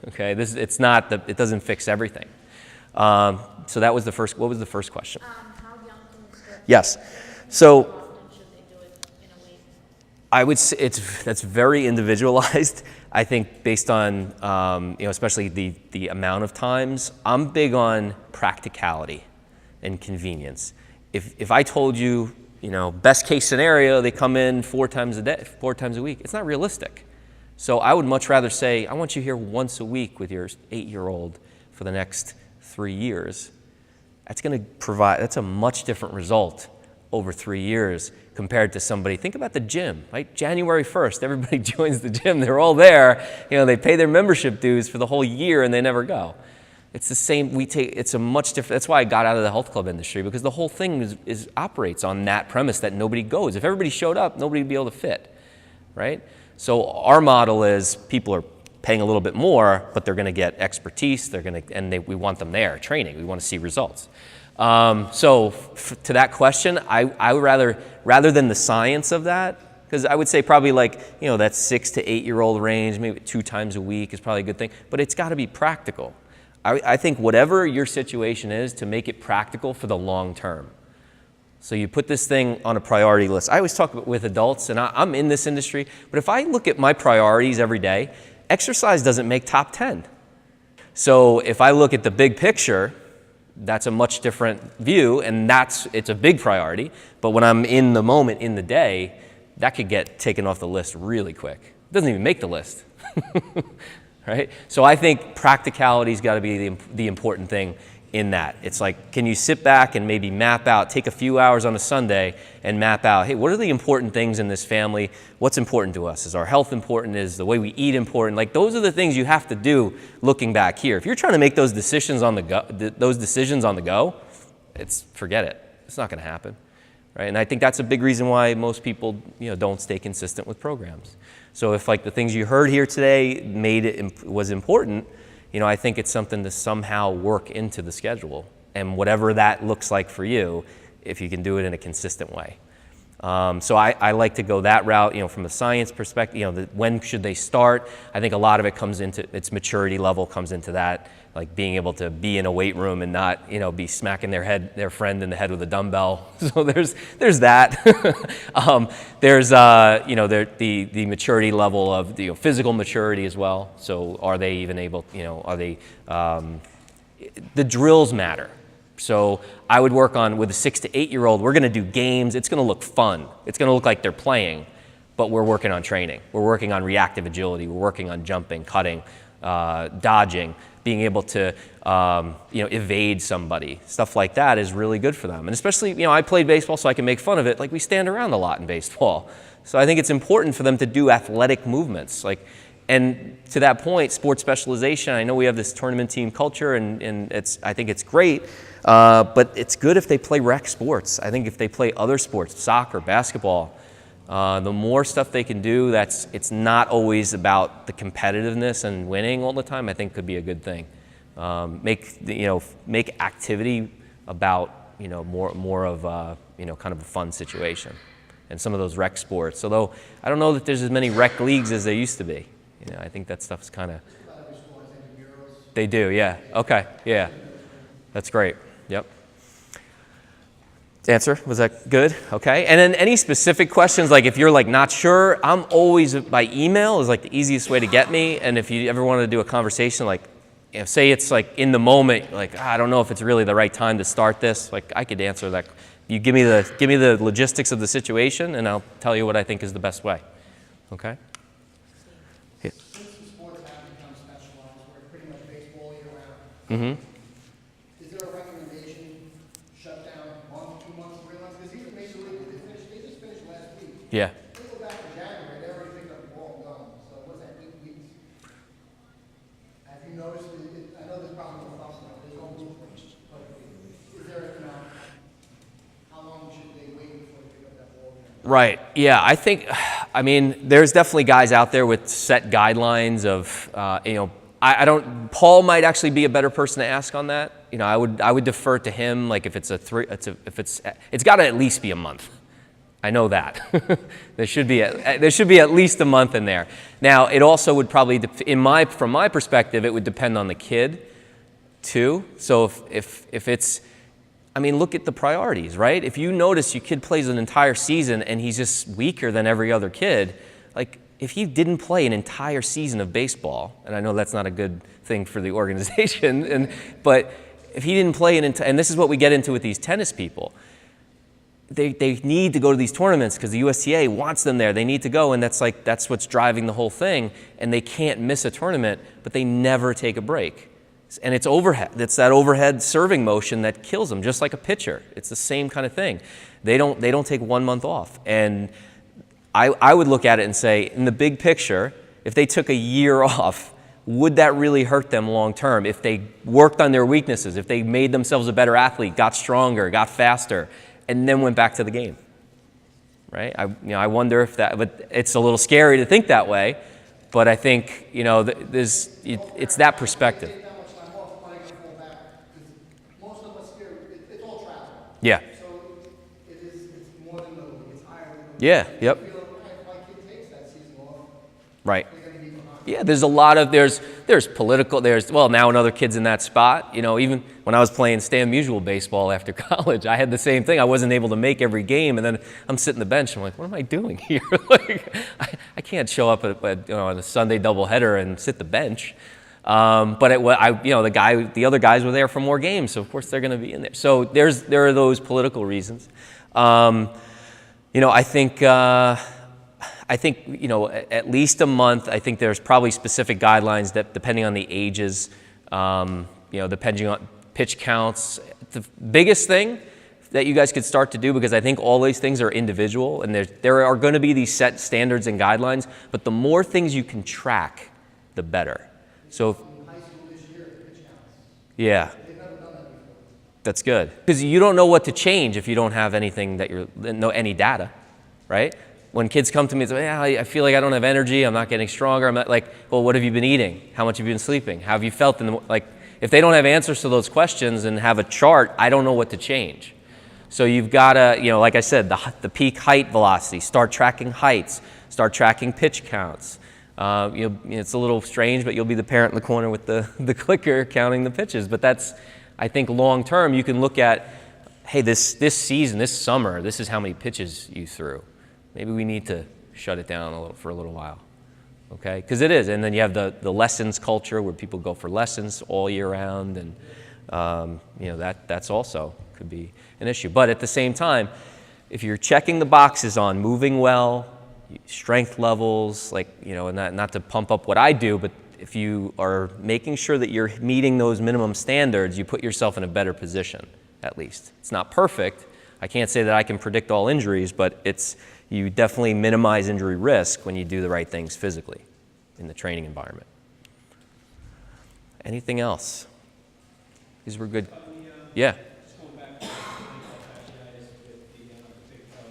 Okay, it doesn't fix everything. So that was the first. What was the first question? How young can we start? Yes. So How often should they do it in a week? I would say that's very individualized. I think based on especially the amount of times. I'm big on practicality and convenience. If I told you, best case scenario, they come in 4 times a week, it's not realistic. So I would much rather say, I want you here once a week with your 8-year-old for the next 3 years. That's a much different result over 3 years compared to somebody. Think about the gym, right? January 1st, everybody joins the gym. They're all there. They pay their membership dues for the whole year and they never go. It's the same. It's a much different. That's why I got out of the health club industry, because the whole thing operates on that premise that nobody goes. If everybody showed up, nobody would be able to fit, right? So our model is people are paying a little bit more, but they're going to get expertise. We want them there training. We want to see results. To that question, I would rather than the science of that, because I would say probably that 6 to 8-year-old range, maybe 2 times a week is probably a good thing, but it's got to be practical. I think whatever your situation is, to make it practical for the long term. So you put this thing on a priority list. I always talk with adults, and I'm in this industry, but if I look at my priorities every day, exercise doesn't make top 10. So if I look at the big picture, that's a much different view, and it's a big priority. But when I'm in the moment, in the day, that could get taken off the list really quick. It doesn't even make the list. right? So I think practicality's got to be the important thing in that. It's like, can you sit back and maybe map out, take a few hours on a Sunday and map out, hey, what are the important things in this family? What's important to us? Is our health important? Is the way we eat important? Like, those are the things you have to do looking back here. If you're trying to make those decisions on the go, forget it. It's not going to happen, right? And I think that's a big reason why most people, don't stay consistent with programs. So if like the things you heard here today was important, I think it's something to somehow work into the schedule, and whatever that looks like for you, if you can do it in a consistent way. So I like to go that route, from a science perspective, when should they start? I think a lot of it comes into, its maturity level comes into that, like being able to be in a weight room and not, be smacking their friend in the head with a dumbbell. So there's that. There's, the maturity level of the physical maturity as well. So are they even able, the drills matter. So I would work on, with a 6 to 8 year old, we're going to do games. It's going to look fun. It's going to look like they're playing, but we're working on training. We're working on reactive agility. We're working on jumping, cutting, dodging, being able to, evade somebody. Stuff like that is really good for them. And especially, I played baseball, so I can make fun of it. Like, we stand around a lot in baseball. So I think it's important for them to do athletic movements. And to that point, sports specialization, I know we have this tournament team culture, and I think it's great, but it's good if they play rec sports. I think if they play other sports, soccer, basketball, the more stuff they can do, it's not always about the competitiveness and winning all the time, I think could be a good thing. Make activity about, more of kind of a fun situation. And some of those rec sports, although I don't know that there's as many rec leagues as there used to be. I think that stuff's kind of... They do, yeah. Okay, yeah. That's great. Yep. Answer, was that good? Okay. And then any specific questions, like if you're not sure, I'm always by email is the easiest way to get me. And if you ever want to do a conversation, say it's in the moment, I don't know if it's really the right time to start this, I could answer that. You give me the logistics of the situation, and I'll tell you what I think is the best way. Okay? Yeah. Since the sports have become specialized, where pretty much baseball year-round, is there a recommendation, shut down 1, 2 months, 3 months? Because even Major League, they just finished last week. Yeah. They go back to January, they already picked up the ball and gone. So what's that, 8 weeks? Have you noticed, I know there's probably no fuss now, there's no rule, but is there, how long should they wait before they pick up that ball again? Right. Yeah. There's definitely guys out there with set guidelines of, Paul might actually be a better person to ask on that. I would defer to him. If it's it's got to at least be a month. I know that. there should be at least a month in there. Now, it also would probably, from my perspective, it would depend on the kid too. So if it's, look at the priorities, right? If you notice your kid plays an entire season and he's just weaker than every other kid, if he didn't play an entire season of baseball, and I know that's not a good thing for the organization, but if he didn't play and this is what we get into with these tennis people, they need to go to these tournaments because the USTA wants them there. They need to go, and that's what's driving the whole thing, and they can't miss a tournament, but they never take a break. And it's overhead. It's that overhead serving motion that kills them, just like a pitcher. It's the same kind of thing. They don't take 1 month off. And I would look at it and say, in the big picture, if they took a year off, would that really hurt them long term? If they worked on their weaknesses, if they made themselves a better athlete, got stronger, got faster, and then went back to the game, right? I wonder if that. But it's a little scary to think that way. But I think it's that perspective. Yeah. So it's more than it's higher than yeah. Yep. if my kid takes that season off, right. they're going to be behind. Yeah, there's a lot of, there's political, now another kid's in that spot. Even when I was playing Stan Musial baseball after college, I had the same thing. I wasn't able to make every game, and then I'm sitting the bench, and I'm like, what am I doing here? I can't show up on a Sunday doubleheader and sit the bench. But the other guys were there for more games, so of course they're going to be in there. So there are those political reasons. I think I think, you know, at least a month. I think there's probably specific guidelines that, depending on the ages, you know, depending on pitch counts. The biggest thing that you guys could start to do, because I think all these things are individual, and there are going to be these set standards and guidelines, but the more things you can track, the better. So, In high school this year, pitch counts. yeah. They've never done that before. That's good, because you don't know what to change if you don't have anything that any data, right? When kids come to me and say, yeah, I feel like I don't have energy, I'm not getting stronger, I'm not, like, well, what have you been eating? How much have you been sleeping? How have you felt in the, like, if they don't have answers to those questions and have a chart, I don't know what to change. So you've got to, you know, like I said, the peak height velocity, start tracking heights, start tracking pitch counts. It's a little strange, but you'll be the parent in the corner with the clicker counting the pitches. But that's, I think, long term, you can look at, hey, this season, this summer, this is how many pitches you threw. Maybe we need to shut it down for a little while, okay? Because it is. And then you have the lessons culture where people go for lessons all year round, and you know, that's also could be an issue. But at the same time, if you're checking the boxes on moving well, strength levels, like, you know, and not to pump up what I do, but if you are making sure that you're meeting those minimum standards, you put yourself in a better position, at least. It's not perfect. I can't say that I can predict all injuries, but you definitely minimize injury risk when you do the right things physically in the training environment. Anything else? These were good. Yeah. Just going back to the exercise with the big toe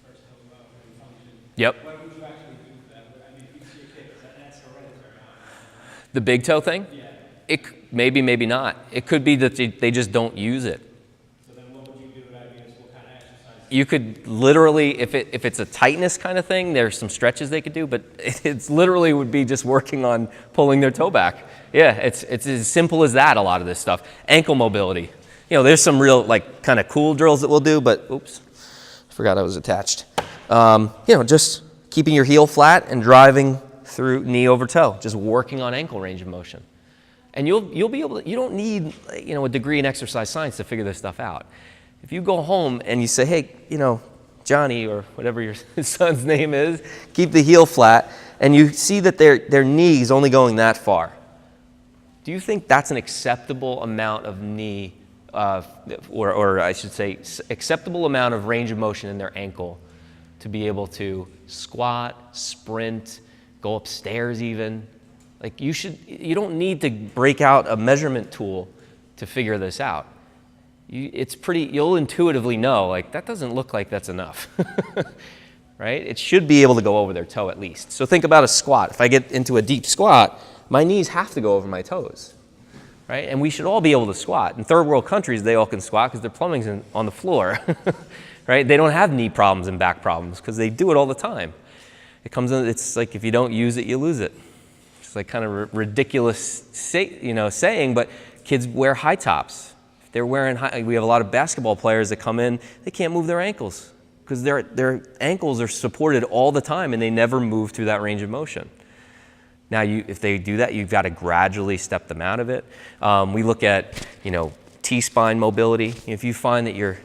first toe function. Yep. What would you actually do for that? I mean, if you see a kid, that's hereditary. The big toe thing? Yeah. Maybe, maybe not. It could be that they just don't use it. So then what would you do? What kind of exercise? You could literally, if it's a tightness kind of thing, there's some stretches they could do, but it's literally would be just working on pulling their toe back. Yeah, it's as simple as that, a lot of this stuff. Ankle mobility. You know, there's some real, like, kind of cool drills that we'll do, but, oops, I forgot I was attached. You know, just keeping your heel flat and driving through knee over toe, just working on ankle range of motion. And you'll be able to, you don't need, you know, a degree in exercise science to figure this stuff out. If you go home and you say, hey, you know, Johnny, or whatever your son's name is, keep the heel flat, and you see that their knee is only going that far. Do you think that's an acceptable amount of knee, or I should say, acceptable amount of range of motion in their ankle to be able to squat, sprint, go upstairs even? Like, you don't need to break out a measurement tool to figure this out. You'll intuitively know, like, that doesn't look like that's enough, right? It should be able to go over their toe at least. So think about a squat. If I get into a deep squat, my knees have to go over my toes, right? And we should all be able to squat. In third world countries, they all can squat because their plumbing's on the floor, right? They don't have knee problems and back problems because they do it all the time. It's like if you don't use it, you lose it. It's like kind of ridiculous saying, but kids wear high tops. If they're wearing we have a lot of basketball players that come in, they can't move their ankles because their ankles are supported all the time and they never move through that range of motion. Now, if they do that, you've got to gradually step them out of it. We look at, you know, T-spine mobility. If you find that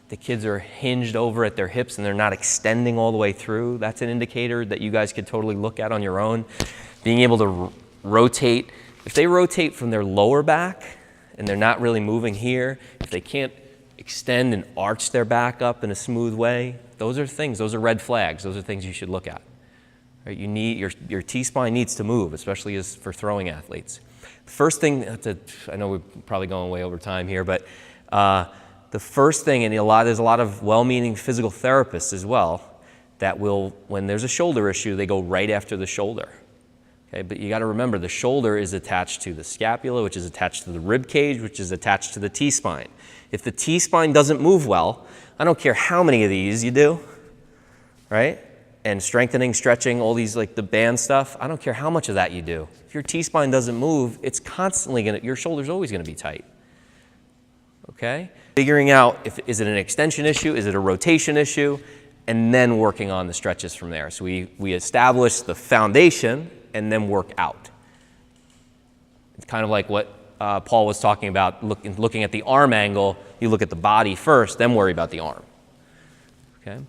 the kids are hinged over at their hips and they're not extending all the way through, that's an indicator that you guys could totally look at on your own. Being able to rotate. If they rotate from their lower back and they're not really moving here, if they can't extend and arch their back up in a smooth way, those are red flags. Those are things you should look at. Right? You need your T-spine needs to move, especially as for throwing athletes. The first thing, I know we're probably going way over time here, but the first thing, and there's a lot of well-meaning physical therapists as well that will, when there's a shoulder issue, they go right after the shoulder. Okay, but you got to remember the shoulder is attached to the scapula, which is attached to the rib cage, which is attached to the T-spine. If the T-spine doesn't move well, I don't care how many of these you do, right? And strengthening, stretching, all these, like the band stuff, I don't care how much of that you do. If your T-spine doesn't move, it's constantly your shoulder's always going to be tight. Okay? Figuring out, is it an extension issue, is it a rotation issue, and then working on the stretches from there. So we establish the foundation and then work out. It's kind of like what Paul was talking about, looking at the arm angle. You look at the body first, then worry about the arm. Okay?